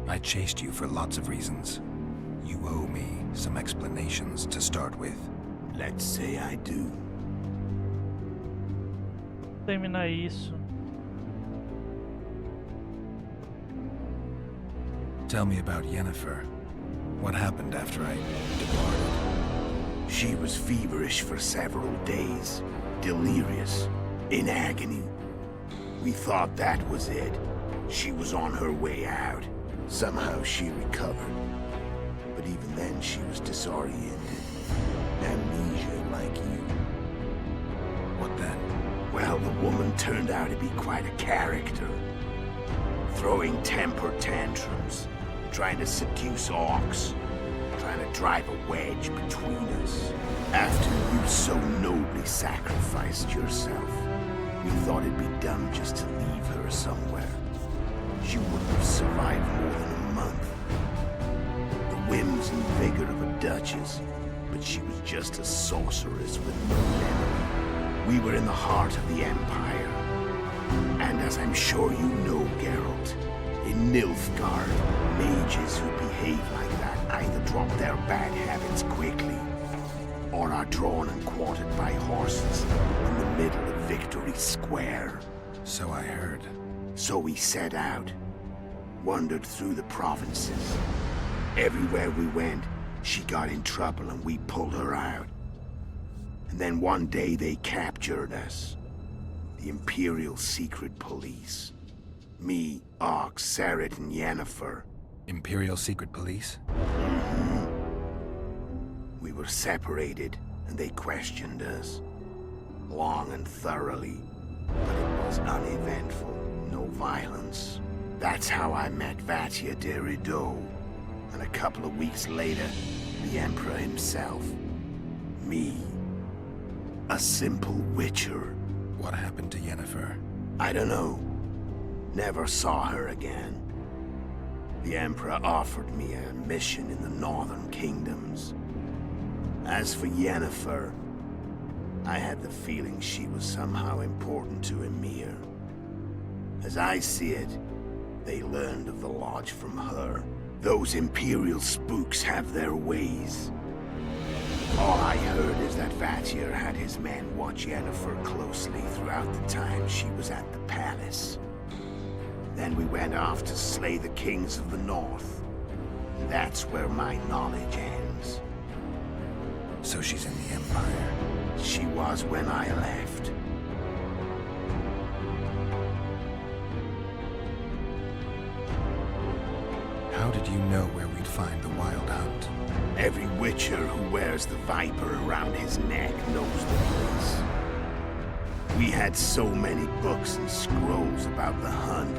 I chased you for lots of reasons. You owe me some explanations to start with. Let's say I do. Terminar isso. Tell me about Yennefer. What happened after I departed? She was feverish for several days. Delirious. In agony. We thought that was it. She was on her way out. Somehow she recovered. But even then she was disoriented. Amnesia like you. What then? Well, the woman turned out to be quite a character. Throwing temper tantrums. Trying to seduce orcs. Trying to drive a wedge between us. After you so nobly sacrificed yourself, we thought it'd be dumb just to leave her somewhere. She wouldn't have survived more than a month. The whims and vigor of a duchess, but she was just a sorceress with no memory. We were in the heart of the Empire. And as I'm sure you know, Geralt, in Nilfgaard, mages who behave like that either drop their bad habits quickly, or are drawn and quartered by horses in the middle of Victory Square. So I heard. So we set out, wandered through the provinces. Everywhere we went, she got in trouble and we pulled her out. And then one day they captured us. The Imperial Secret Police. Me, Ox, Sarret, and Yennefer. Imperial Secret Police? Mm-hmm. We were separated, and they questioned us. Long and thoroughly. But it was uneventful. No violence. That's how I met Vatia de Rideau. And a couple of weeks later, the Emperor himself. Me. A simple witcher. What happened to Yennefer? I don't know. Never saw her again. The Emperor offered me a mission in the northern kingdoms. As for Yennefer, I had the feeling she was somehow important to Emir. As I see it, they learned of the Lodge from her. Those Imperial spooks have their ways. All I heard is that Vatir had his men watch Yennefer closely throughout the time she was at the palace. Then we went off to slay the kings of the north. That's where my knowledge ends. So she's in the Empire? She was when I left. How did you know where we'd find the Wild Hunt? Every witcher who wears the viper around his neck knows the place. We had so many books and scrolls about the hunt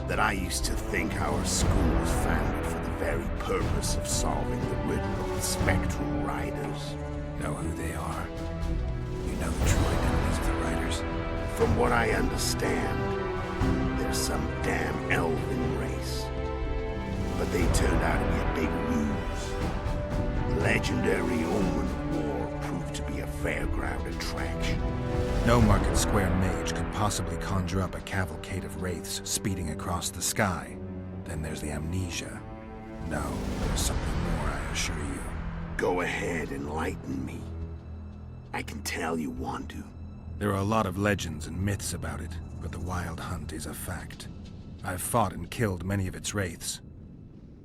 that I used to think our school was founded for the very purpose of solving the riddle of the spectral riders. Know who they are? You know the true identities of the riders? From what I understand, they're some damn elven race. But they turned out to be a big ruse. The legendary Omen of War proved to be a fairground attraction. No Market Square mage could possibly conjure up a cavalcade of wraiths speeding across the sky. Then there's the amnesia. No, there's something more, I assure you. Go ahead, enlighten me. I can tell you want to. There are a lot of legends and myths about it, but the Wild Hunt is a fact. I've fought and killed many of its wraiths.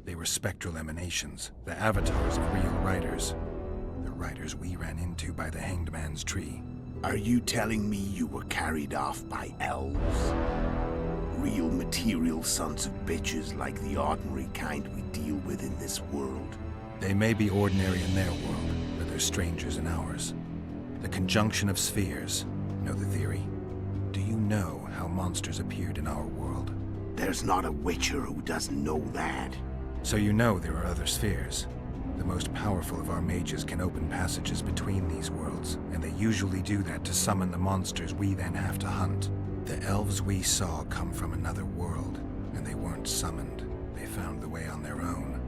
They were spectral emanations, the avatars of real riders. The riders we ran into by the Hanged Man's Tree. Are you telling me you were carried off by elves? Real material sons of bitches like the ordinary kind we deal with in this world? They may be ordinary in their world, but they're strangers in ours. The conjunction of spheres. Know the theory? Do you know how monsters appeared in our world? There's not a witcher who doesn't know that. So you know there are other spheres. The most powerful of our mages can open passages between these worlds, and they usually do that to summon the monsters we then have to hunt. The elves we saw come from another world, and they weren't summoned. They found the way on their own.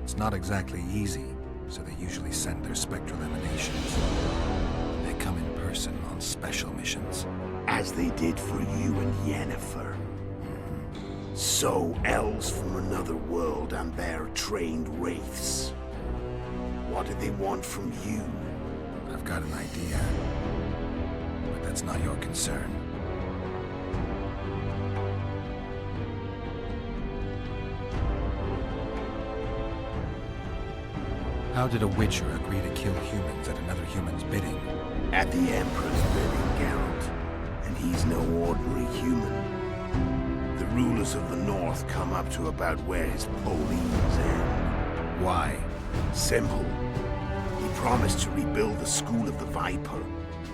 It's not exactly easy, so they usually send their spectral emanations. They come in person on special missions. As they did for you and Yennefer. So, elves from another world and their trained wraiths. What do they want from you? I've got an idea, but that's not your concern. How did a witcher agree to kill humans at another human's bidding? At the Emperor's bidding, Geralt. And he's no ordinary human. The rulers of the North come up to about where his police end. Why? Simple. He promised to rebuild the School of the Viper,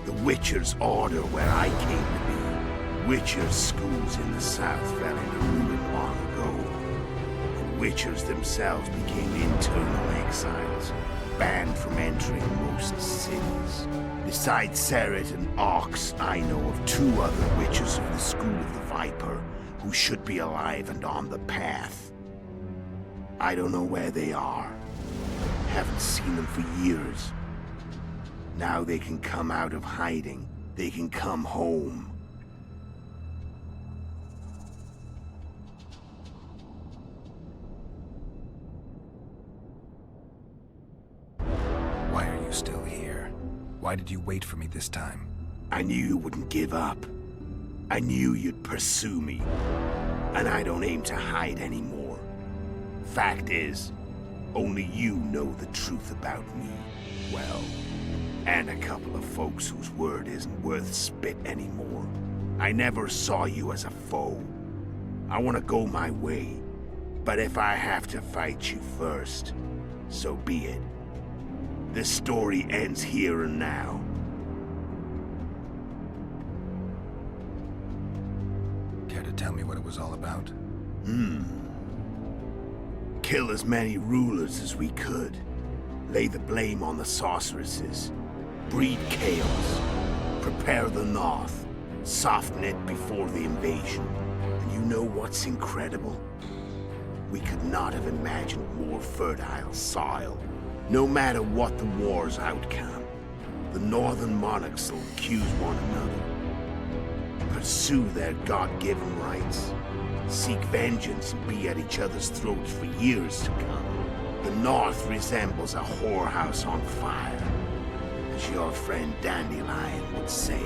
the Witcher's order where I came to be. Witcher's schools in the South fell into ruin long ago. And Witchers themselves became internal exiles, banned from entering most cities. Besides Seret and Ox, I know of 2 other Witchers of the School of the Viper who should be alive and on the path. I don't know where they are. Haven't seen them for years. Now they can come out of hiding. They can come home. Why are you still here? Why did you wait for me this time? I knew you wouldn't give up. I knew you'd pursue me. And I don't aim to hide anymore. Fact is, only you know the truth about me. Well, and a couple of folks whose word isn't worth spit anymore. I never saw you as a foe. I want to go my way. But if I have to fight you first, so be it. This story ends here and now. Care to tell me what it was all about? Kill as many rulers as we could. Lay the blame on the sorceresses. Breed chaos. Prepare the North. Soften it before the invasion. And you know what's incredible? We could not have imagined more fertile soil. No matter what the war's outcome, the northern monarchs will accuse one another. Pursue their God-given rights. Seek vengeance and be at each other's throats for years to come. The North resembles a whorehouse on fire, as your friend Dandelion would say.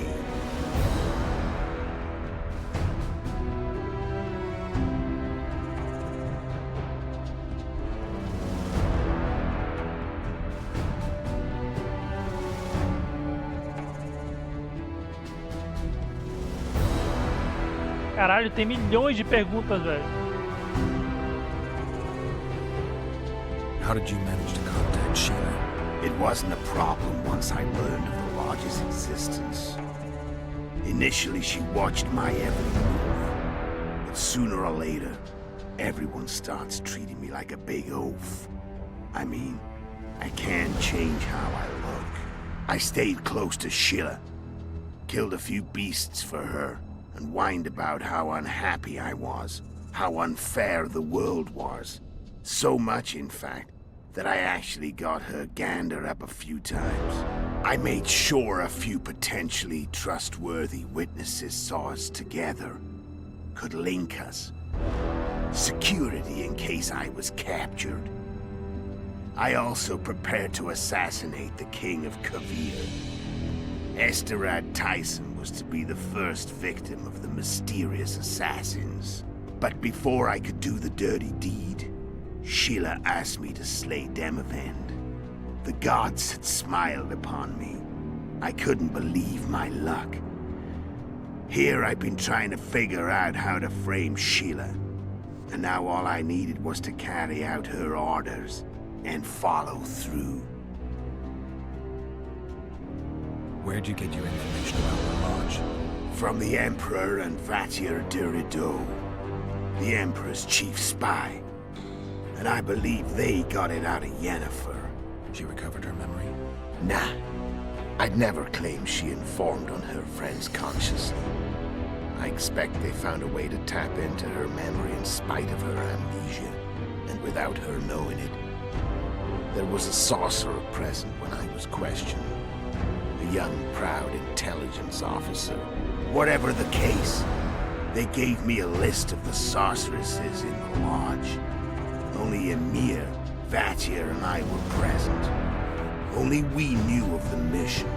Caralho, tem milhões de perguntas, velho. How did you manage to contact Sheila? It wasn't a problem once I learned of the Lodge's existence. Initially, she watched my every move. But sooner or later, everyone starts treating me like a big oaf. I mean, I can't change how I look. I stayed close to Sheila, killed a few beasts for her, and whined about how unhappy I was, how unfair the world was. So much, in fact, that I actually got her gander up a few times. I made sure a few potentially trustworthy witnesses saw us together, could link us. Security in case I was captured. I also prepared to assassinate the King of Kavir. Esterad Tyson was to be the first victim of the mysterious assassins. But before I could do the dirty deed, Sheila asked me to slay Demavend. The gods had smiled upon me. I couldn't believe my luck. Here I've been trying to figure out how to frame Sheila. And now all I needed was to carry out her orders and follow through. Where'd you get your information about the Lodge? From the Emperor and Vatier de Rideau, the Emperor's chief spy. And I believe they got it out of Yennefer. She recovered her memory? Nah. I'd never claim she informed on her friends consciously. I expect they found a way to tap into her memory in spite of her amnesia, and without her knowing it. There was a sorcerer present when I was questioned. A young, proud intelligence officer. Whatever the case, they gave me a list of the sorceresses in the Lodge. Only Emir, Vatier, and I were present. Only we knew of the mission.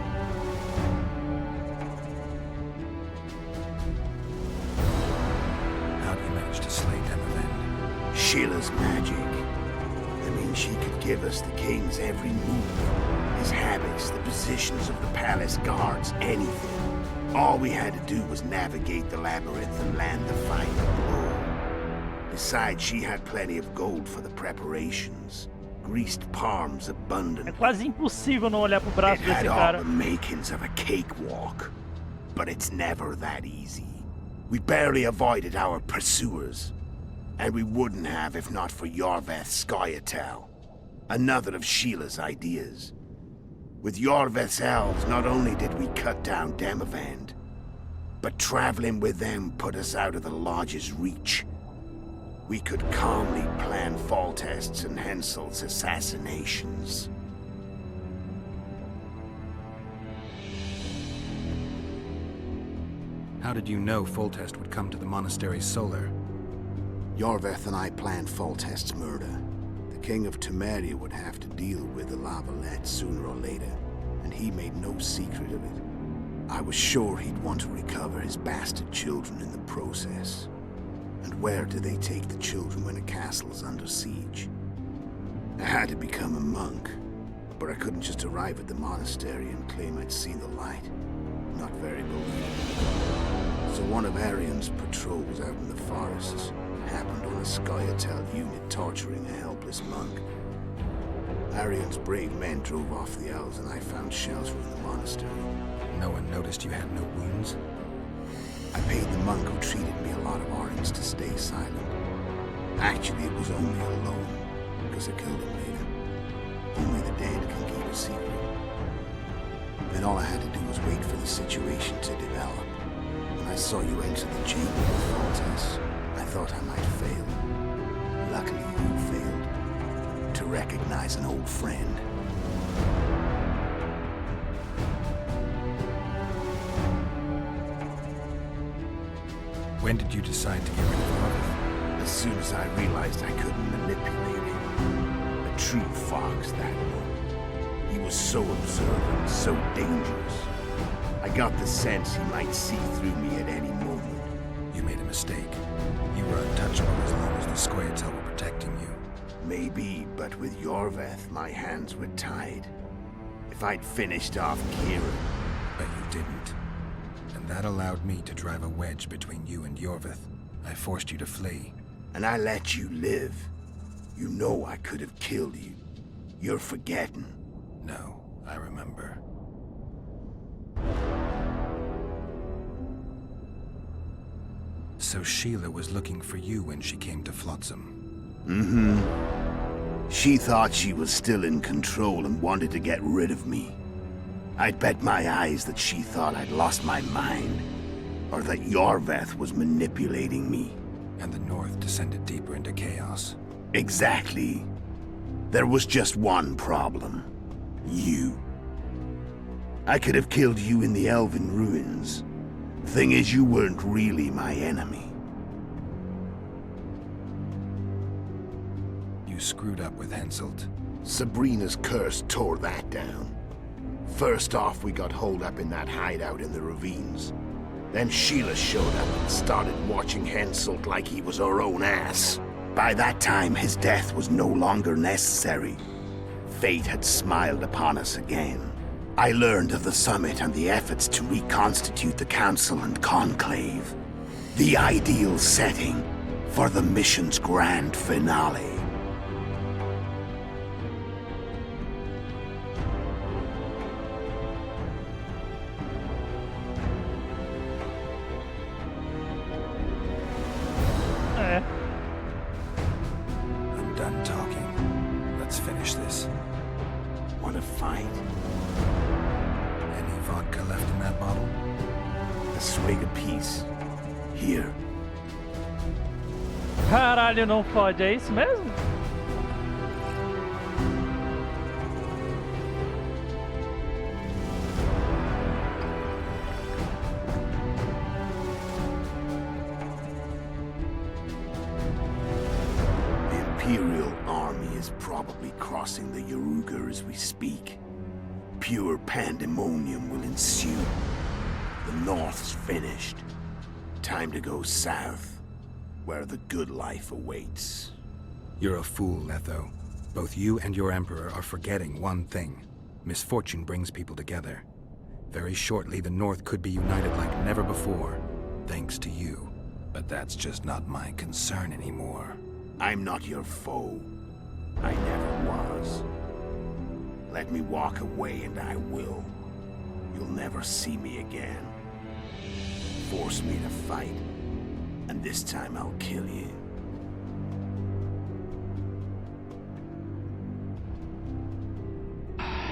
How'd you manage to slay Demavend? Sheila's magic. I mean, she could give us the king's every move. His habits, the positions of the palace guards, anything. All we had to do was navigate the labyrinth and land the final blow. Besides, she had plenty of gold for the preparations. Greased palms abundant. É quase impossível não olhar pro braço desse It had all cara. the makings of a cakewalk. But it's never that easy. We barely avoided our pursuers. And we wouldn't have if not for Yorveth Scoia'tael, another of Sheila's ideas. With Yorveth's elves, not only did we cut down Demavend, but traveling with them put us out of the Lodge's reach. We could calmly plan Foltest's and Henselt's assassinations. How did you know Foltest would come to the monastery's solar? Yorveth and I planned Foltest's murder. The King of Temeria would have to deal with the Lavalette sooner or later, and he made no secret of it. I was sure he'd want to recover his bastard children in the process. And where do they take the children when a castle's under siege? I had to become a monk, but I couldn't just arrive at the monastery and claim I'd seen the light. Not very believable. So one of Arian's patrols out in the forests happened on a Scoia'tael unit torturing a helpless monk. Arian's brave men drove off the elves and I found shelter in the monastery. No one noticed you had no wounds? I paid the monk who treated me a lot of orange to stay silent. Actually, it was only a loan, because I killed him later. Only the dead can keep a secret. Then all I had to do was wait for the situation to develop. When I saw you enter the chamber with Foltest, I thought I might fail. Luckily, you failed. To recognize an old friend. When did you decide to get rid of Yorveth? As soon as I realized I couldn't manipulate him. A true fox, that one. He was so observant, so dangerous. I got the sense he might see through me at any moment. You made a mistake. You were untouchable as long as the Scoia'tael were protecting you. Maybe, but with Yorveth, my hands were tied. If I'd finished off Kieran... But you didn't. And that allowed me to drive a wedge between you and Yorveth. I forced you to flee. And I let you live. You know I could have killed you. You're forgetting. No, I remember. So Sheila was looking for you when she came to Flotsam. Mm-hmm. She thought she was still in control and wanted to get rid of me. I'd bet my eyes that she thought I'd lost my mind, or that Yorveth was manipulating me. And the North descended deeper into chaos. Exactly. There was just one problem. You. I could have killed you in the Elven ruins. Thing is, you weren't really my enemy. You screwed up with Henselt. Sabrina's curse tore that down. First off, we got holed up in that hideout in the ravines. Then Sheila showed up and started watching Henselt like he was her own ass. By that time, his death was no longer necessary. Fate had smiled upon us again. I learned of the summit and the efforts to reconstitute the Council and Conclave. The ideal setting for the mission's grand finale. I'm done talking. Let's finish this. Want to fight? Any vodka left in that bottle? A swig apiece. Here. Caralho, não fode, é isso mesmo? The Imperial army is probably crossing the Yaruga as we speak. Pure pandemonium will ensue. The North's finished. Time to go south, where the good life awaits. You're a fool, Letho. Both you and your Emperor are forgetting one thing. Misfortune brings people together. Very shortly, the North could be united like never before, thanks to you. But that's just not my concern anymore. I'm not your foe. I never was. Let me walk away and I will. You'll never see me again. Force me to fight, and this time I'll kill you.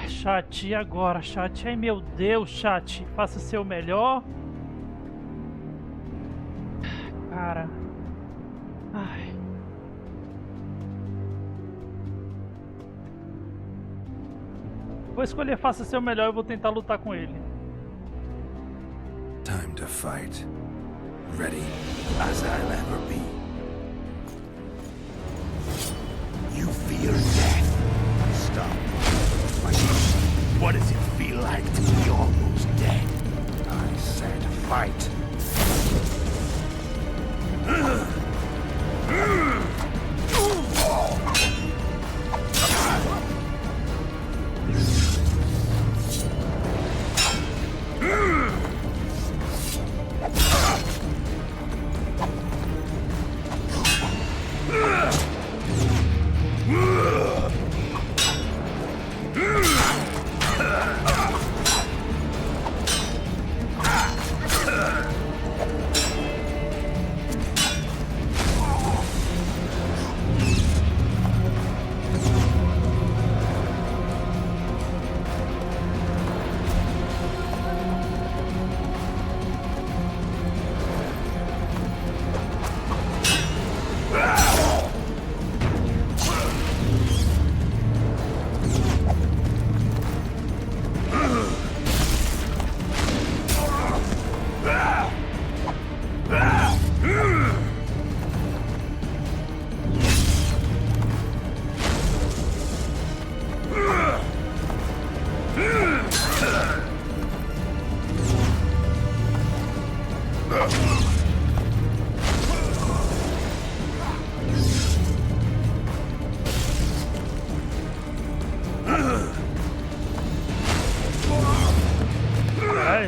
Chat, e agora, chat? Ai, meu Deus, chat. Faça seu melhor. Cara. Ai. Vou escolher faça seu melhor e vou tentar lutar com ele. Time to fight. Ready? As I'll ever be. You fear death. Stop. What does it feel like to be almost dead? I said fight.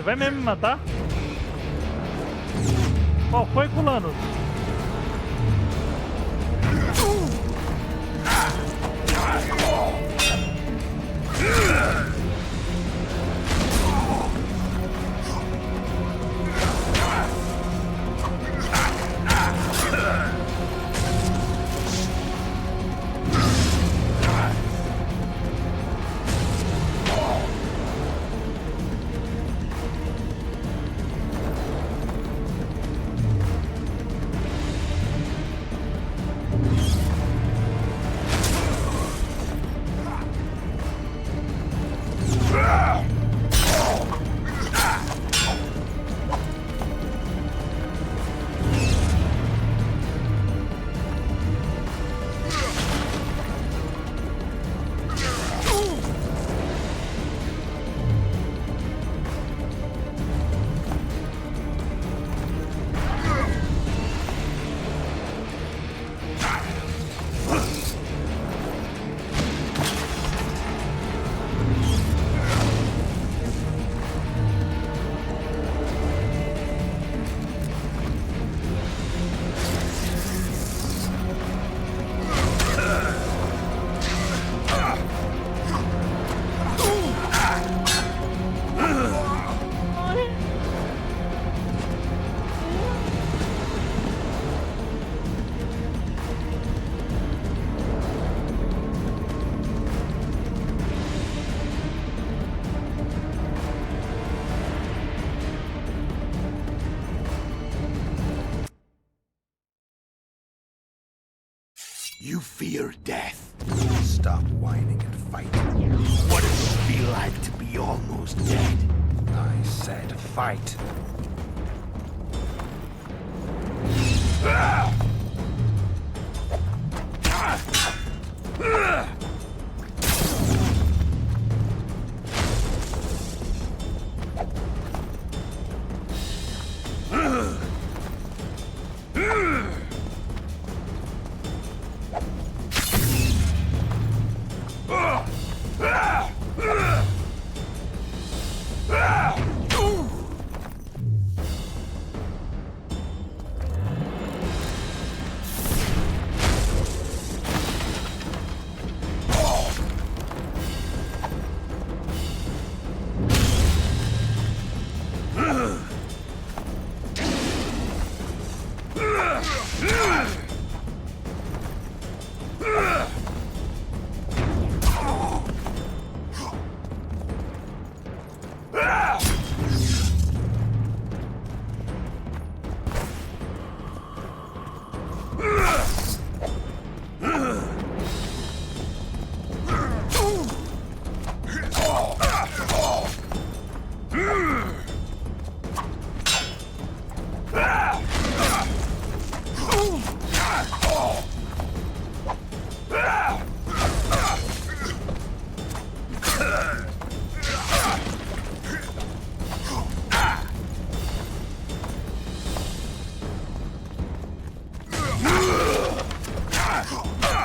Vai mesmo me matar? Qual foi, Lukanos? You fear death. Stop whining and fight. What does it feel like to be almost dead? I said fight.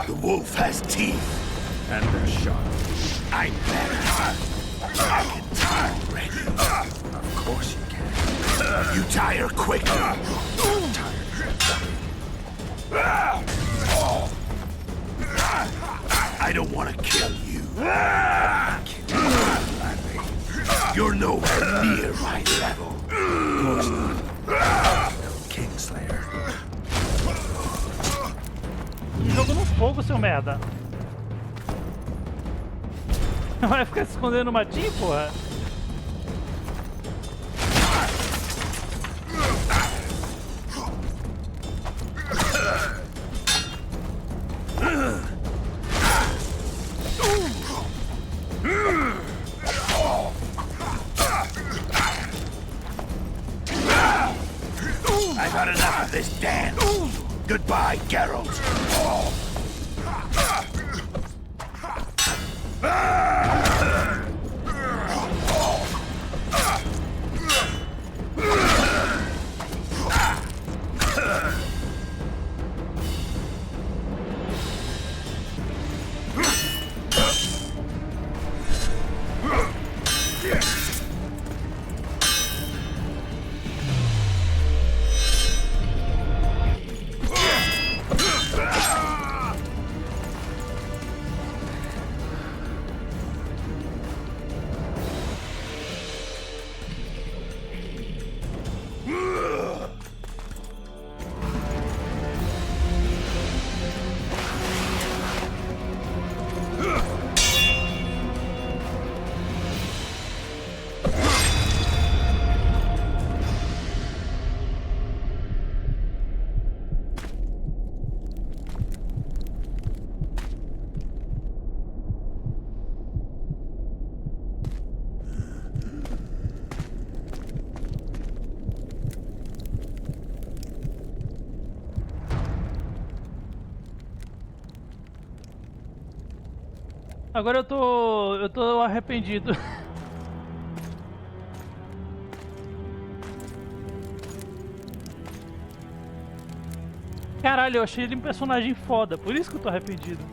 The wolf has teeth. And they're sharp. I'm better. I can tire already. Of course you can. You tire quicker. I don't want to kill you. You're nowhere near my level. Of course not. No Kingslayer. Jogo no fogo, seu merda. Vai ficar se escondendo no matinho, porra? I've had enough of this dance. Goodbye, Geralt. Agora eu tô arrependido. Caralho, eu achei ele um personagem foda, por isso que eu tô arrependido.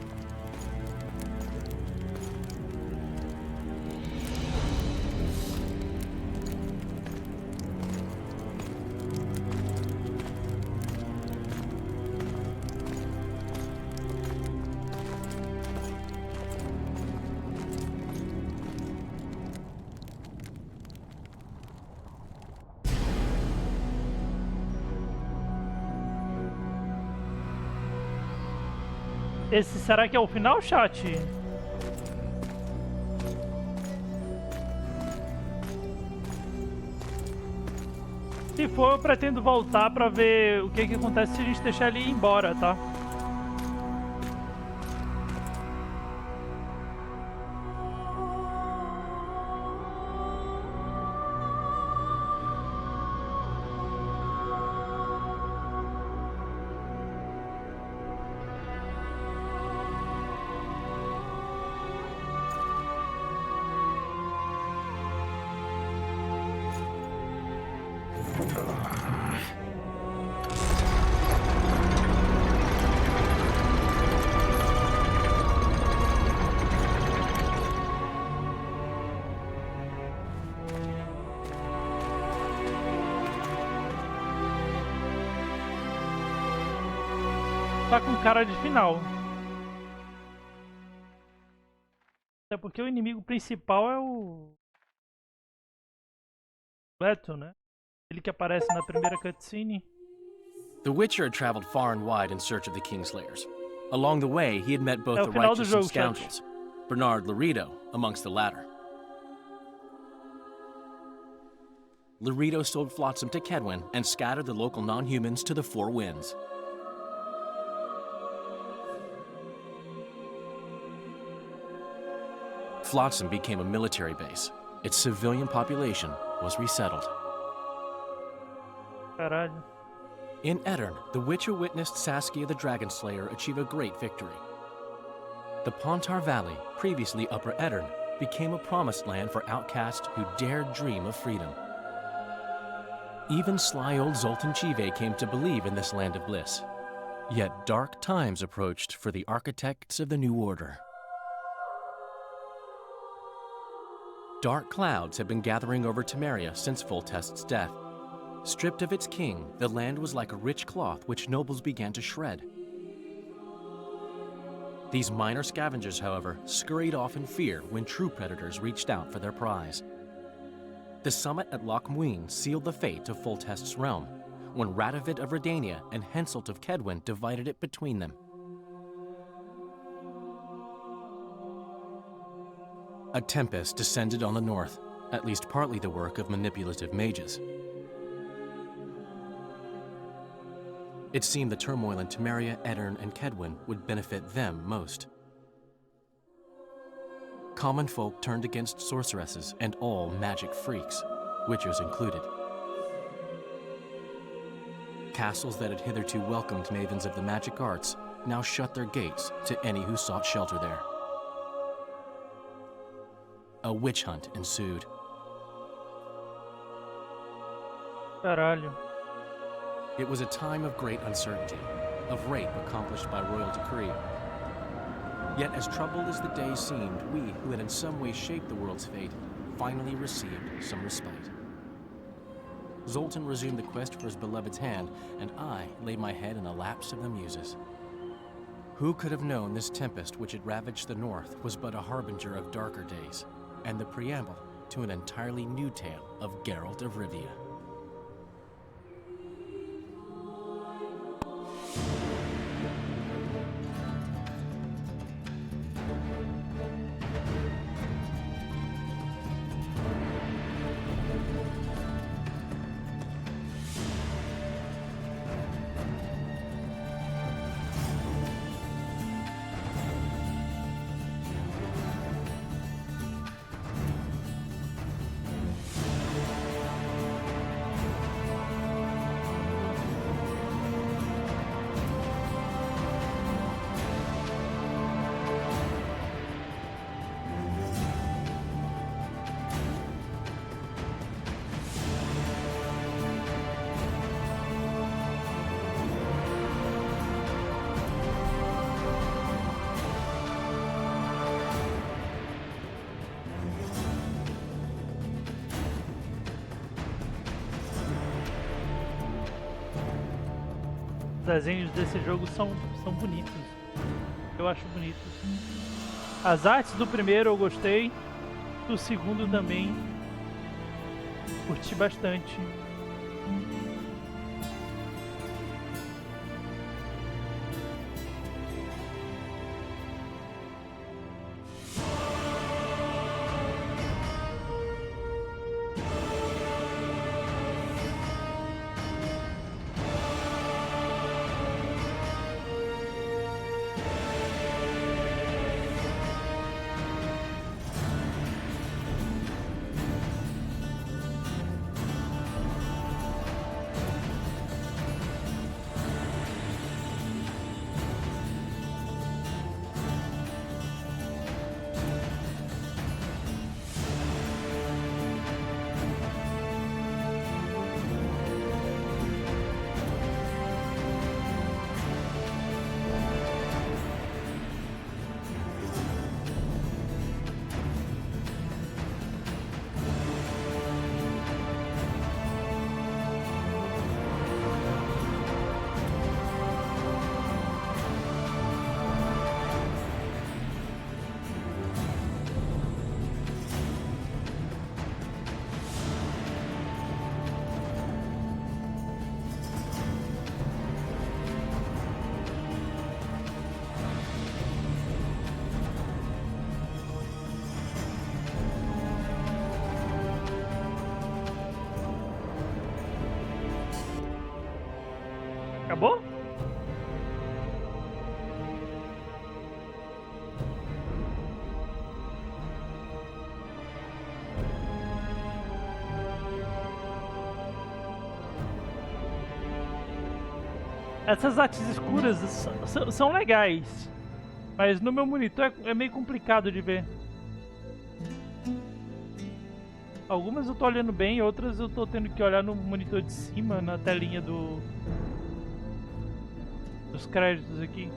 Esse será que é o final, chat? Se for, eu pretendo voltar pra ver o que acontece se a gente deixar ele ir embora, tá? Tá com cara de final. Até porque o inimigo principal é o Leto, né? Ele que aparece na primeira cutscene. The Witcher had traveled far and wide in search of the Kingslayers. Along the way, he had met both the righteous and scoundrels, Bernard Laredo amongst the latter. Laredo sold Flotsam to Kedwin and scattered the local non-humans to the four winds. Flotsam became a military base. Its civilian population was resettled. Caralho. In Edirn, the Witcher witnessed Saskia the Dragon Slayer achieve a great victory. The Pontar Valley, previously Upper Edirn, became a promised land for outcasts who dared dream of freedom. Even sly old Zoltan Chive came to believe in this land of bliss. Yet dark times approached for the architects of the New Order. Dark clouds had been gathering over Temeria since Foltest's death. Stripped of its king, the land was like a rich cloth which nobles began to shred. These minor scavengers, however, scurried off in fear when true predators reached out for their prize. The summit at Loch Muin sealed the fate of Foltest's realm, when Radovid of Redania and Henselt of Kedwin divided it between them. A tempest descended on the north, at least partly the work of manipulative mages. It seemed the turmoil in Temeria, Edirn, and Kedwin would benefit them most. Common folk turned against sorceresses and all magic freaks, witchers included. Castles that had hitherto welcomed mavens of the magic arts now shut their gates to any who sought shelter there. A witch hunt ensued. Caralho. It was a time of great uncertainty, of rape accomplished by royal decree. Yet as troubled as the days seemed, we, who had in some way shaped the world's fate, finally received some respite. Zoltan resumed the quest for his beloved's hand, and I laid my head in a lapse of the muses. Who could have known this tempest which had ravaged the north was but a harbinger of darker days, and the preamble to an entirely new tale of Geralt of Rivia. Os desenhos desse jogo são bonitos. Eu acho bonitos. As artes do primeiro eu gostei. Do segundo também. Curti bastante. Acabou? Essas artes escuras são legais, mas no meu monitor é meio complicado de ver. Algumas eu tô olhando bem, outras eu tô tendo que olhar no monitor de cima, na telinha dos créditos aqui.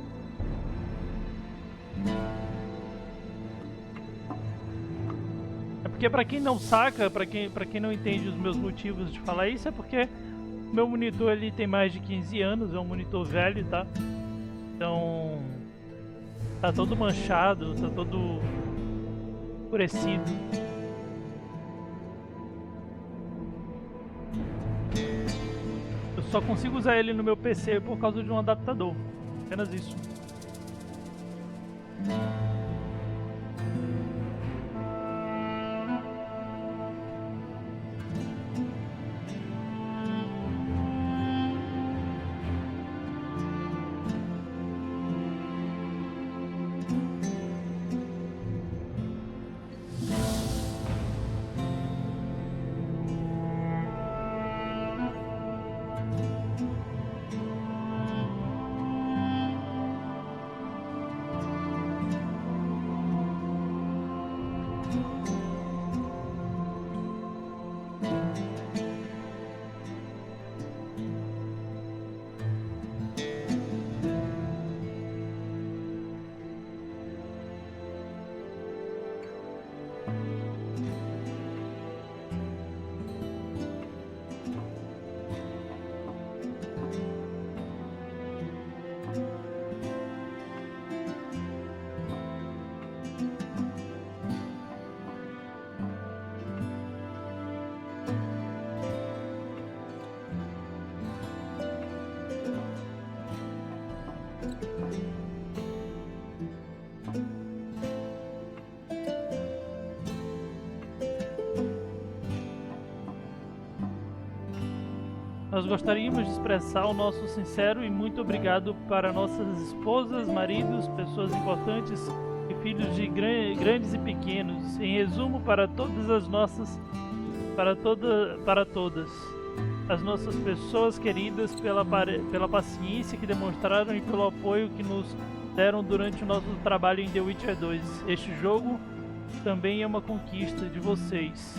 É porque pra quem não saca, pra quem não entende os meus motivos de falar isso, é porque meu monitor ele tem mais de 15 anos, é um monitor velho, tá? Então tá todo manchado, tá todo escurecido. Eu só consigo usar ele no meu PC por causa de um adaptador, apenas isso. Nós gostaríamos de expressar o nosso sincero e muito obrigado para nossas esposas, maridos, pessoas importantes e filhos de grandes e pequenos. Em resumo, para todas as nossas, para todas as nossas pessoas queridas pela paciência que demonstraram e pelo apoio que nos deram durante o nosso trabalho em The Witcher 2. Este jogo também é uma conquista de vocês.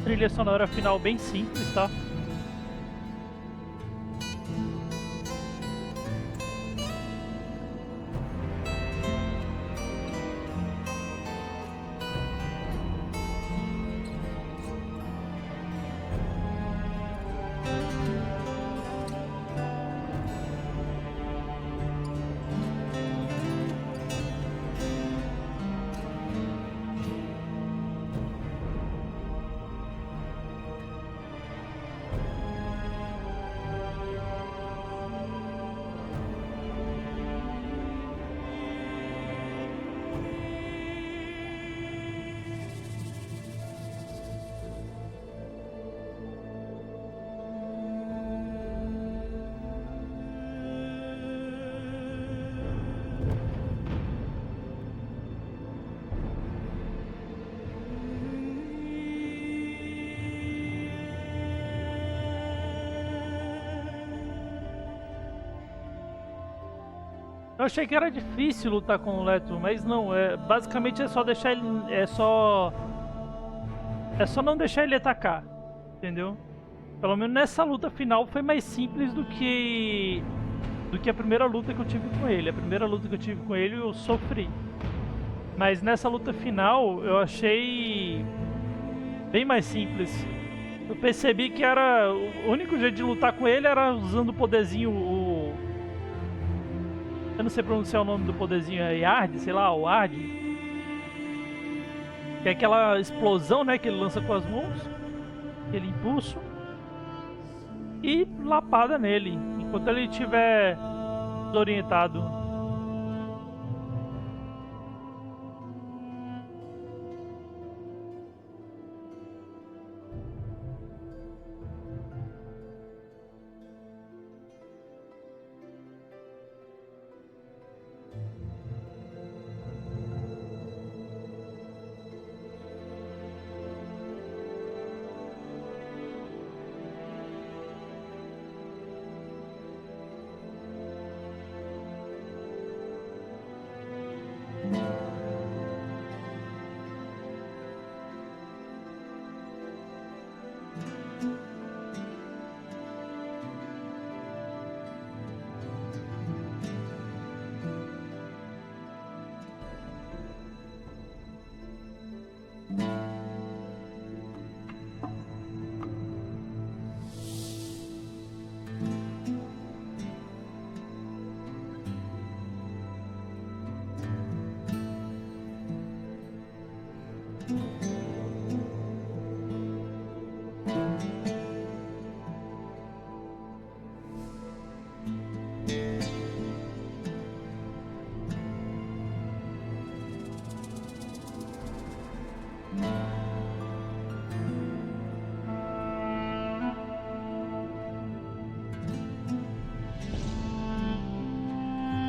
trilha sonora final bem simples, tá? Eu achei que era difícil lutar com o Leto, mas não, basicamente é só deixar ele, é só não deixar ele atacar, entendeu? Pelo menos nessa luta final foi mais simples do que a primeira luta que eu tive com ele. A primeira luta que eu tive com ele eu sofri, mas nessa luta final eu achei bem mais simples. Eu percebi que era o único jeito de lutar com ele era usando o poderzinho, eu não sei pronunciar o nome do poderzinho, é Yard, sei lá, o Ard. Que é aquela explosão, né, que ele lança com as mãos. Aquele impulso. E lapada nele, enquanto ele estiver desorientado.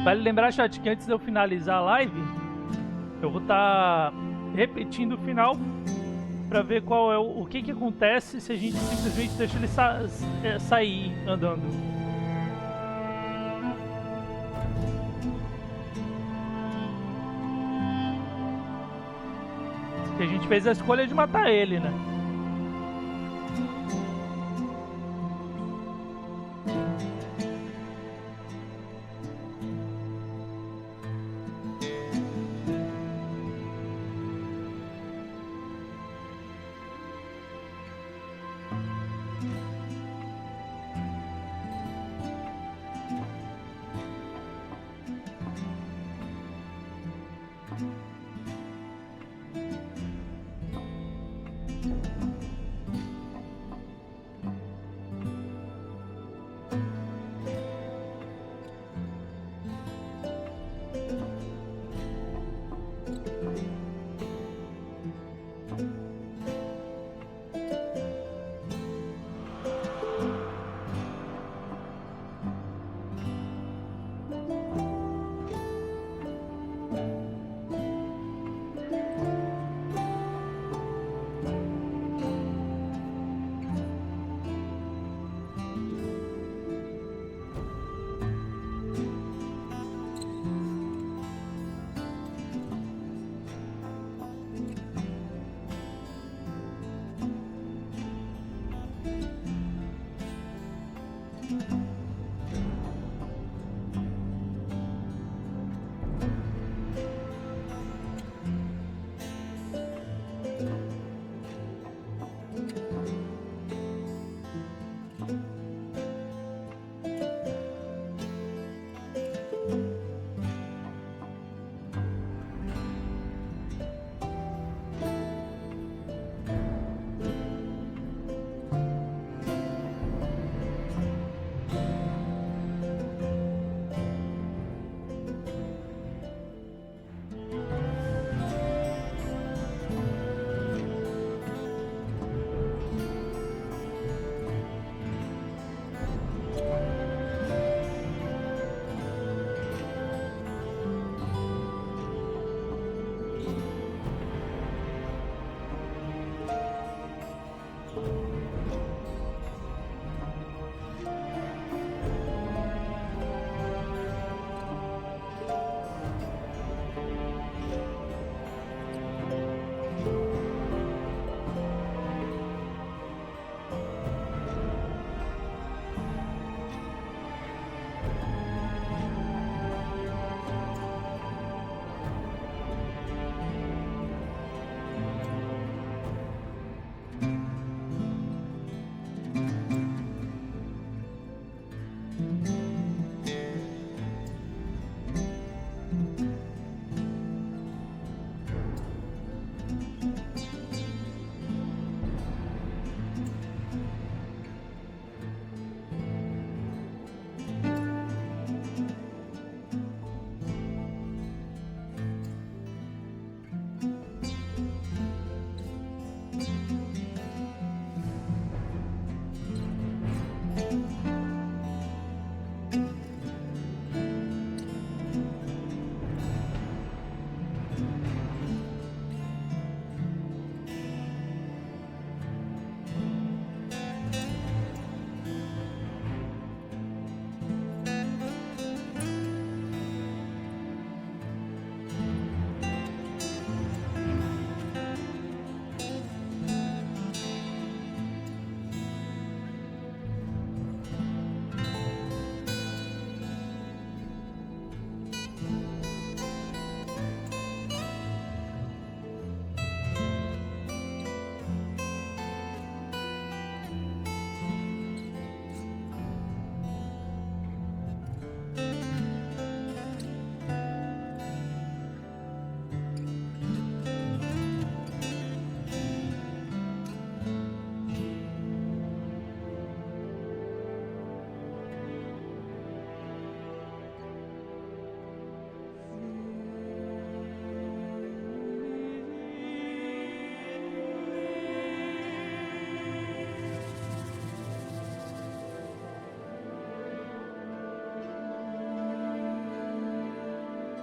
Vale lembrar, chat, que antes de eu finalizar a live, eu vou estar repetindo o final para ver qual é o que acontece se a gente simplesmente deixa ele sair andando. Que a gente fez a escolha de matar ele, né?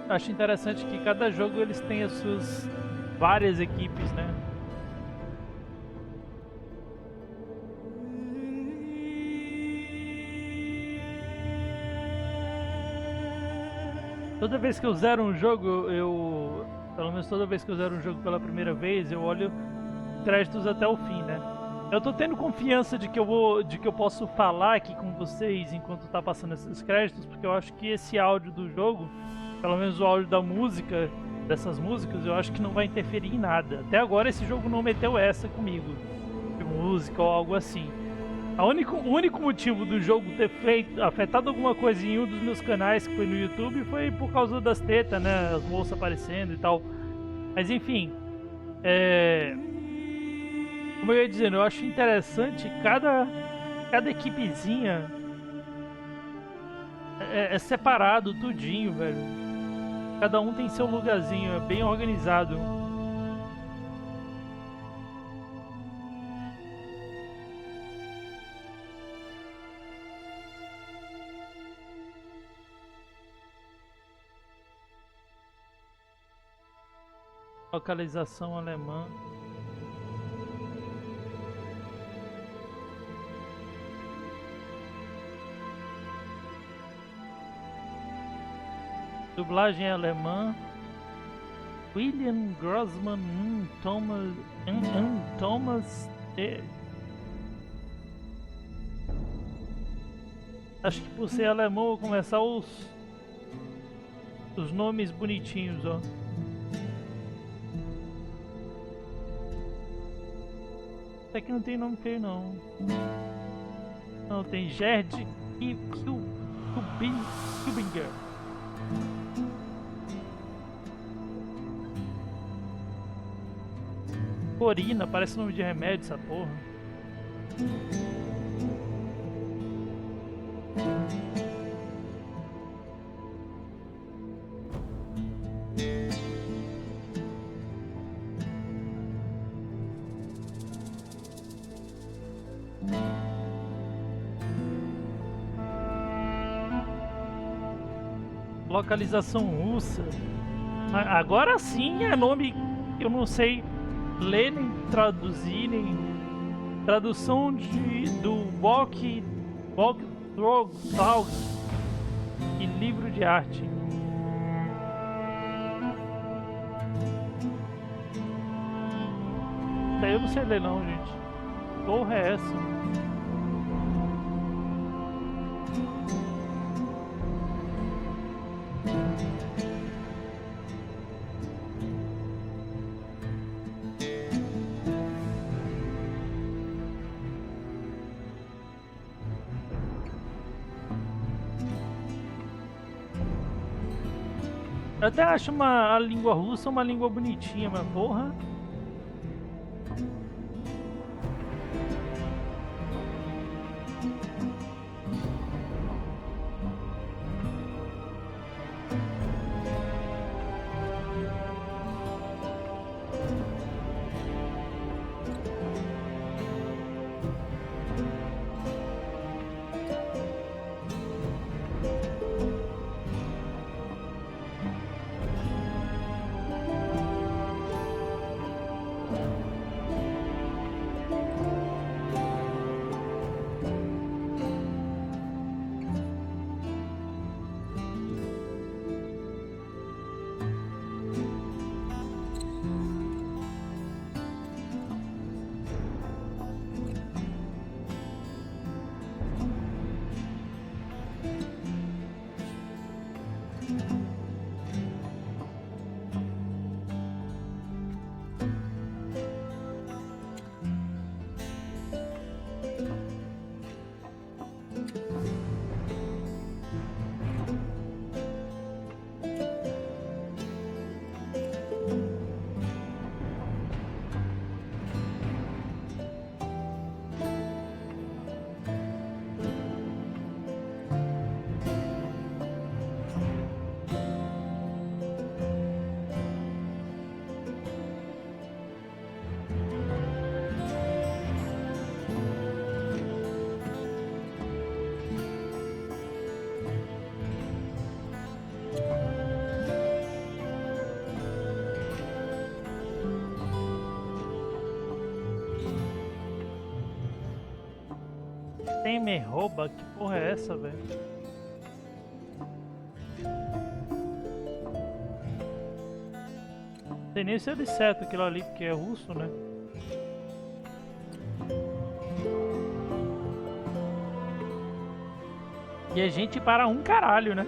acho interessante que cada jogo eles têm as suas várias equipes, né? Toda vez que eu zero um jogo, pelo menos toda vez que eu zero um jogo pela primeira vez, eu olho créditos até o fim, né? Eu tô tendo confiança de que eu posso falar aqui com vocês enquanto tá passando esses créditos, porque eu acho que esse áudio do jogo, pelo menos o áudio da música, dessas músicas, eu acho que não vai interferir em nada. Até agora esse jogo não meteu essa comigo, de música ou algo assim. O único motivo do jogo ter afetado alguma coisa em um dos meus canais, que foi no YouTube, foi por causa das tetas, né? As moças aparecendo e tal. Mas enfim, como eu ia dizendo, eu acho interessante cada equipezinha é separado tudinho, velho. Cada um tem seu lugarzinho, é bem organizado. Localização alemã. Dublagem alemã. William Grossman, Thomas. Acho que por ser alemão eu vou começar os nomes bonitinhos, ó. Até que não tem nome feio, não. Não, tem Gerd e Kubinger. Corina, parece nome de remédio essa porra. Localização russa. Agora sim é nome que eu não sei ler nem traduzir, nem tradução do Walk Through e livro de arte. Daí eu não sei ler não, gente. Porra é essa? Eu até acho a língua russa uma língua bonitinha, mas porra. Tem me rouba? Que porra é essa, velho? Não sei nem se ele certo aquilo ali, porque é russo, né? E é gente para um caralho, né?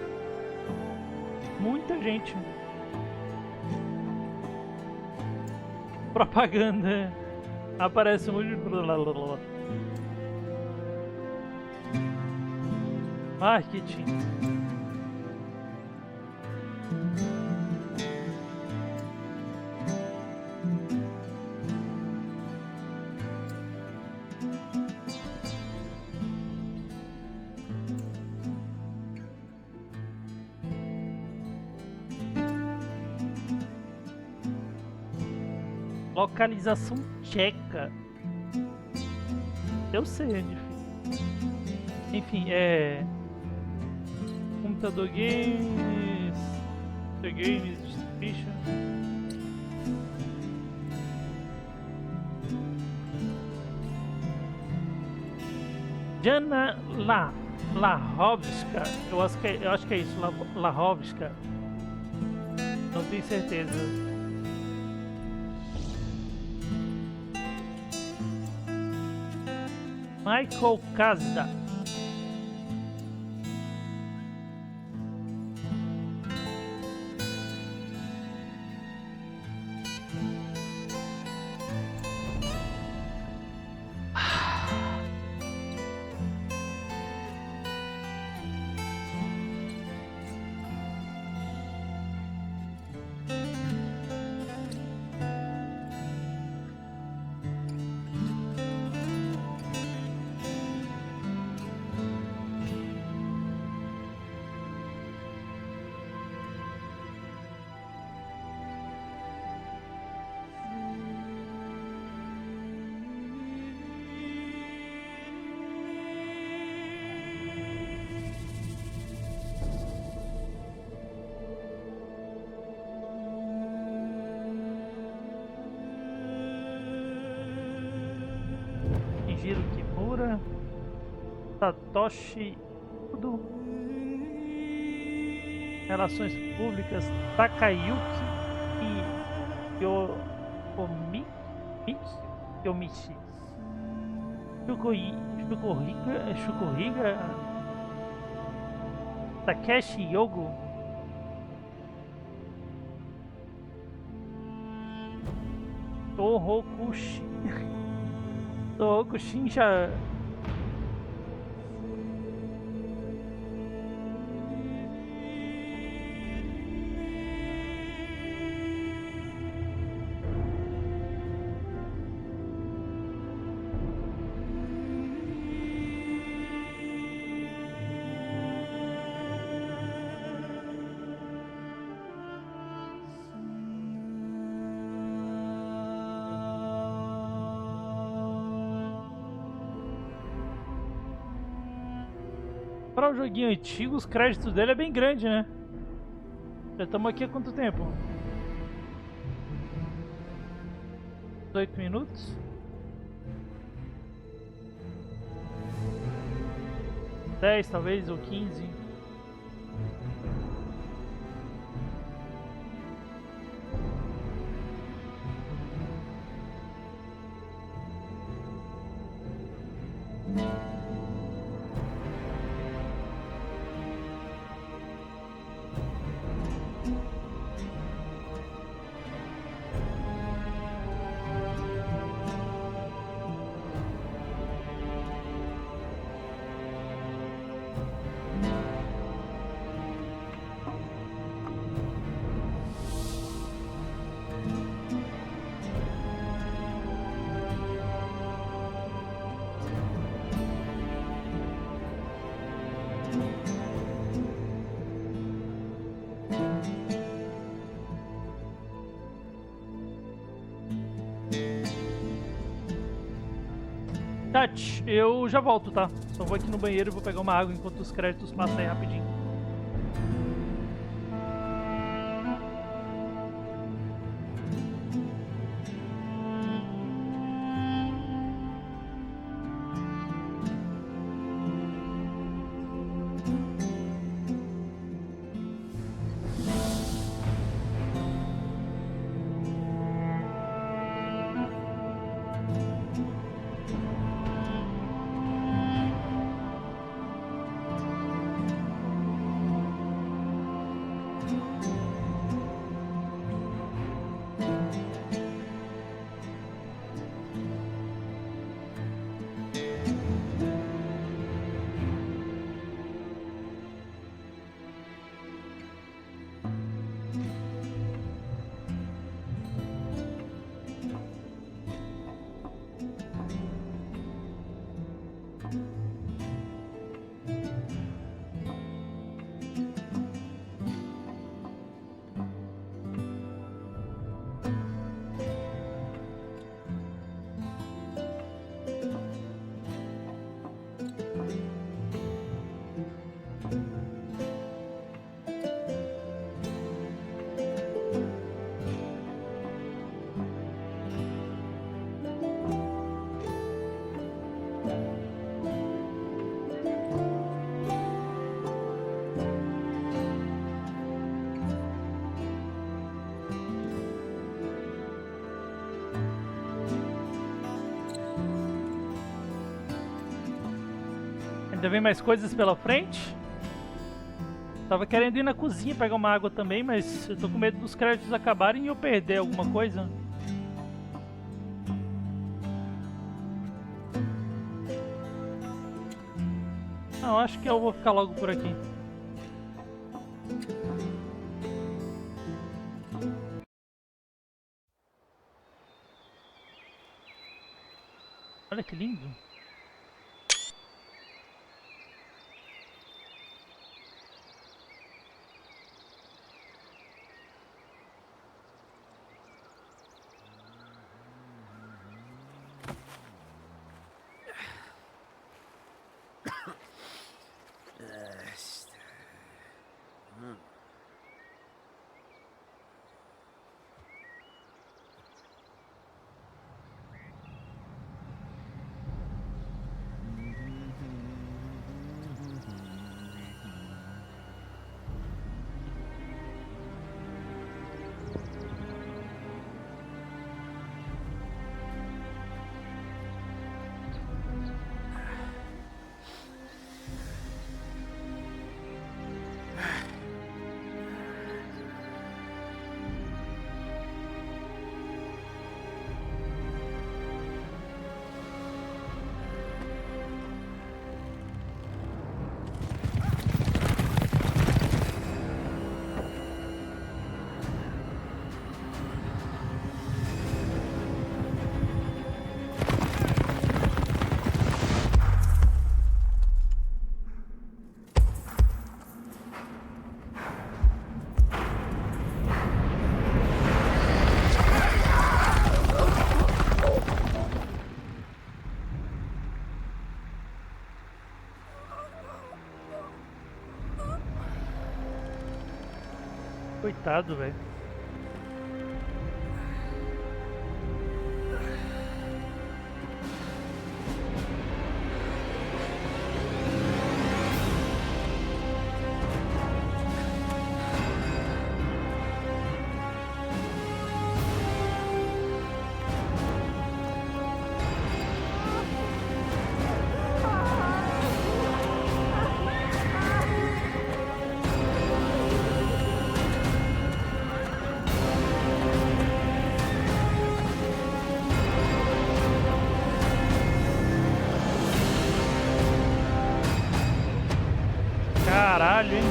Muita gente. Propaganda. Aparece muito. Marketing. Localização tcheca. Eu sei onde fica. Enfim, é... Computador Games... The Games Distribution... Jana Lahovska. Eu acho que é isso, Lahovska. Não tenho certeza. Michael Kazda. Jiro Kimura, Satoshi Udo, Relações Públicas, Takayuki e Yomichi, Shukohiga, Takeshi Yogo, Tohokushi. Shinja. Para um joguinho antigo, os créditos dele é bem grande, né? Já estamos aqui há quanto tempo? 18 minutos? 10 talvez, ou 15. Tati, eu já volto, tá? Só vou aqui no banheiro e vou pegar uma água enquanto os créditos passam aí rapidinho. Ainda vem mais coisas pela frente. Tava querendo ir na cozinha pegar uma água também, mas eu tô com medo dos créditos acabarem e eu perder alguma coisa. Não, acho que eu vou ficar logo por aqui. Olha que lindo. Coitado, velho. Caralho, hein?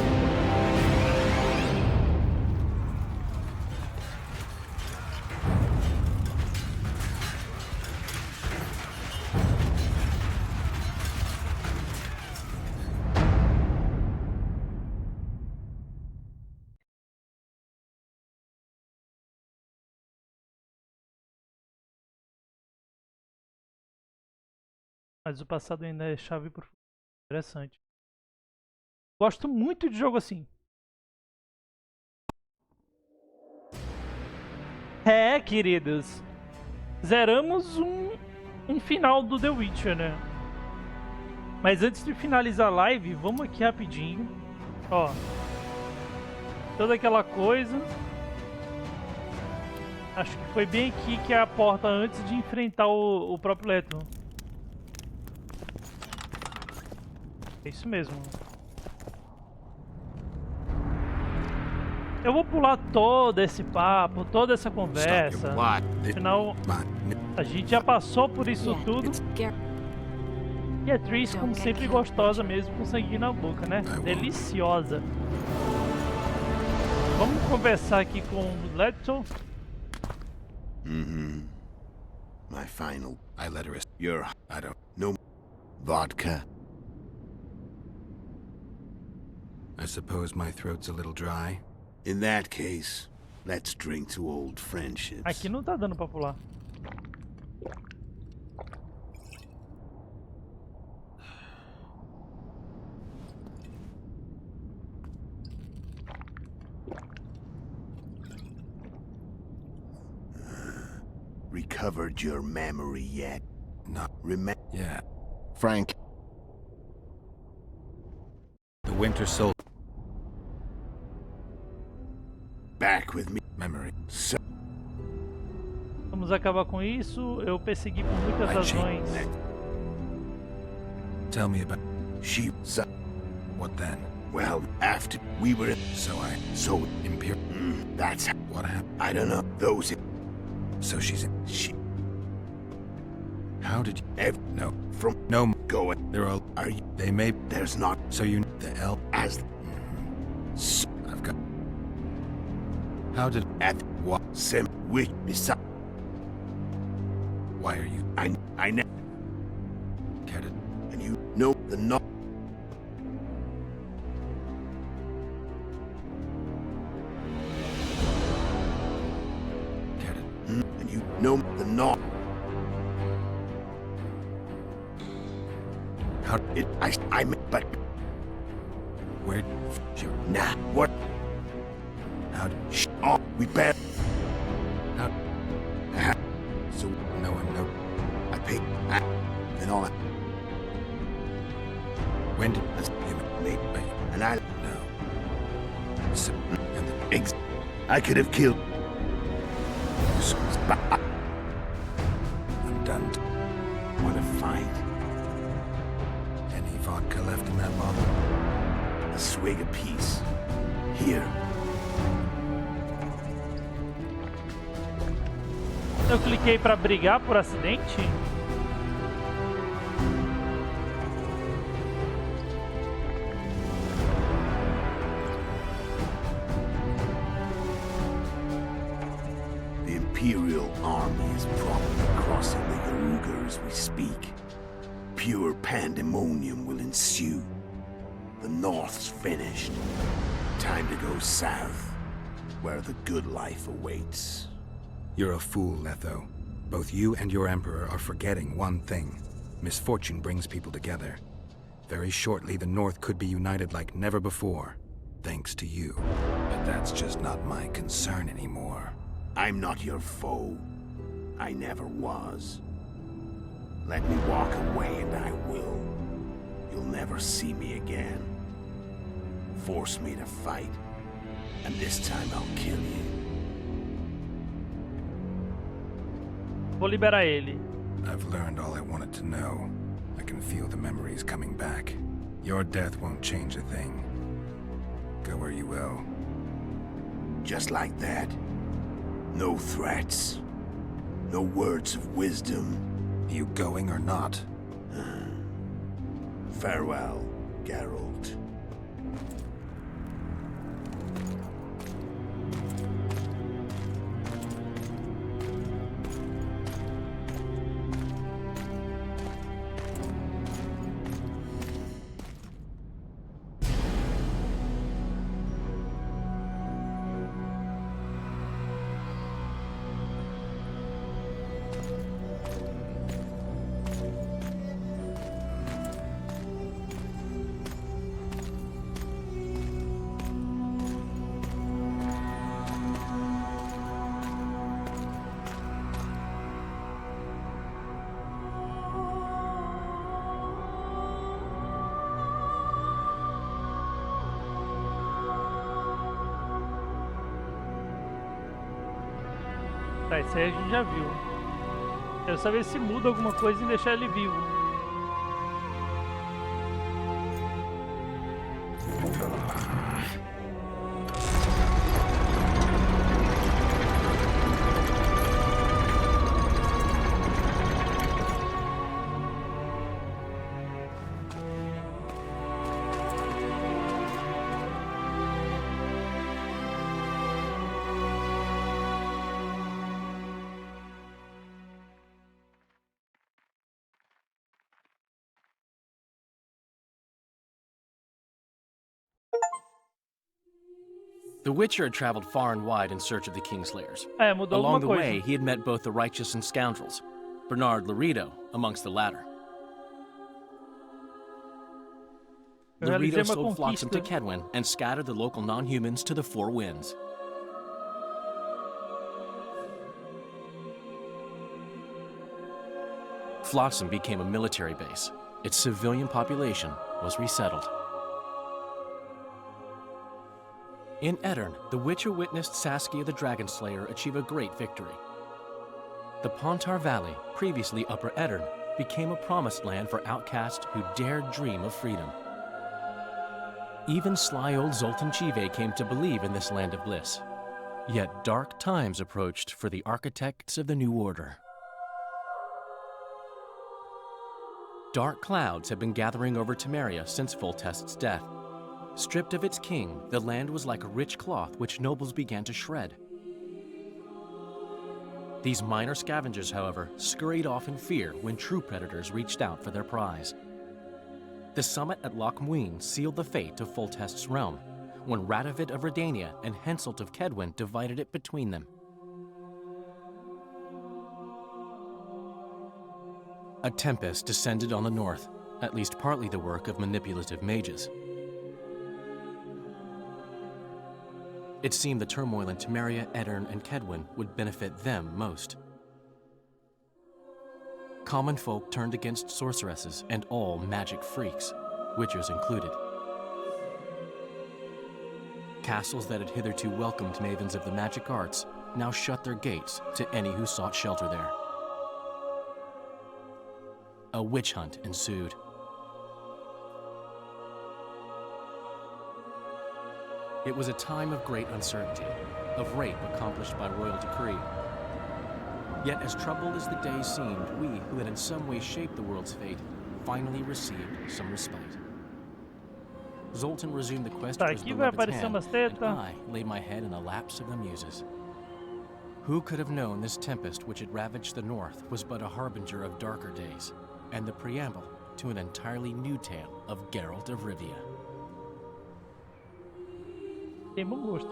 Mas o passado ainda é chave por interessante. Gosto muito de jogo assim. É, queridos. Zeramos um final do The Witcher, né? Mas antes de finalizar a live, vamos aqui rapidinho. Ó. Toda aquela coisa. Acho que foi bem aqui que é a porta antes de enfrentar o próprio Leto. É isso mesmo. Eu vou pular todo esse papo, toda essa conversa. Afinal, a gente já passou por isso tudo. E a Trish, como sempre, gostosa mesmo, com sangue na boca, né? Deliciosa. Vamos conversar aqui com o Leto. My final. I let her. You're. I don't. No. Vodka. I suppose my throat's a little dry. In that case, let's drink to old friendships. Aqui não tá dando pra pular. Recovered your memory yet? Not. Remember? Yeah. Frank. The Winter Soul. Back with me. Memory. So Vamos acabar com isso. Eu persegui por muitas razões. Tell me about. What then? Well, after we were... that's... What happened? I don't know. Those... So she's... How did you... No. From... No. Going. There are... Are you... They may... There's not... So you... The L... As... I've got... How did... At... What... Sim... Which... Beside... Why are you... I know... Get it? And you know the not... Get it? And you know the not... How it... I'm... But... Where... Sure. Nah. What? How... Oh, we bet... How... So... No one know... I paid... And all that... When did... And I... No. So... And the... Eggs... I could have killed... I'm done. What a fight. Any vodka left in that bottle? A swig apiece. Here. Eu cliquei pra brigar por acidente? The Imperial Army is probably crossing the Yaruga as we speak. Pure pandemonium will ensue. The North's finished. Time to go south, where the good life awaits. You're a fool, Letho. Both you and your Emperor are forgetting one thing. Misfortune brings people together. Very shortly, the North could be united like never before, thanks to you. But that's just not my concern anymore. I'm not your foe. I never was. Let me walk away and I will. You'll never see me again. Force me to fight, and this time I'll kill you. Vou liberar ele. I've learned all I wanted to know. I can feel the memories coming back. Your death won't change a thing. Go where you will. Just like that. No threats. No words of wisdom. You going or not? Farewell, Geralt. Tá, esse aí a gente já viu. Quero saber se muda alguma coisa em deixar ele vivo. The Witcher had traveled far and wide in search of the Kingslayers. Mudou Along the alguma way, coisa. he had met both the righteous and scoundrels, Bernard Laredo amongst the latter. Laredo sold Flotsam to Kedwin and scattered the local non-humans to the four winds. Flotsam became a military base. Its civilian population was resettled. In Edirn, the Witcher witnessed Saskia the Dragon Slayer achieve a great victory. The Pontar Valley, previously Upper Edirn, became a promised land for outcasts who dared dream of freedom. Even sly old Zoltan Chive came to believe in this land of bliss. Yet dark times approached for the architects of the New Order. Dark clouds have been gathering over Temeria since Foltest's death. Stripped of its king, the land was like a rich cloth which nobles began to shred. These minor scavengers, however, scurried off in fear when true predators reached out for their prize. The summit at Loch Muin sealed the fate of Foltest's realm, when Radovid of Redania and Henselt of Kedwin divided it between them. A tempest descended on the north, at least partly the work of manipulative mages. It seemed the turmoil in Temeria, Edirn, and Kedwin would benefit them most. Common folk turned against sorceresses and all magic freaks, witches included. Castles that had hitherto welcomed mavens of the magic arts now shut their gates to any who sought shelter there. A witch hunt ensued. It was a time of great uncertainty, of rape accomplished by royal decree. Yet as troubled as the days seemed, we, who had in some way shaped the world's fate, finally received some respite. Zoltan resumed the quest for his beloved's hand, and I laid my head in the laps of the muses. Who could have known this tempest which had ravaged the north was but a harbinger of darker days, and the preamble to an entirely new tale of Geralt of Rivia. Tem bom gosto.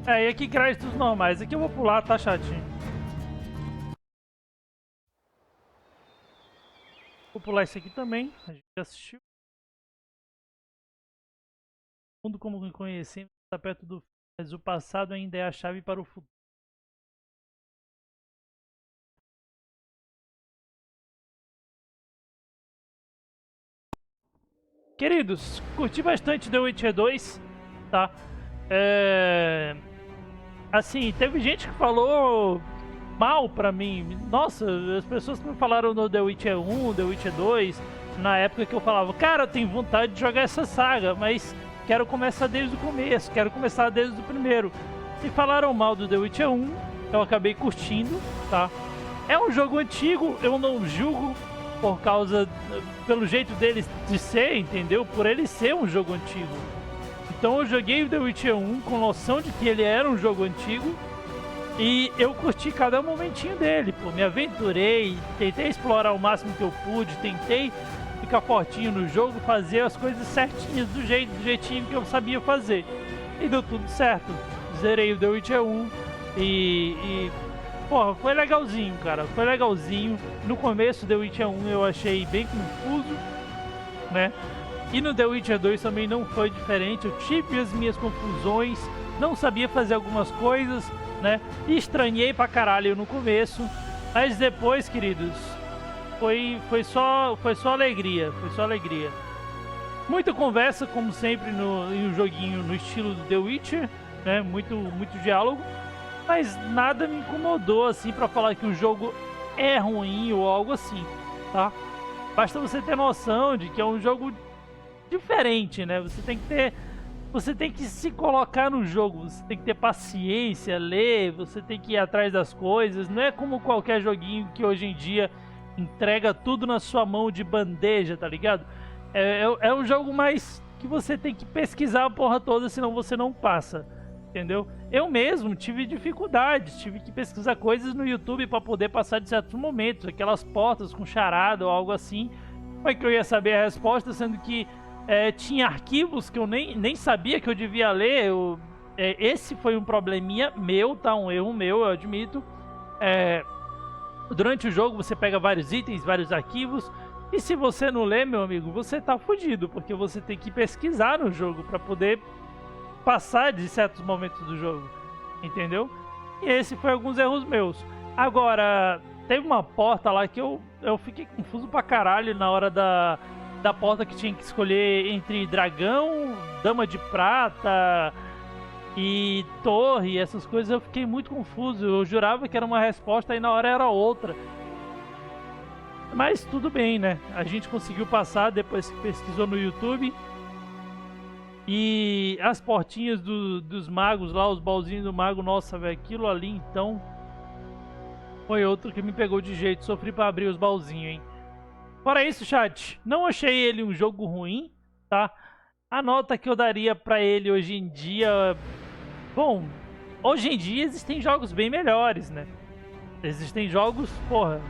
E aqui créditos normais. Aqui eu vou pular, tá chatinho. Vou pular esse aqui também. A gente já assistiu. O mundo como conhecemos está perto do fim, mas o passado ainda é a chave para o futuro. Queridos, curti bastante The Witcher 2, tá? Assim, teve gente que falou mal pra mim. Nossa, as pessoas que me falaram no The Witcher 1, The Witcher 2, na época que eu falava, cara, eu tenho vontade de jogar essa saga, mas quero começar desde o começo, quero começar desde o primeiro. E falaram mal do The Witcher 1, eu acabei curtindo, tá? É um jogo antigo, eu não julgo por causa, pelo jeito dele de ser, entendeu? Por ele ser um jogo antigo. Então eu joguei o The Witcher 1 com noção de que ele era um jogo antigo e eu curti cada momentinho dele, pô. Me aventurei, tentei explorar o máximo que eu pude, tentei ficar fortinho no jogo, fazer as coisas certinhas do jeitinho que eu sabia fazer. E deu tudo certo. Zerei o The Witcher 1 porra, foi legalzinho, cara, foi legalzinho. No começo do The Witcher 1 eu achei bem confuso, né? E no The Witcher 2 também não foi diferente, eu tive as minhas confusões, não sabia fazer algumas coisas, né? E estranhei pra caralho no começo, mas depois, queridos, foi só alegria, foi só alegria. Muita conversa, como sempre, em um joguinho no estilo do The Witcher, né? Muito diálogo. Mas nada me incomodou assim pra falar que o jogo é ruim ou algo assim, tá? Basta você ter noção de que é um jogo diferente, né? Você tem que se colocar no jogo, você tem que ter paciência, ler, você tem que ir atrás das coisas. Não é como qualquer joguinho que hoje em dia entrega tudo na sua mão de bandeja, tá ligado? É um jogo mais que você tem que pesquisar a porra toda, senão você não passa. Entendeu? Eu mesmo tive dificuldades, tive que pesquisar coisas no YouTube para poder passar de certos momentos, aquelas portas com charada ou algo assim. Como é que eu ia saber a resposta, sendo que tinha arquivos que eu nem sabia que eu devia ler. Esse foi um probleminha meu, tá? Um erro meu, eu admito. Durante o jogo você pega vários itens, vários arquivos, e se você não lê, meu amigo, você tá fudido, porque você tem que pesquisar no jogo para poder passar de certos momentos do jogo, entendeu? E esse foi alguns erros meus. Agora, teve uma porta lá que eu fiquei confuso pra caralho na hora da porta que tinha que escolher entre dragão, dama de prata, e torre, essas coisas, eu fiquei muito confuso. Eu jurava que era uma resposta e na hora era outra. Mas tudo bem, né? A gente conseguiu passar depois que pesquisou no YouTube. E as portinhas dos magos lá, os baúzinhos do mago, nossa, velho, aquilo ali então foi outro que me pegou de jeito. Sofri pra abrir os baúzinhos, hein? Fora isso, chat, não achei ele um jogo ruim, tá? A nota que eu daria pra ele hoje em dia... Bom, hoje em dia existem jogos bem melhores, né? Existem jogos, porra,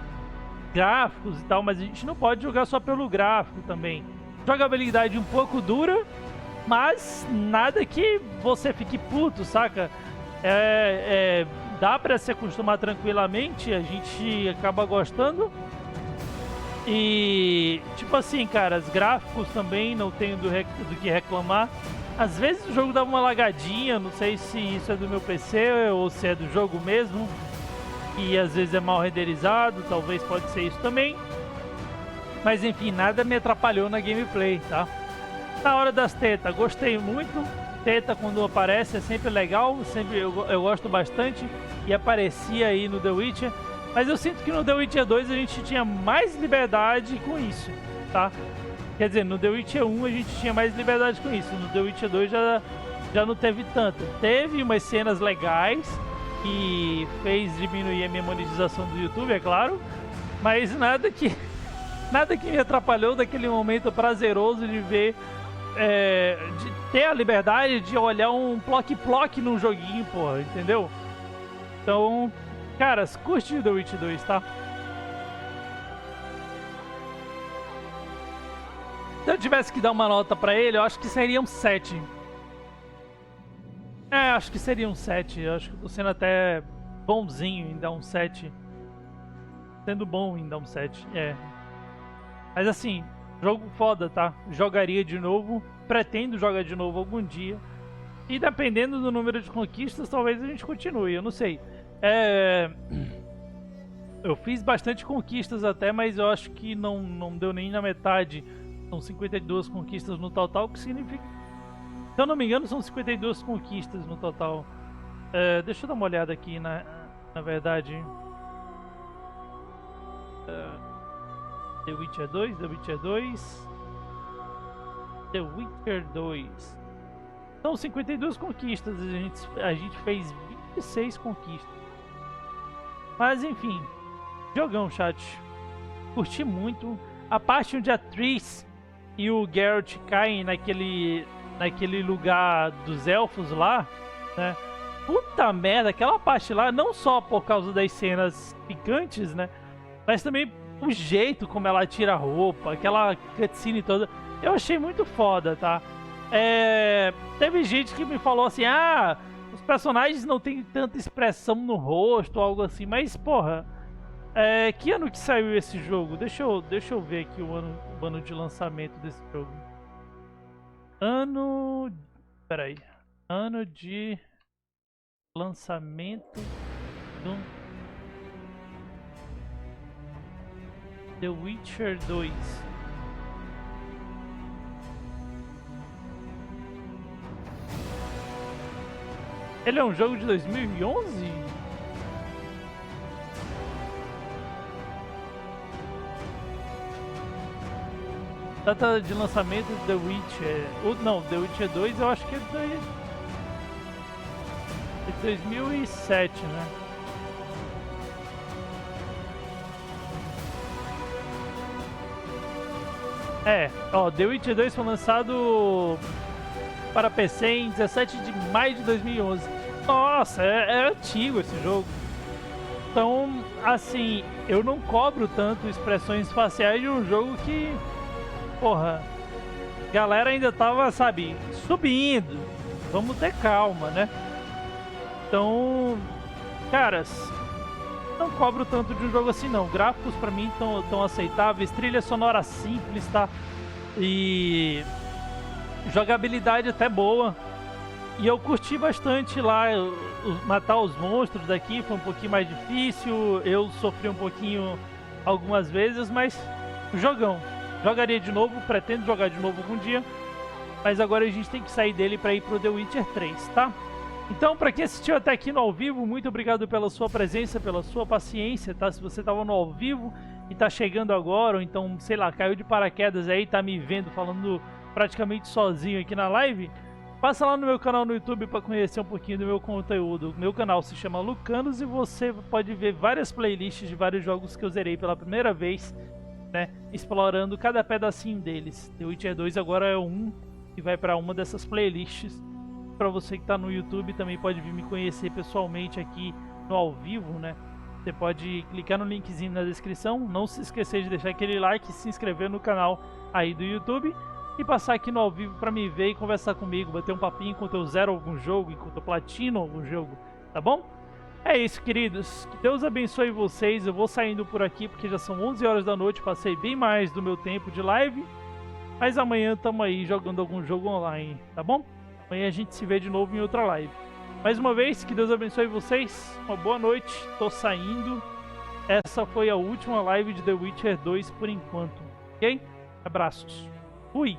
gráficos e tal, mas a gente não pode jogar só pelo gráfico também. Jogabilidade um pouco dura, mas nada que você fique puto, saca? Dá pra se acostumar tranquilamente, a gente acaba gostando. E, tipo assim, cara, os gráficos também não tenho do que reclamar. Às vezes o jogo dá uma lagadinha, não sei se isso é do meu PC ou se é do jogo mesmo. E às vezes é mal renderizado, talvez pode ser isso também. Mas enfim, nada me atrapalhou na gameplay, tá? Na hora das tetas, gostei muito. Teta quando aparece é sempre legal, sempre eu gosto bastante. E aparecia aí no The Witcher. Mas eu sinto que no The Witcher 2 a gente tinha mais liberdade com isso, tá? Quer dizer, no The Witcher 1 a gente tinha mais liberdade com isso. No The Witcher 2 já não teve tanto. Teve umas cenas legais que fez diminuir a minha monetização do YouTube, é claro. Mas nada que me atrapalhou daquele momento prazeroso de ver... de ter a liberdade de olhar um ploc-ploc num joguinho, porra, entendeu? Então, caras, curte The Witcher 2, tá? Se eu tivesse que dar uma nota pra ele, eu acho que seria um 7. Acho que seria um 7. Eu acho que eu tô sendo até bonzinho em dar um 7. Sendo bom em dar um 7, Mas assim, jogo foda, tá? Jogaria de novo. Pretendo jogar de novo algum dia. E dependendo do número de conquistas, talvez a gente continue, eu não sei. Eu fiz bastante conquistas até, mas eu acho que não deu nem na metade. São 52 conquistas no total, o que significa... Se eu não me engano, são 52 conquistas no total. Deixa eu dar uma olhada aqui, na verdade. The Witcher 2, The Witcher 2... The Witcher 2. São 52 conquistas, a gente fez 26 conquistas. Mas enfim, jogão, chat. Curti muito. A parte onde a Triss e o Geralt caem naquele lugar dos elfos lá, né? Puta merda, aquela parte lá, não só por causa das cenas picantes, né? Mas também o jeito como ela tira a roupa, aquela cutscene toda. Eu achei muito foda, tá? Teve gente que me falou assim, os personagens não tem tanta expressão no rosto, algo assim, mas porra, que ano que saiu esse jogo? Deixa eu ver aqui o ano de lançamento desse jogo. Peraí. Ano de lançamento do The Witcher 2. Ele é um jogo de 2011? Data de lançamento de The Witcher... Não, The Witcher 2 eu acho que é de 2007, né? The Witcher 2 foi lançado para PC em 17 de maio de 2011. Nossa, é antigo esse jogo. Então, assim, eu não cobro tanto expressões faciais de um jogo que, porra, a galera ainda tava, sabe, subindo. Vamos ter calma, né? Então, caras, não cobro tanto de um jogo assim não. Gráficos pra mim tão aceitáveis, trilha sonora simples, tá? E jogabilidade até boa. E eu curti bastante lá, matar os monstros daqui foi um pouquinho mais difícil. Eu sofri um pouquinho algumas vezes, mas jogão. Jogaria de novo, pretendo jogar de novo algum dia. Mas agora a gente tem que sair dele pra ir pro The Witcher 3, tá? Então, para quem assistiu até aqui no ao vivo, muito obrigado pela sua presença, pela sua paciência, tá? Se você tava no ao vivo e tá chegando agora, ou então, sei lá, caiu de paraquedas aí, tá me vendo falando praticamente sozinho aqui na live, passa lá no meu canal no YouTube para conhecer um pouquinho do meu conteúdo. Meu canal se chama Lukanos e você pode ver várias playlists de vários jogos que eu zerei pela primeira vez, né? Explorando cada pedacinho deles. The Witcher 2 agora é um que vai para uma dessas playlists. Para você que está no YouTube também pode vir me conhecer pessoalmente aqui no ao vivo, né? Você pode clicar no linkzinho na descrição, não se esquecer de deixar aquele like, se inscrever no canal aí do YouTube e passar aqui no ao vivo para me ver e conversar comigo, bater um papinho enquanto eu zero algum jogo, enquanto eu platino algum jogo, tá bom? É isso, queridos, que Deus abençoe vocês. Eu vou saindo por aqui porque já são 11 horas da noite, passei bem mais do meu tempo de live, mas amanhã estamos aí jogando algum jogo online, tá bom? Amanhã a gente se vê de novo em outra live. Mais uma vez, que Deus abençoe vocês. Uma boa noite. Tô saindo. Essa foi a última live de The Witcher 2 por enquanto. Ok? Abraços. Fui.